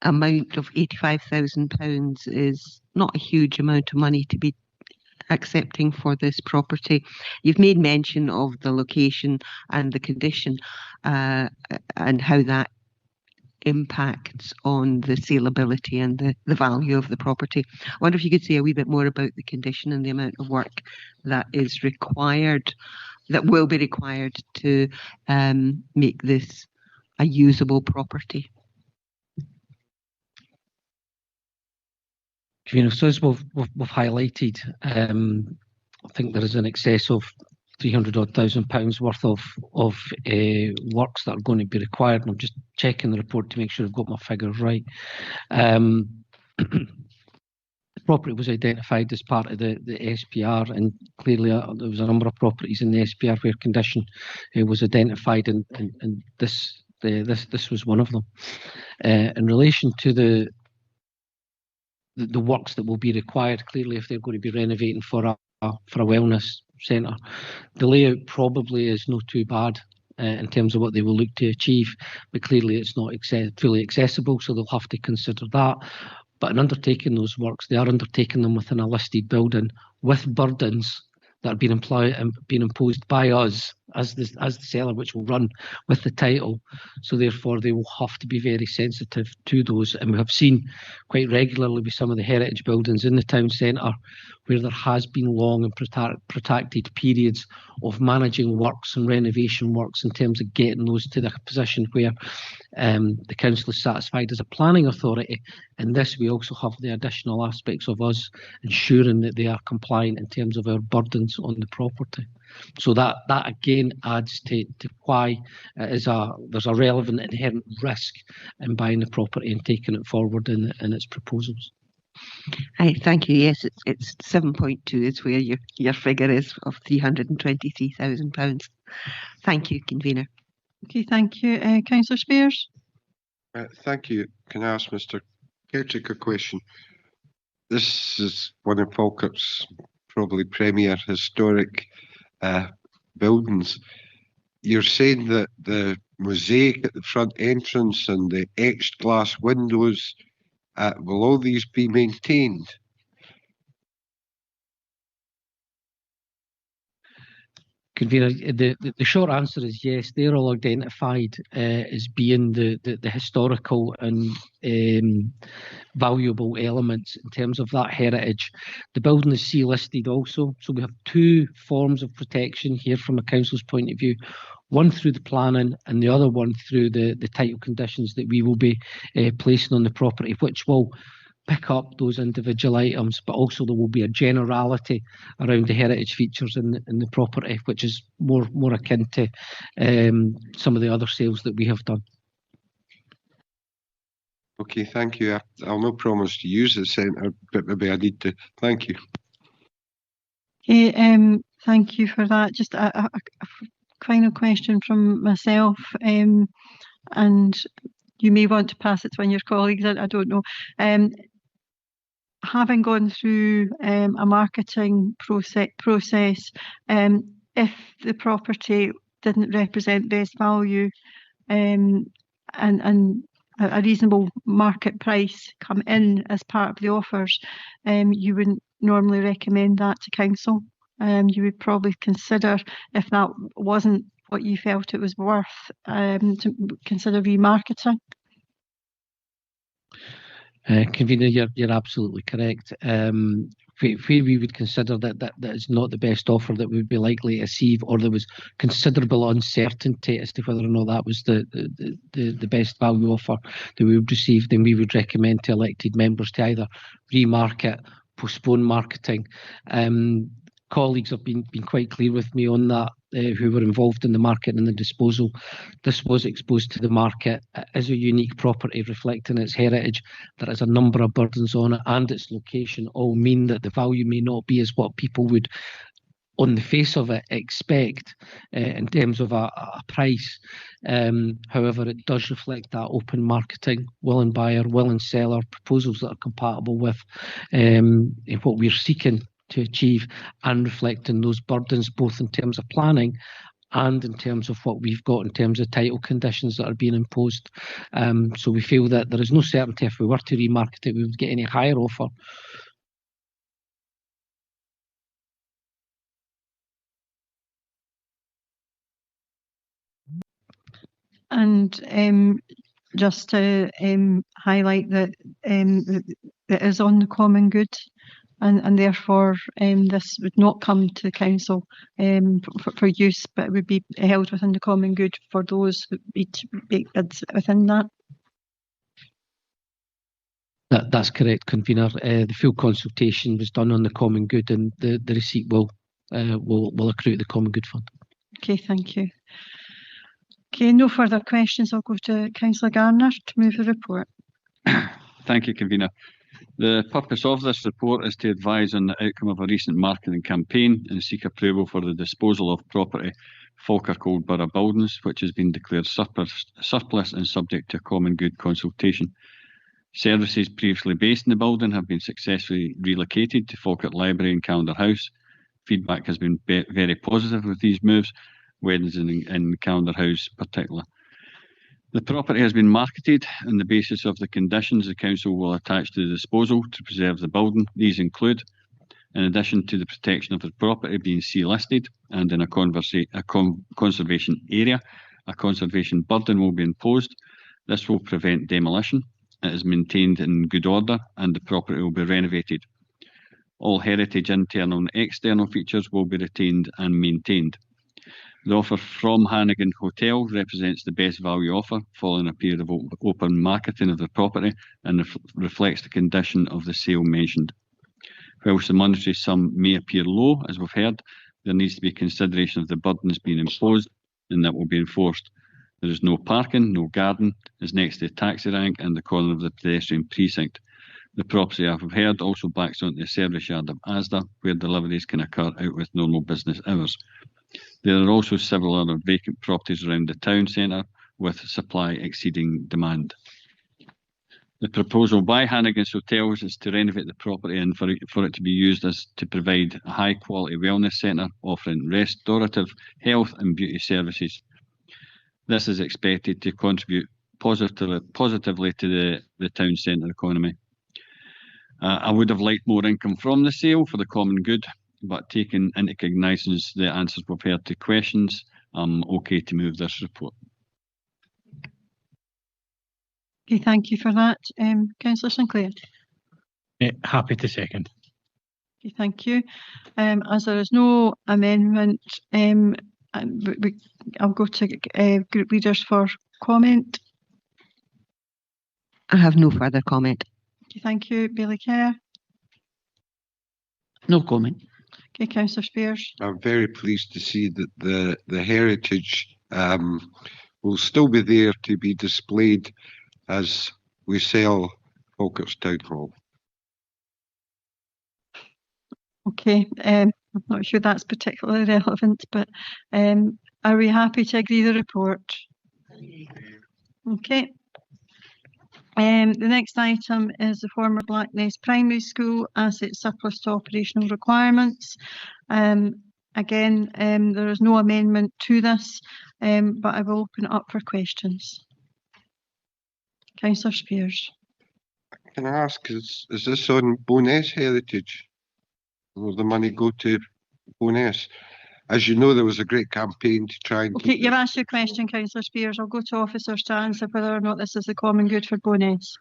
amount of £85,000 is not a huge amount of money to be accepting for this property. You've made mention of the location and the condition and how that impacts on the saleability and the value of the property. I wonder if you could say a wee bit more about the condition and the amount of work that is required, that will be required to make this a usable property. So as we've highlighted, I think there is an excess of £300,000 worth of works that are going to be required. And I'm just checking the report to make sure I've got my figures right. The property was identified as part of the SPR, and clearly there was a number of properties in the SPR where condition was identified, and this was one of them. In relation to the works that will be required, clearly if they're going to be renovating for a wellness centre, the layout probably is not too bad in terms of what they will look to achieve, but clearly it's not fully accessible, so they'll have to consider that. But in undertaking those works, they are undertaking them within a listed building with burdens that are being imposed by us as the seller, which will run with the title. So therefore they will have to be very sensitive to those. And we have seen quite regularly with some of the heritage buildings in the town centre where there has been long and protracted periods of managing works and renovation works in terms of getting those to the position where the council is satisfied as a planning authority. In this, we also have the additional aspects of us ensuring that they are compliant in terms of our burdens on the property. So that again adds to why there's a relevant inherent risk in buying the property and taking it forward in its proposals. Thank you. Yes, it's 7.2 is where your figure is of £323,000. Thank you, convener. Okay, thank you. Councillor Spears. Thank you. Can I ask Mr. Kettrick a question? This is one of Falkirk's probably premier historic buildings. You're saying that the mosaic at the front entrance and the etched glass windows, will all these be maintained? Convener, the short answer is yes. They're all identified as being the historical and valuable elements in terms of that heritage. The building is C listed also, so we have two forms of protection here from a council's point of view. One through the planning and the other one through the title conditions that we will be placing on the property, which will pick up those individual items, but also there will be a generality around the heritage features in the property, which is more akin to some of the other sales that we have done. Okay, thank you. I'll not promise to use the centre, but maybe I need to. Thank you. Okay, thank you for that. Just a final question from myself, and you may want to pass it to one of your colleagues, I don't know. Having gone through a marketing process, if the property didn't represent best value and a reasonable market price come in as part of the offers, you wouldn't normally recommend that to council. You would probably consider, if that wasn't what you felt it was worth, to consider remarketing. Convener, you're absolutely correct. Where we would consider that is not the best offer that we would be likely to receive, or there was considerable uncertainty as to whether or not that was the best value offer that we would receive, then we would recommend to elected members to either remarket, postpone marketing. Colleagues have been quite clear with me on that, who were involved in the market and the disposal. This was exposed to the market as a unique property reflecting its heritage. There is a number of burdens on it, and its location all mean that the value may not be as what people would, on the face of it, expect in terms of a price. However, it does reflect that open marketing, willing buyer, willing seller, proposals that are compatible with what we're seeking to achieve, and reflecting those burdens both in terms of planning and in terms of what we've got in terms of title conditions that are being imposed. So we feel that there is no certainty if we were to remarket it we would get any higher offer. And just to highlight that it is on the common good, and therefore this would not come to council for use, but it would be held within the common good for those who each bids within that. That's correct, convener. The full consultation was done on the common good, and the receipt will accrue to the common good fund. Okay, thank you. Okay, no further questions. I'll go to Councillor Garner to move the report. Thank you, convener. The purpose of this report is to advise on the outcome of a recent marketing campaign and seek approval for the disposal of property Falkirk Old Borough Buildings, which has been declared surplus and subject to a common good consultation. Services previously based in the building have been successfully relocated to Falkirk Library and Calendar House. Feedback has been very positive with these moves, weddings in Calendar House in particular. The property has been marketed on the basis of the conditions the council will attach to the disposal to preserve the building. These include, in addition to the protection of the property being C-listed and in a conservation area, a conservation burden will be imposed. This will prevent demolition. It is maintained in good order and the property will be renovated. All heritage internal and external features will be retained and maintained. The offer from Hannigan Hotel represents the best value offer following a period of open marketing of the property and reflects the condition of the sale mentioned. Whilst the monetary sum may appear low, as we've heard, there needs to be consideration of the burdens being imposed and that will be enforced. There is no parking, no garden, is next to the taxi rank and the corner of the pedestrian precinct. The property, I've heard, also backs onto the service yard of Asda, where deliveries can occur out with normal business hours. There are also several other vacant properties around the town centre, with supply exceeding demand. The proposal by Hannigan's Hotels is to renovate the property and for it to be used as to provide a high-quality wellness centre offering restorative health and beauty services. This is expected to contribute positively to the town centre economy. I would have liked more income from the sale for the common good, but taking into cognizance the answers we've heard to questions, I'm okay to move this report. Okay, thank you for that. Councillor Sinclair. Happy to second. Okay, thank you. As there is no amendment, I'll go to group leaders for comment. I have no further comment. Okay, thank you. Bailey Kerr. No comment. Okay, Councillor Spears. I'm very pleased to see that the heritage will still be there to be displayed as we sell Falkirk's Town Hall. Okay, I'm not sure that's particularly relevant, but are we happy to agree the report? Okay. The next item is the former Blackness Primary School asset surplus to operational requirements. Again, there is no amendment to this, but I will open it up for questions. Councillor Spears. Can I ask, is this on Bowness Heritage? Will the money go to Bowness? As you know, there was a great campaign to try and... Okay, you've asked your question, Councillor Spears. I'll go to officers to answer whether or not this is the common good for Bowness.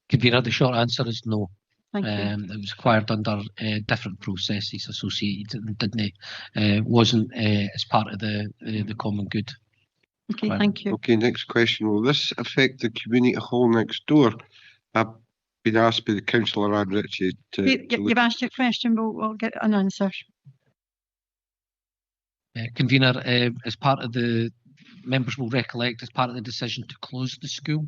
Convener, the short answer is no. Thank you. It was acquired under different processes associated and didn't wasn't as part of the common good. Okay, thank you. Okay, next question. Will this affect the community hall next door? I've been asked by the councillor Anne Ritchie to You've asked your question, but we'll get an answer. Convener, as part of the members will recollect, as part of the decision to close the school,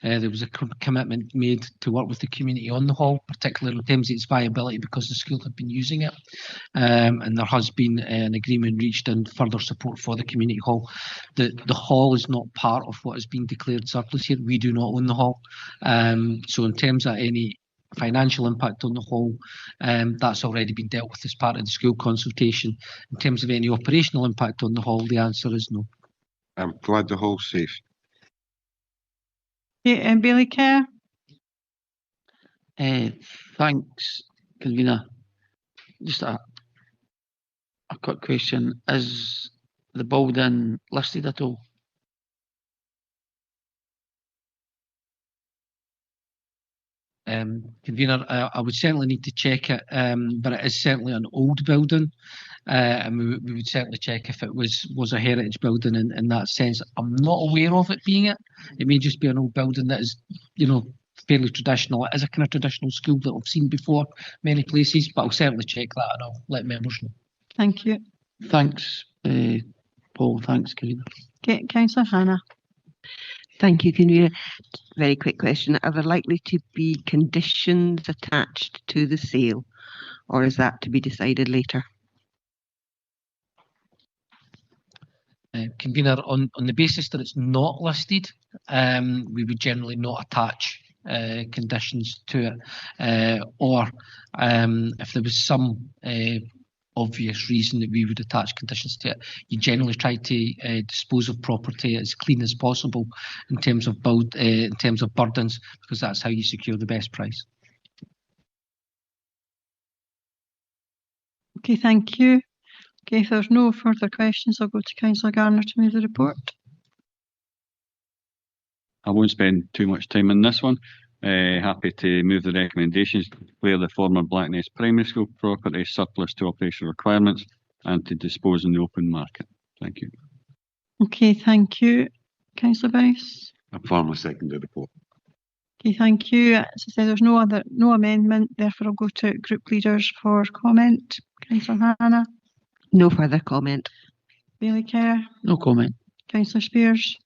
there was a commitment made to work with the community on the hall, particularly in terms of its viability, because the school had been using it, and there has been an agreement reached and further support for the community hall. The hall is not part of what has been declared surplus here. We do not own the hall, so in terms of any financial impact on the hall, that's already been dealt with as part of the school consultation. In terms of any operational impact on the hall, the answer is no. I'm glad the hall's safe. Okay, and Bailey Kerr. Thanks, convener. Just a quick question. Is the building listed at all? Convener, I would certainly need to check it, but it is certainly an old building, and we would certainly check if it was a heritage building in that sense. I'm not aware of it being it. It may just be an old building that is, fairly traditional. It is a kind of traditional school that I've seen before many places, but I'll certainly check that and I'll let members know. Thank you. Thanks, Paul. Thanks, Convener. Okay, Councillor Hannah. Thank you, Convener. Very quick question. Are there likely to be conditions attached to the sale, or is that to be decided later? Convener, on the basis that it's not listed, we would generally not attach conditions to it, or if there was some obvious reason that we would attach conditions to it, you generally try to dispose of property as clean as possible in terms of burdens, because that's how you secure the best price. Okay, thank you. Okay, if there's no further questions, I'll go to Councillor Garner to move the report. I won't spend too much time on this one. Happy to move the recommendations to declare the former Blackness Primary School property surplus to operational requirements and to dispose in the open market. Thank you. Okay, thank you. Councillor Boyce. I formally second the report. Okay, thank you. As I said, there's no amendment, therefore I'll go to group leaders for comment. Councillor Hannah. No further comment. Bailey Kerr. No comment. Councillor Spears.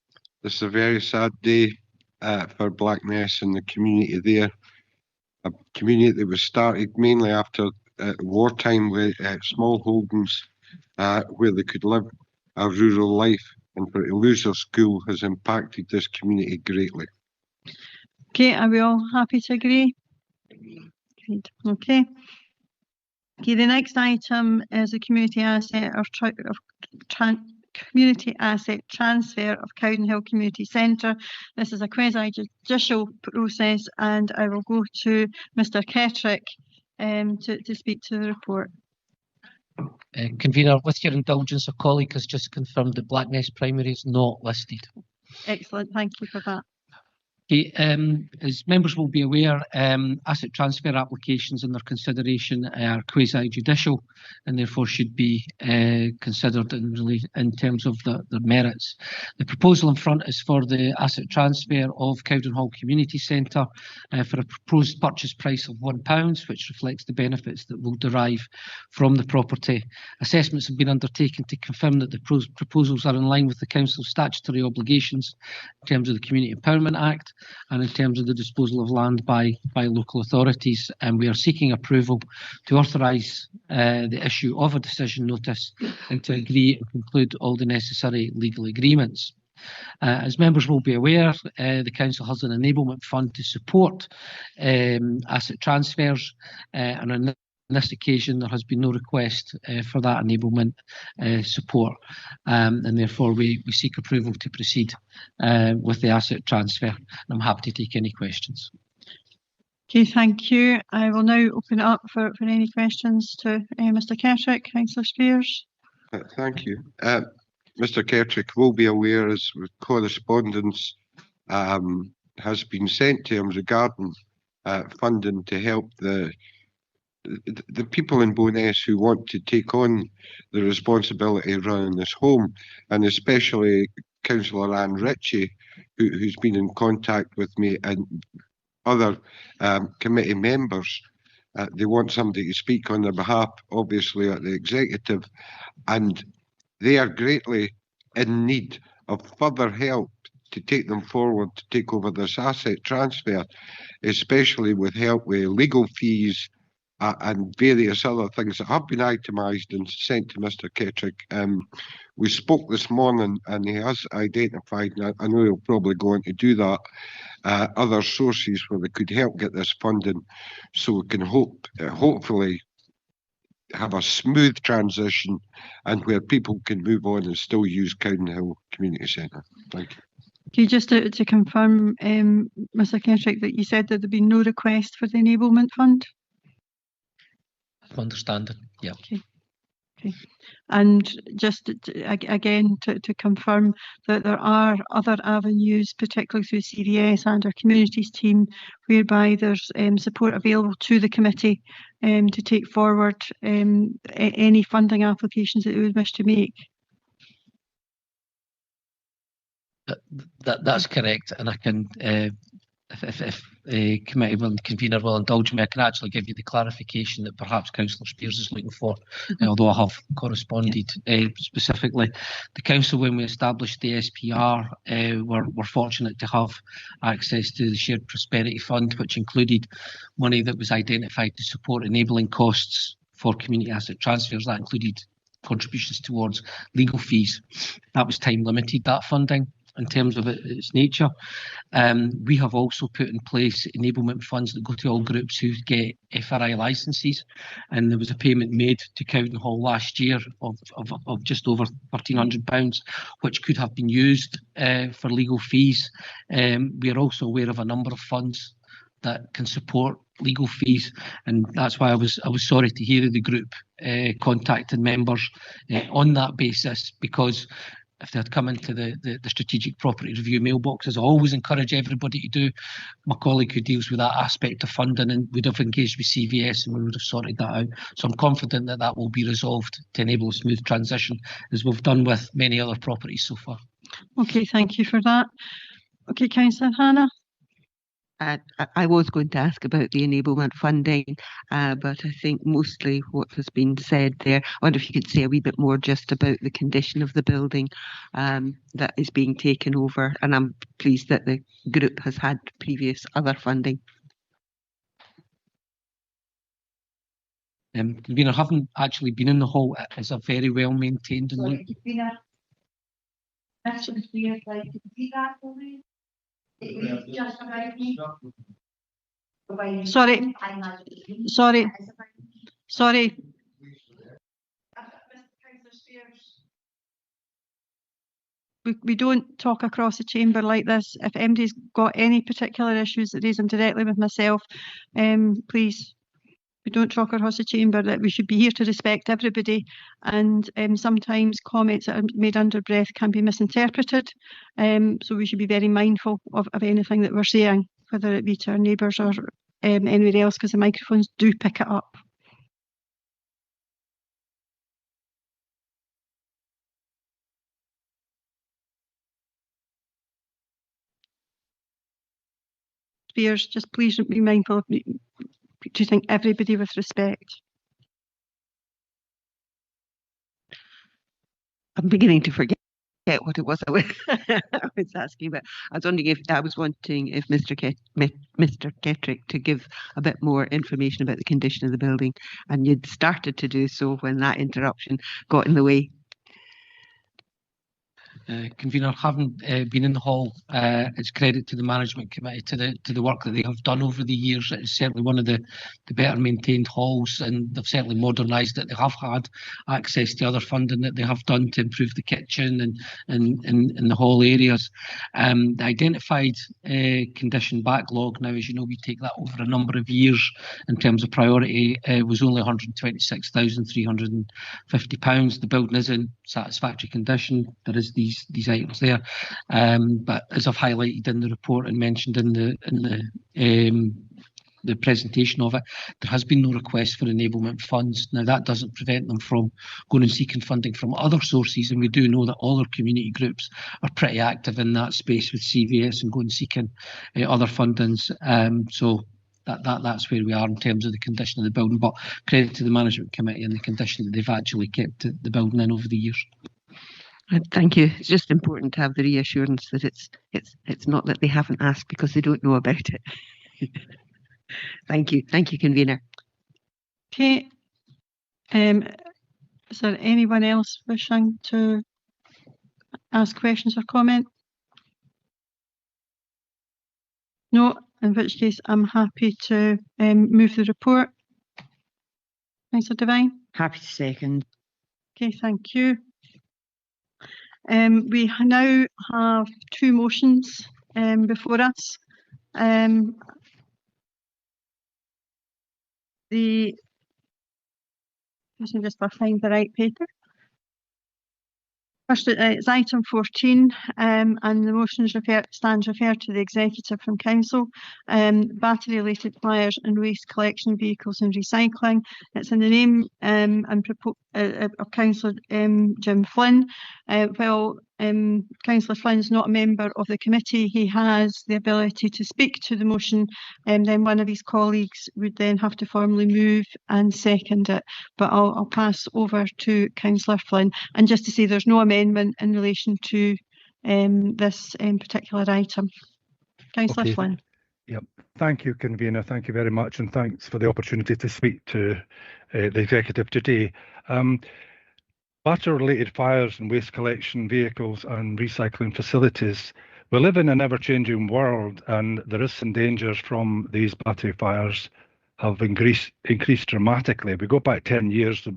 This is a very sad day for Blackness and the community there. A community that was started mainly after wartime with small holdings where they could live a rural life, and for to lose their school has impacted this community greatly. Okay, are we all happy to agree? Great. Okay. Okay, the next item is a community asset community asset transfer of Cowdenhill Community Centre. This is a quasi-judicial process, and I will go to Mr. Kettrick to speak to the report. Convener, with your indulgence, a colleague has just confirmed that Blackness Primary is not listed. Excellent, thank you for that. Okay, as members will be aware, asset transfer applications and their consideration are quasi-judicial and therefore should be considered in terms of their merits. The proposal in front is for the asset transfer of Cowdenhall Community Centre for a proposed purchase price of £1, which reflects the benefits that will derive from the property. Assessments have been undertaken to confirm that the proposals are in line with the Council's statutory obligations in terms of the Community Empowerment Act and in terms of the disposal of land by local authorities, and we are seeking approval to authorise the issue of a decision notice and to agree and conclude all the necessary legal agreements. As members will be aware, the Council has an enablement fund to support asset transfers, and on this occasion there has been no request for that enablement support, and therefore we seek approval to proceed with the asset transfer. And I'm happy to take any questions. Okay, thank you. I will now open it up for any questions to Mr. Kettrick. Councillor Spears. Thank you. Mr. Kettrick will be aware as correspondence has been sent to him regarding funding to help the people in Bo'ness who want to take on the responsibility of running this home, and especially Councillor Anne Ritchie, who's been in contact with me and other committee members. They want somebody to speak on their behalf, obviously, at the executive, and they are greatly in need of further help to take them forward to take over this asset transfer, especially with help with legal fees and various other things that have been itemised and sent to Mr. Kettrick. We spoke this morning and he has identified, and I know he'll probably go on to do that, other sources where they could help get this funding, so we can hopefully have a smooth transition and where people can move on and still use Cowdenhill Community Centre. Thank you. Okay, just to confirm, Mr. Kettrick, that you said that there'd be no request for the enablement fund? Understand it, yeah. Okay. And just again to confirm that there are other avenues, particularly through CVS and our communities team, whereby there's support available to the committee to take forward any funding applications that they would wish to make. That's correct, and I can, if the committee will, convener will indulge me, I can actually give you the clarification that perhaps Councillor Spears is looking for, although I have corresponded specifically. The council, when we established the SPR, were fortunate to have access to the Shared Prosperity Fund, which included money that was identified to support enabling costs for community asset transfers. That included contributions towards legal fees. That was time limited, that funding, in terms of its nature. We have also put in place enablement funds that go to all groups who get FRI licences, and there was a payment made to Cowden Hall last year of just over £1,300, which could have been used for legal fees. We are also aware of a number of funds that can support legal fees, and that's why I was sorry to hear the group contacting members on that basis, because if they had come into the strategic property review mailboxes, I always encourage everybody to do. My colleague who deals with that aspect of funding and would have engaged with CVS, and we would have sorted that out. So I'm confident that that will be resolved to enable a smooth transition, as we've done with many other properties so far. Okay, thank you for that. Okay, Councillor Hannah. I was going to ask about the enablement funding, but I think mostly what has been said there. I wonder if you could say a wee bit more just about the condition of the building that is being taken over. And I'm pleased that the group has had previous other funding. I haven't actually been in the hall. It's a very well maintained and Sorry. We don't talk across the chamber like this. If MD's got any particular issues, raise them directly with myself. Please, we don't talk across the chamber. That we should be here to respect everybody, and sometimes comments that are made under breath can be misinterpreted. So we should be very mindful of anything that we're saying, whether it be to our neighbours or anywhere else, because the microphones do pick it up. Spears, just please be mindful of treating everybody with respect. I'm beginning to forget what it was I was asking about. I was wondering if Mr. Kettrick to give a bit more information about the condition of the building, and you'd started to do so when that interruption got in the way. Convener, having been in the hall, it's credit to the management committee to the work that they have done over the years. It's certainly one of the better maintained halls, and they've certainly modernised it. They have had access to other funding that they have done to improve the kitchen and the hall areas. The identified condition backlog, now as you know, we take that over a number of years in terms of priority, was only £126,350. The building is in satisfactory condition. There is these items there, but as I've highlighted in the report and mentioned in the presentation of it, there has been no request for enablement funds. Now that doesn't prevent them from going and seeking funding from other sources, and we do know that all our community groups are pretty active in that space with CVS and going seeking other fundings. So that's where we are in terms of the condition of the building, but credit to the management committee and the condition that they've actually kept the building in over the years. Thank you. It's just important to have the reassurance that it's not that they haven't asked because they don't know about it. Thank you, convener. Okay. Is there anyone else wishing to ask questions or comment? No, in which case I'm happy to move the report. Councillor Devine? Happy to second. Okay, thank you. We now have two motions before us. The Just to find the right paper. First, it's item 14, and the motion stands referred to the executive from council. Battery-related flyers and waste collection vehicles and recycling. It's in the name of Councillor Jim Flynn. While Councillor Flynn is not a member of the committee, he has the ability to speak to the motion, and then one of his colleagues would then have to formally move and second it. But I'll pass over to Councillor Flynn. And just to say, there's no amendment in relation to this particular item. Councillor Flynn. Yep. Thank you, Convener. Thank you very much, and thanks for the opportunity to speak to the executive today. Battery-related fires and waste collection vehicles and recycling facilities. We live in an ever-changing world, and the risks and dangers from these battery fires have increased dramatically. If we go back 10 years,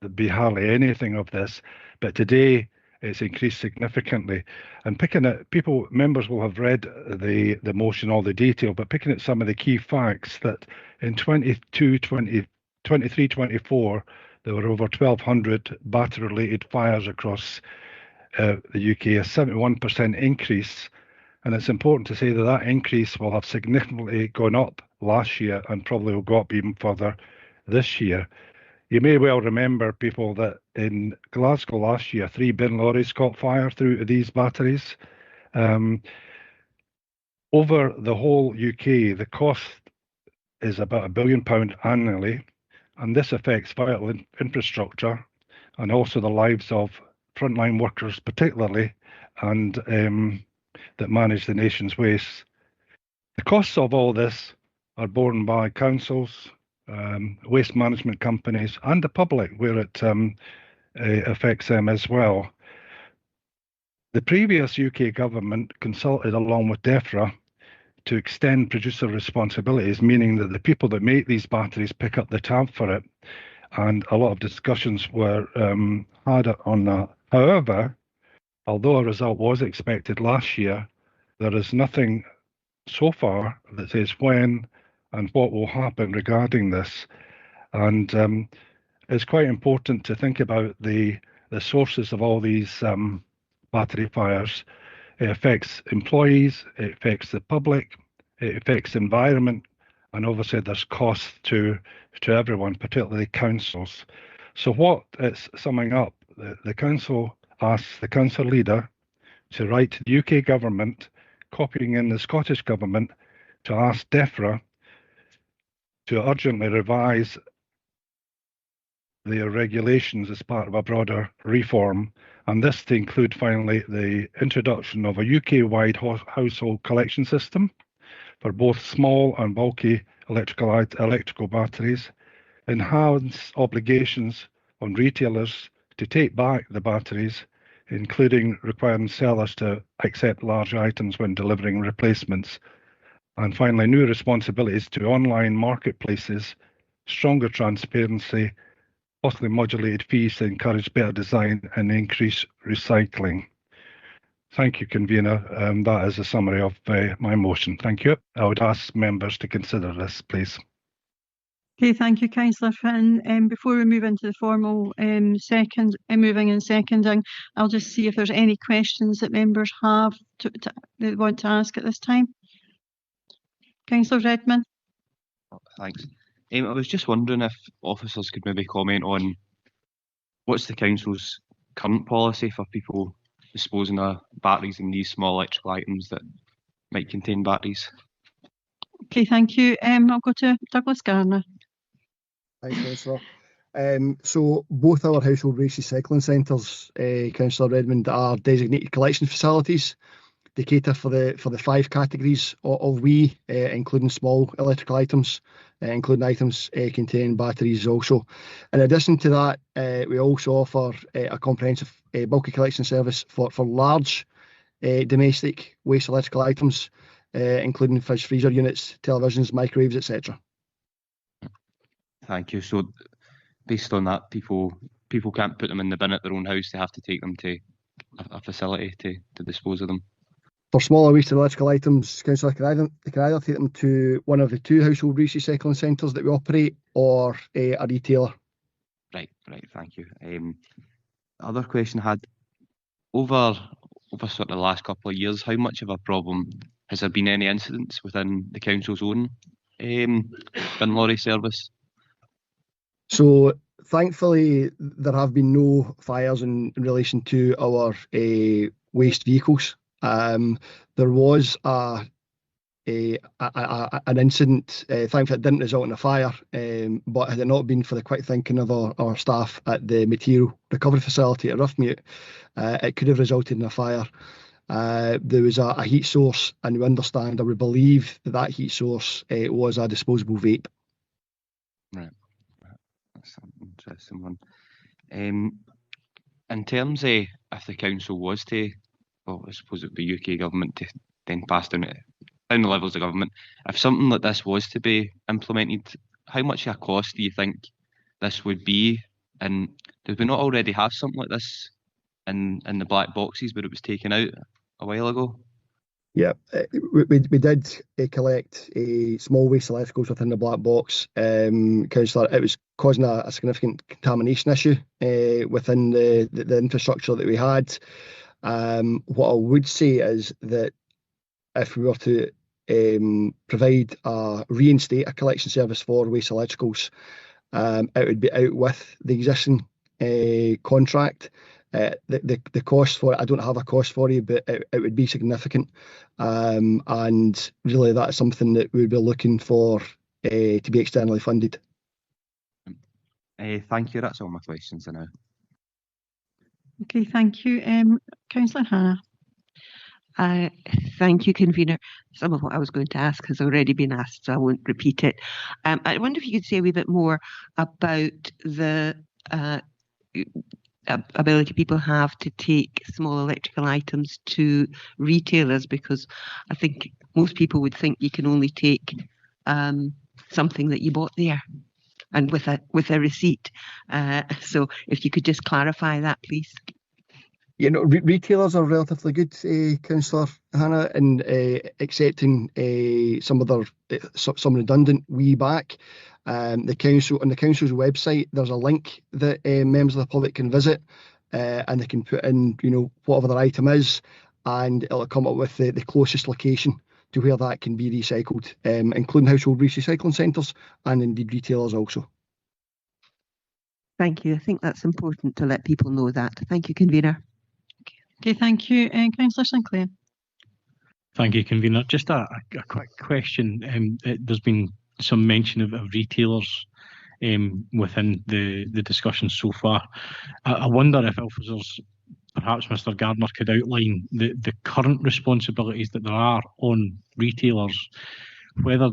there'd be hardly anything of this, but today it's increased significantly. And picking at members will have read the motion, all the detail, but picking at some of the key facts that in 23-24, there were over 1,200 battery-related fires across the UK, a 71% increase. And it's important to say that that increase will have significantly gone up last year and probably will go up even further this year. You may well remember, people, that in Glasgow last year, 3 bin lorries caught fire through these batteries. Over the whole UK, the cost is about £1 billion annually, and this affects vital infrastructure and also the lives of frontline workers particularly, and that manage the nation's waste. The costs of all this are borne by councils, waste management companies and the public, where it affects them as well. The previous UK government consulted along with DEFRA to extend producer responsibilities, meaning that the people that make these batteries pick up the tab for it, and a lot of discussions were had on that. However, although a result was expected last year, there is nothing so far that says when and what will happen regarding this. And it's quite important to think about the sources of all these battery fires. It affects employees, it affects the public, it affects the environment, and obviously there's costs to everyone, particularly councils. So what it's summing up, the council asks the council leader to write to the UK government, copying in the Scottish government, to ask DEFRA to urgently revise their regulations as part of a broader reform, and this to include finally the introduction of a UK-wide household collection system for both small and bulky electrical batteries, enhance obligations on retailers to take back the batteries, including requiring sellers to accept large items when delivering replacements, and finally new responsibilities to online marketplaces, stronger transparency, possibly modulated fees to encourage better design and increase recycling. Thank you, Convener. That is a summary of my motion. Thank you. I would ask members to consider this, please. Okay, thank you, Councillor Finn. Before we move into the formal moving and seconding, I'll just see if there's any questions that members have that want to ask at this time. Councillor Redman. Thanks. I was just wondering if officers could maybe comment on what's the council's current policy for people disposing of batteries in these small electrical items that might contain batteries. Okay, thank you. I'll go to Douglas Garner. Thanks, Councillor. So both our household waste recycling centres, Councillor Redmond, are designated collection facilities. They cater for the 5 categories of WEEE, including small electrical items, including items containing batteries also. In addition to that, we also offer a comprehensive bulky collection service for large domestic waste electrical items, including fridge freezer units, televisions, microwaves, etc. Thank you. So based on that, people can't put them in the bin at their own house, they have to take them to a facility to dispose of them. For smaller waste electrical items, Councillor, they can either take them to one of the 2 household waste recycling centres that we operate, or a retailer. Right, Right, thank you. The other question I had, over sort of the last couple of years, how much of a problem has there been any incidents within the council's own bin lorry service? So thankfully, there have been no fires in relation to our waste vehicles. There was an incident, thankfully it didn't result in a fire, but had it not been for the quick thinking of our staff at the material recovery facility at Roughmute, it could have resulted in a fire. There was a heat source, and we understand, or we believe, that heat source was a disposable vape. Right, that's an interesting one. In terms of if the council was to, well, I suppose it would be UK government to then pass down the levels of government, if something like this was to be implemented, how much of a cost do you think this would be? And did we not already have something like this in the black boxes where it was taken out a while ago? Yeah, we did collect small waste electricals within the black box, Councillor. It was causing a significant contamination issue within the infrastructure that we had. What I would say is that if we were to reinstate a collection service for waste electricals, it would be out with the existing contract. The cost for it, I don't have a cost for you, but it would be significant. And really that's something that we'd be looking for to be externally funded. Thank you, that's all my questions now. Okay, thank you. Councillor Hannah. Thank you, Convener. Some of what I was going to ask has already been asked, so I won't repeat it. I wonder if you could say a wee bit more about the ability people have to take small electrical items to retailers, because I think most people would think you can only take something that you bought there and with a receipt. So if you could just clarify that, please. You know, retailers are relatively good, Councillor Hannah, in accepting some of their some redundant back. The council's website, there's a link that members of the public can visit, and they can put in, you know, whatever their item is, and it'll come up with the closest location to where that can be recycled, including household recycling centres and indeed retailers also. Thank you. I think that's important to let people know that. Thank you, Convener. Okay, thank you. Councillor Sinclair. Thank you, Convener. Just a quick question. There's been some mention of retailers within the discussion so far. I wonder if officers, perhaps Mr Gardner, could outline the current responsibilities that there are on retailers, whether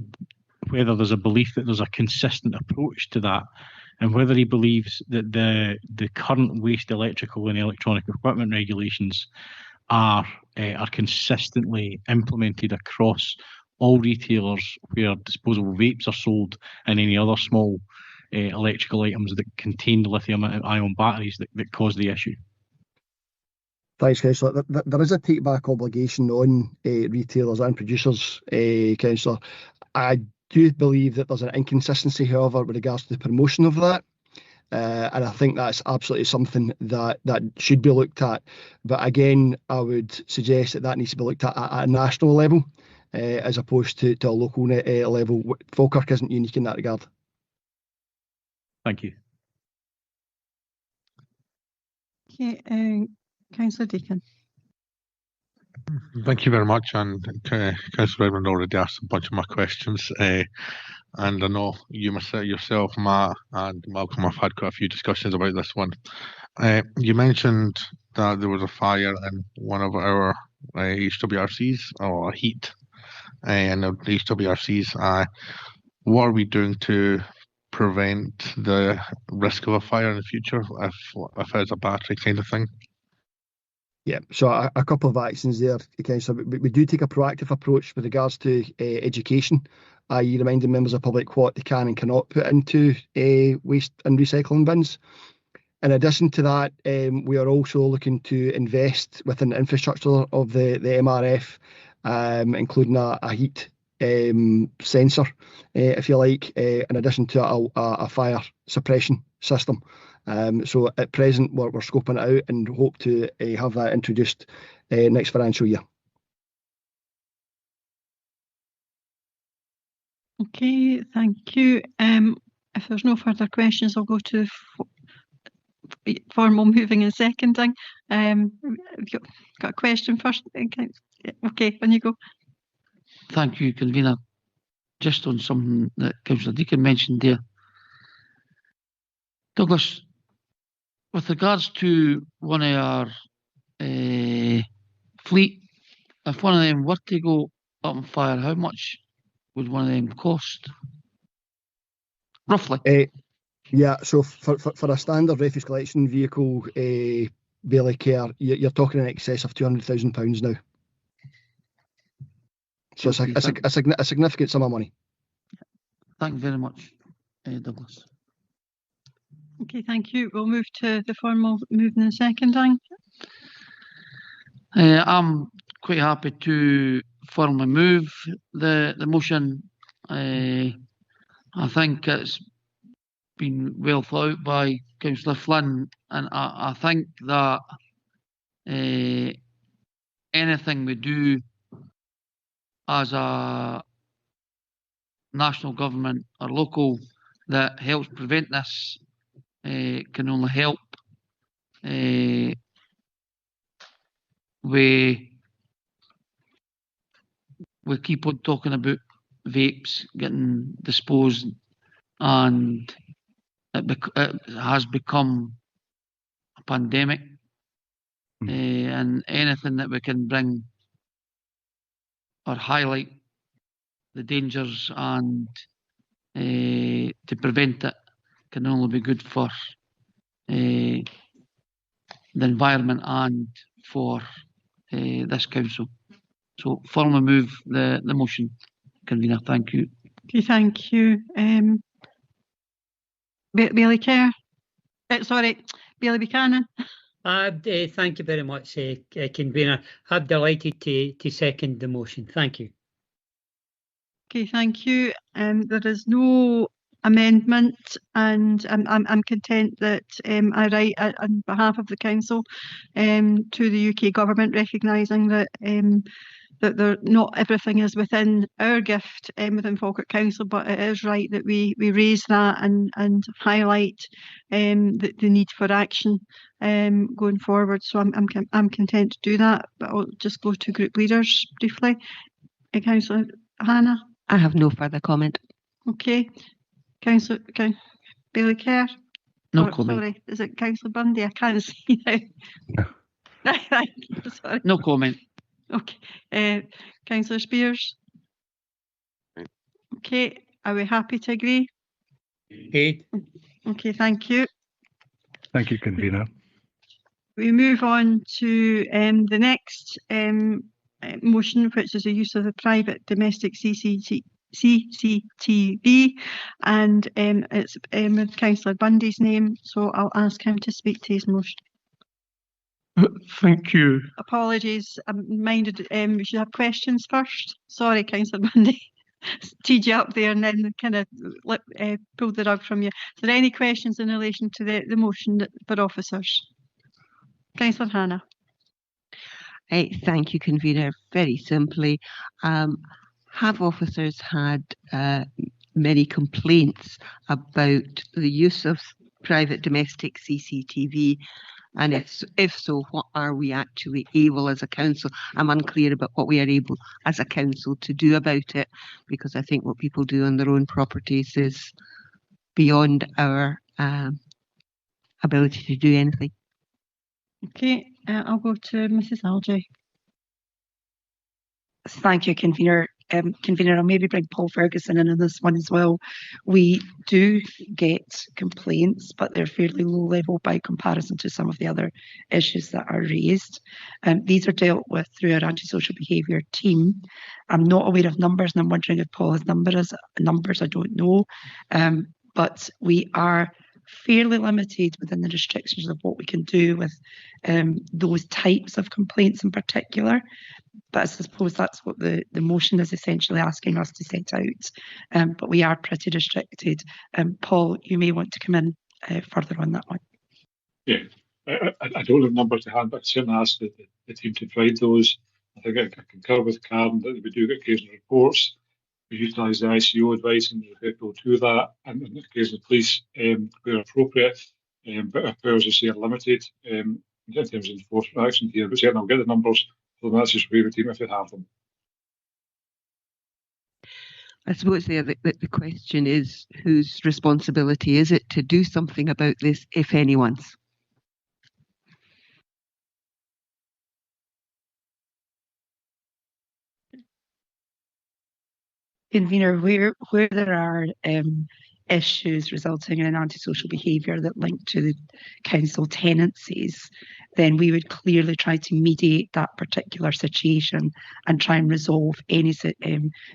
there's a belief that there's a consistent approach to that, and whether he believes that the current waste electrical and electronic equipment regulations are consistently implemented across all retailers where disposable vapes are sold and any other small electrical items that contain lithium-ion batteries that cause the issue. Thanks, Councillor. There is a take-back obligation on retailers and producers, Councillor. I do believe that there's an inconsistency, however, with regards to the promotion of that. And I think that's absolutely something that should be looked at. But again, I would suggest that needs to be looked at a national level as opposed to a local level. Falkirk isn't unique in that regard. Thank you. Okay, Councillor Deacon. Thank you very much, and Councillor Redmond already asked a bunch of my questions, and I know you yourself, Matt, and Malcolm have had quite a few discussions about this one. You mentioned that there was a fire in one of our HWRCs, or a heat in the HWRCs. What are we doing to prevent the risk of a fire in the future if it's a battery kind of thing? Yeah, so a couple of actions there, Councillor. We do take a proactive approach with regards to education, i.e. reminding members of the public what they can and cannot put into waste and recycling bins. In addition to that, we are also looking to invest within the infrastructure of the MRF, including a heat sensor, if you like, in addition to a fire suppression system. So at present, we're scoping it out and hope to have that introduced next financial year. Okay, thank you. If there's no further questions, I'll go to formal moving and seconding. Have you got a question first? Okay, when you go. Thank you, Convener. Just on something that Councillor Deacon mentioned there. Douglas, with regards to one of our fleet, if one of them were to go up on fire, how much would one of them cost? Roughly. Yeah, so for a standard refuse collection vehicle, Bailey Care, you're talking in excess of £200,000 now. So it's a significant sum of money. Thank you very much, Douglas. Okay, thank you. We'll move to the formal moving and seconding. I'm quite happy to formally move the motion. I think it's been well thought out by Councillor Flynn, and I think that anything we do as a national government or local that helps prevent this can only help. We keep on talking about vapes getting disposed, and it has become a pandemic. And anything that we can bring or highlight the dangers and to prevent it can only be good for the environment and for this council. So formally move the motion, Convener. Thank you. Okay, thank you. Bailey Kerr. Sorry, Bailey Buchanan. Thank you very much, Convener. I'm delighted to second the motion. Thank you. Okay, thank you. There is no amendment, and I'm content that I write on behalf of the council to the UK government, recognising that that not everything is within our gift within Falkirk Council, but it is right that we raise that and highlight the need for action going forward. So I'm content to do that, but I'll just go to group leaders briefly. Councillor Hannah. I have no further comment. Okay. Councillor Bailey Kerr. No comment. Sorry, is it Councillor Bundy? I can't see now. Thank you. Sorry. No comment. Okay. Councillor Spears. Okay. Are we happy to agree? Okay. Thank you. Thank you, Convener. We move on to the next motion, which is the use of the private domestic CCTV, and it's with Councillor Bundy's name, so I'll ask him to speak to his motion. Thank you. Apologies, I'm minded we should have questions first. Sorry, Councillor Bundy. Teed you up there and then kind of pulled the rug from you. Is there any questions in relation to the motion for officers? Councillor Hannah. Thank you, Convener. Very simply, have officers had many complaints about the use of private domestic CCTV? And if so, what are we actually able as a council? I'm unclear about what we are able as a council to do about it, because I think what people do on their own properties is beyond our ability to do anything. Okay, I'll go to Mrs. Algie. Thank you, Convener. Convener, I'll maybe bring Paul Ferguson in on this one as well. We do get complaints, but they're fairly low level by comparison to some of the other issues that are raised. These are dealt with through our antisocial behaviour team. I'm not aware of numbers, and I'm wondering if Paul has numbers. I don't know. But we are fairly limited within the restrictions of what we can do with those types of complaints in particular. But I suppose that's what the motion is essentially asking us to set out. But we are pretty restricted. Paul, you may want to come in further on that one. Yeah, I don't have numbers to hand, but I certainly ask the team to provide those. I think I concur with Karen that we do get occasional reports. We utilise the ICO advice and refer people to that, and occasionally police where appropriate. But our powers, as I say, are limited in terms of enforcement action here. But certainly I'll get the numbers for the Manchester Waiver team if they have them. I suppose there the question is, whose responsibility is it to do something about this, if anyone's? Convener, where there are issues resulting in antisocial behaviour that link to the council tenancies, then we would clearly try to mediate that particular situation and try and resolve any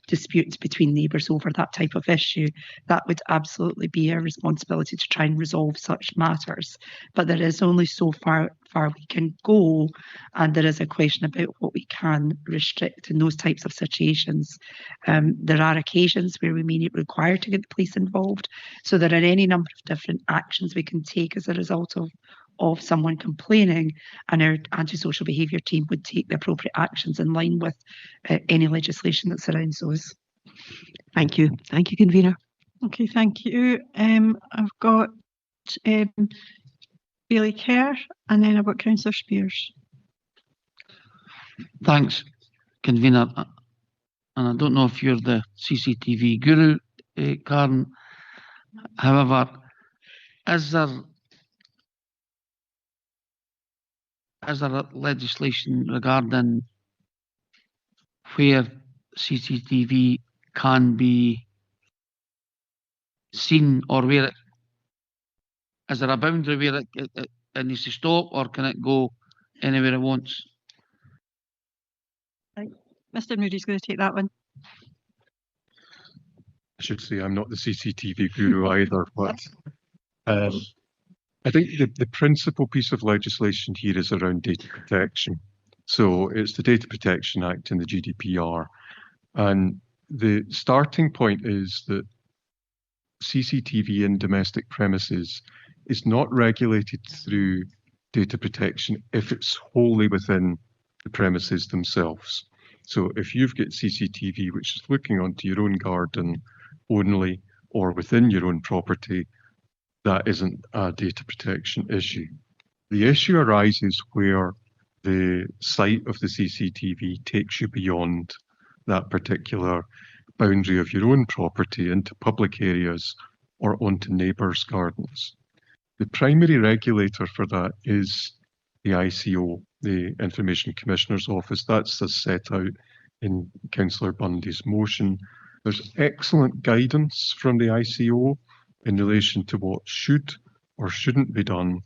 disputes between neighbours over that type of issue. That would absolutely be our responsibility to try and resolve such matters. But there is only so far we can go, and there is a question about what we can restrict in those types of situations. There are occasions where we may require to get the police involved, so there are any number of different actions we can take as a result of someone complaining, and our antisocial behaviour team would take the appropriate actions in line with any legislation that surrounds those. Thank you. Thank you, Convener. Okay, thank you. I've got Bailey Kerr, and then I've got Councillor Spears. Thanks, Convener. And I don't know if you're the CCTV guru, Karen. However, is there legislation regarding where CCTV can be seen, or where is there a boundary where it needs to stop, or can it go anywhere it wants? Right. Mr. Moody's going to take that one. I should say I'm not the CCTV guru either, but I think the principal piece of legislation here is around data protection. So it's the Data Protection Act and the GDPR. And the starting point is that CCTV in domestic premises is not regulated through data protection if it's wholly within the premises themselves. So if you've got CCTV which is looking onto your own garden only, or within your own property, that isn't a data protection issue. The issue arises where the site of the CCTV takes you beyond that particular boundary of your own property into public areas or onto neighbours' gardens. The primary regulator for that is the ICO, the Information Commissioner's Office. That's as set out in Councillor Bundy's motion. There's excellent guidance from the ICO in relation to what should or shouldn't be done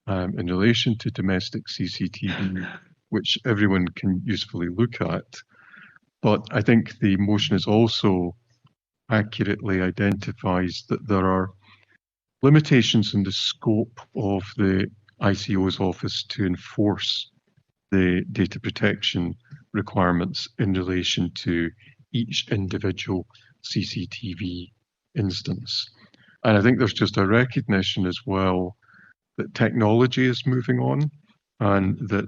in relation to domestic CCTV, which everyone can usefully look at. But I think the motion is also accurately identifies that there are limitations in the scope of the ICO's office to enforce the data protection requirements in relation to each individual CCTV instance. And I think there's just a recognition as well that technology is moving on, and that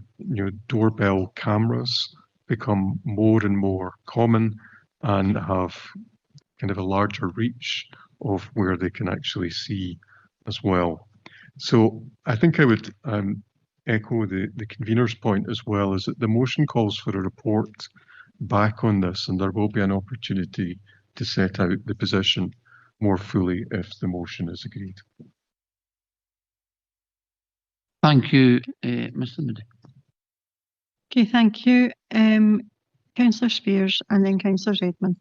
doorbell cameras become more and more common and have kind of a larger reach of where they can actually see as well. So I think I would echo the convener's point as well, is that the motion calls for a report back on this, and there will be an opportunity to set out the position more fully if the motion is agreed. Thank you, Mr. Moody. Okay, thank you. Councillor Spears and then Councillor Redmond.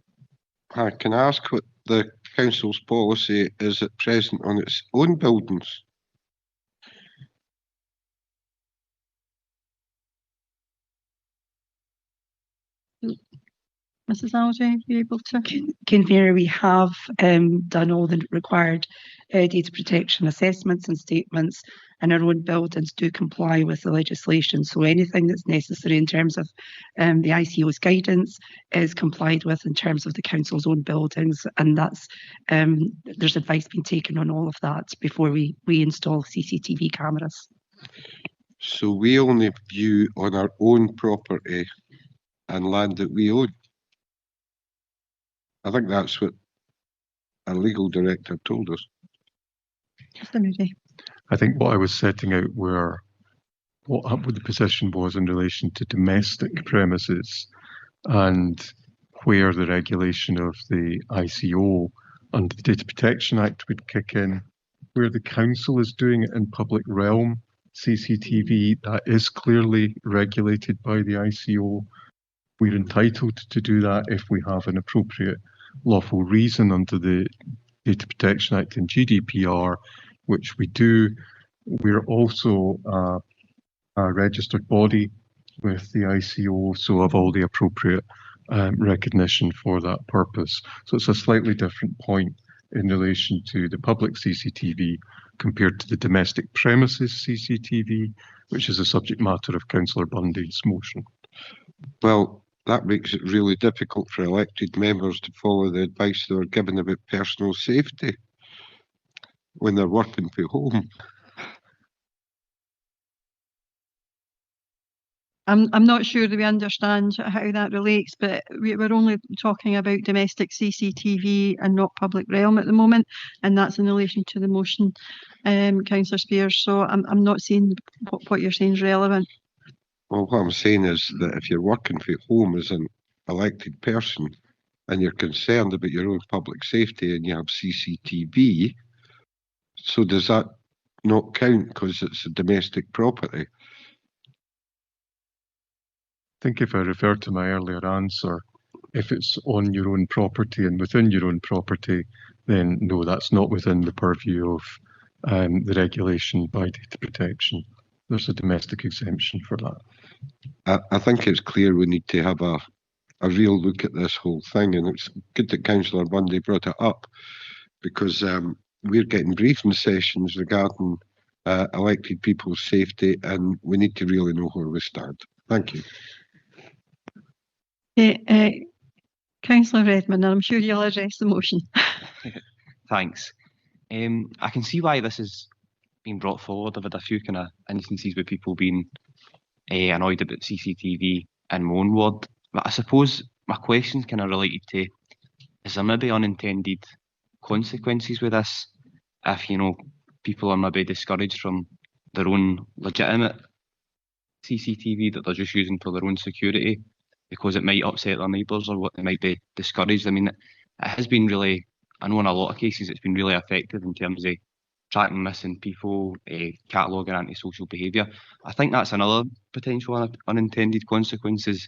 Hi, can I ask what the council's policy is at present on its own buildings? Mrs. Algie, are you able to? Convener, we have done all the required data protection assessments and statements in our own buildings do comply with the legislation. So anything that's necessary in terms of the ICO's guidance is complied with in terms of the council's own buildings, and that's there's advice being taken on all of that before we install CCTV cameras. So we only view on our own property and land that we own. I think that's what our legal director told us. Mr. Moody. I think what I was setting out were what the position was in relation to domestic premises and where the regulation of the ICO under the Data Protection Act would kick in, where the council is doing it in public realm. CCTV, that is clearly regulated by the ICO. We're entitled to do that if we have an appropriate lawful reason under the Data Protection Act and GDPR, which we do. We're also a registered body with the ICO, so have all the appropriate recognition for that purpose. So it's a slightly different point in relation to the public CCTV compared to the domestic premises CCTV, which is the subject matter of Councillor Bundy's motion. Well, that makes it really difficult for elected members to follow the advice they were given about personal safety when they're working from home. I'm not sure that we understand how that relates, but we're only talking about domestic CCTV and not public realm at the moment, and that's in relation to the motion, Councillor Spears. So I'm not seeing what you're saying is relevant. Well, what I'm saying is that if you're working from home as an elected person and you're concerned about your own public safety and you have CCTV, so does that not count because it's a domestic property? I think if I refer to my earlier answer, if it's on your own property and within your own property, then no, that's not within the purview of the regulation by data protection. There's a domestic exemption for that. I think it's clear we need to have a real look at this whole thing, and it's good that Councillor Bundy brought it up because we're getting briefing sessions regarding elected people's safety, and we need to really know where we stand. Thank you. Councillor Redmond, I'm sure you'll address the motion. Thanks. I can see why this is being brought forward. I've had a few kind of instances with people being annoyed about CCTV in my own ward. But I suppose my question's kind of related to, is there maybe unintended consequences with this if, you know, people are maybe discouraged from their own legitimate CCTV that they're just using for their own security because it might upset their neighbours or what they might be discouraged. I mean, it has been really, I know in a lot of cases it's been really effective in terms of tracking missing people, cataloguing antisocial behaviour. I think that's another potential unintended consequences.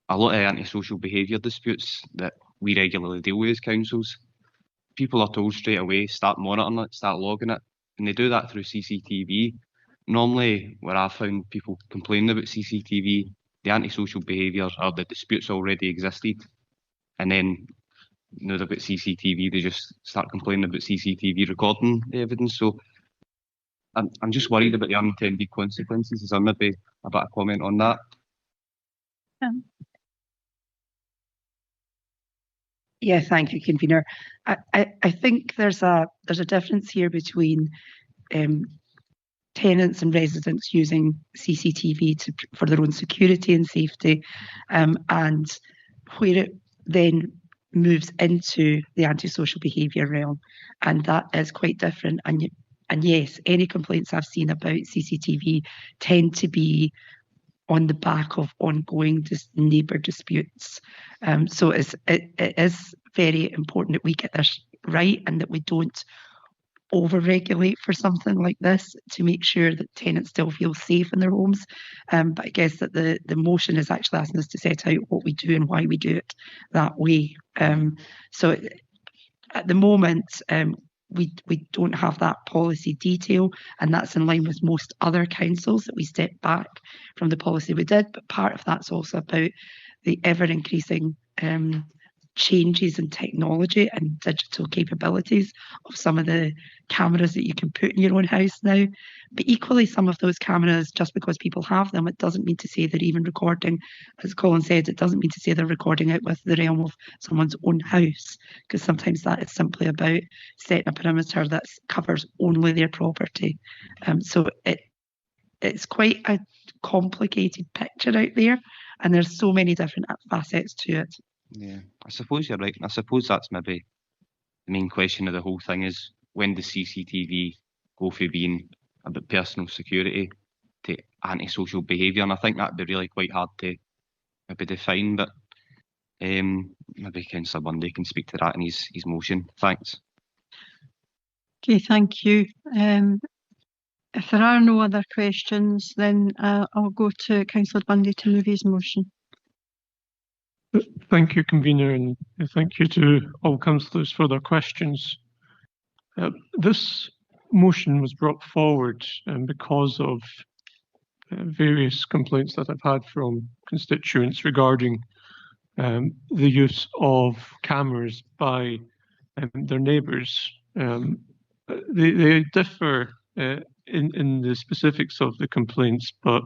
A lot of antisocial behaviour disputes that we regularly deal with as councils, people are told straight away, start monitoring it, start logging it, and they do that through CCTV. Normally, where I've found people complaining about CCTV, the antisocial behaviour or the disputes already existed, and then, you know, they've got CCTV, they just start complaining about CCTV recording the evidence. So I'm just worried about the unintended consequences. Is there maybe a bit of comment on that? Yeah, thank you, convener. I think there's a difference here between tenants and residents using CCTV for their own security and safety, and where it then moves into the antisocial behaviour realm, and that is quite different. And yes, any complaints I've seen about CCTV tend to be on the back of ongoing neighbour disputes. So it is very important that we get this right and that we don't over-regulate for something like this to make sure that tenants still feel safe in their homes. But I guess that the motion is actually asking us to set out what we do and why we do it that way. So at the moment, we don't have that policy detail, and that's in line with most other councils that we stepped back from the policy we did. But part of that's also about the ever-increasing changes in technology and digital capabilities of some of the cameras that you can put in your own house now. But equally, some of those cameras, just because people have them, it doesn't mean to say they're even recording. As Colin said, it doesn't mean to say they're recording out with the realm of someone's own house, because sometimes that is simply about setting a perimeter that covers only their property. So it's quite a complicated picture out there, and there's so many different facets to it. Yeah, I suppose you're right. I suppose that's maybe the main question of the whole thing is, when does CCTV go from being about personal security to antisocial behaviour? And I think that'd be really quite hard to maybe define, but maybe Councillor Bundy can speak to that in his motion. Thanks. Okay, thank you. If there are no other questions, then I'll go to Councillor Bundy to move his motion. Thank you, Convener, and thank you to all councillors for their questions. This motion was brought forward because of various complaints that I've had from constituents regarding the use of cameras by their neighbours. They differ in the specifics of the complaints, but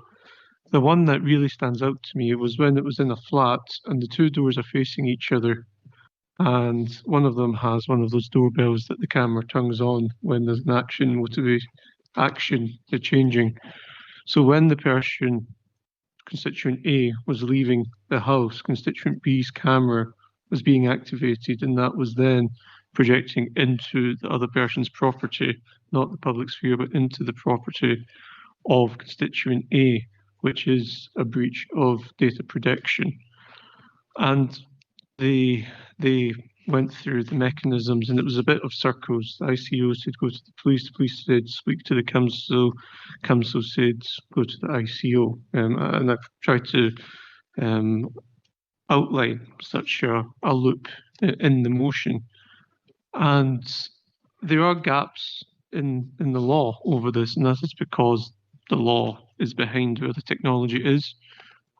the one that really stands out to me was when it was in a flat and the two doors are facing each other, and one of them has one of those doorbells that the camera turns on when there's an action changing. So when the person, constituent A, was leaving the house, constituent B's camera was being activated, and that was then projecting into the other person's property, not the public sphere, but into the property of constituent A, which is a breach of data protection. And they went through the mechanisms, and it was a bit of circles. The ICO said go to the police said speak to the council said go to the ICO. And I've tried to outline such a loop in the motion. And there are gaps in the law over this, and that is because the law is behind where the technology is,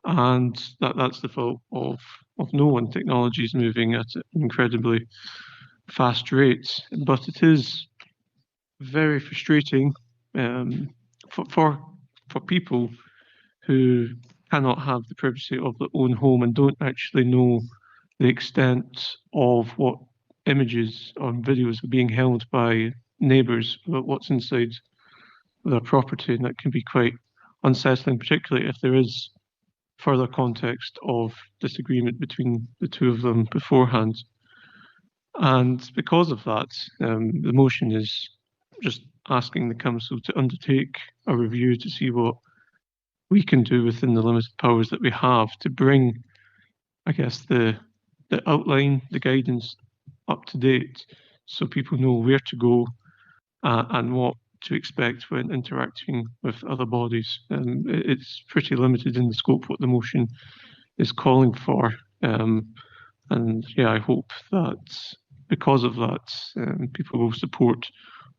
and that's the fault of no one. Technology is moving at incredibly fast rates, but it is very frustrating for people who cannot have the privacy of their own home and don't actually know the extent of what images or videos are being held by neighbours about what's inside their property, and that can be quite unsettling, particularly if there is further context of disagreement between the two of them beforehand. And because of that, the motion is just asking the council to undertake a review to see what we can do within the limited powers that we have to bring, I guess, the outline, the guidance up to date, so people know where to go and what to expect when interacting with other bodies. It's pretty limited in the scope what the motion is calling for. And yeah, I hope that because of that, people will support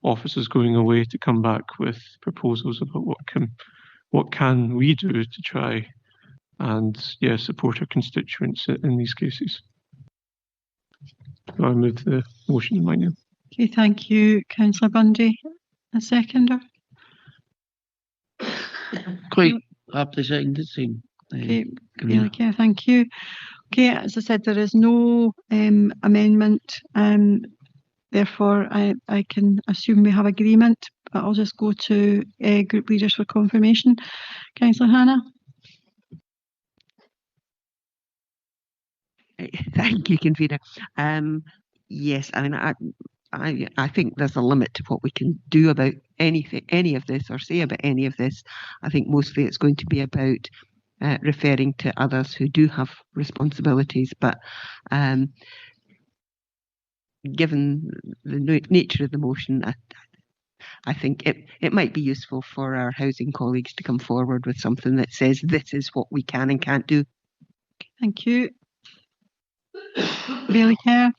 officers going away to come back with proposals about what can we do to try and support our constituents in these cases. So I move the motion in my name. Okay, thank you, Councillor Bundy. A seconder? Quite aptly seconded, same. Okay, really care, thank you. Okay, as I said, there is no amendment, therefore I can assume we have agreement, but I'll just go to group leaders for confirmation. Councillor Hannah? Thank you, Convener. Yes, I mean, I think there's a limit to what we can do about any of this, or say about any of this. I think mostly it's going to be about referring to others who do have responsibilities. But given the nature of the motion, I think it might be useful for our housing colleagues to come forward with something that says this is what we can and can't do. Thank you. Really care.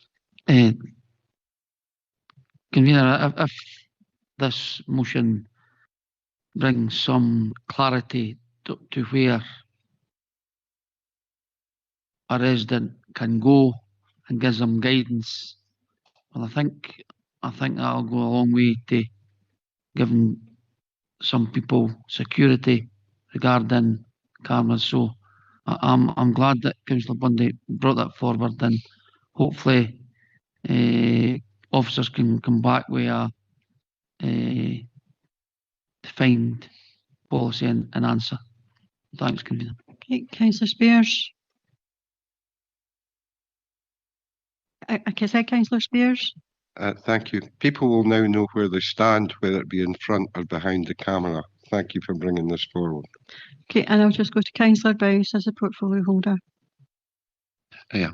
Convener, if this motion brings some clarity to where a resident can go and gives them guidance, well, I think that'll go a long way to giving some people security regarding cameras. So I'm glad that Councillor Bundy brought that forward, and hopefully officers can come back with a defined policy and answer. Thanks, Convener. Okay, Councillor Spears. Councillor Spears. Thank you. People will now know where they stand, whether it be in front or behind the camera. Thank you for bringing this forward. Okay, and I'll just go to Councillor Bowes as a portfolio holder. Yeah,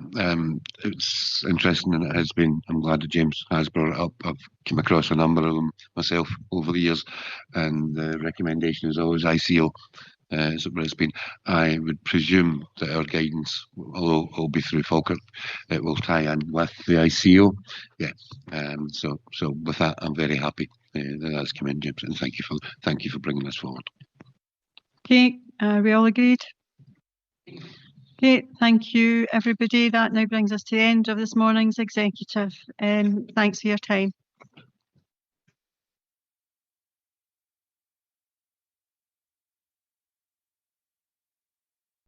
it's interesting, and it has been. I'm glad that James has brought it up. I've come across a number of them myself over the years, and the recommendation is always ICO. So where it's been. I would presume that our guidance, although it will be through Falkirk, it will tie in with the ICO. Yeah. So with that, I'm very happy that that's come in, James, and thank you for bringing this forward. Okay, we all agreed. Okay, thank you, everybody. That now brings us to the end of this morning's executive. Thanks for your time.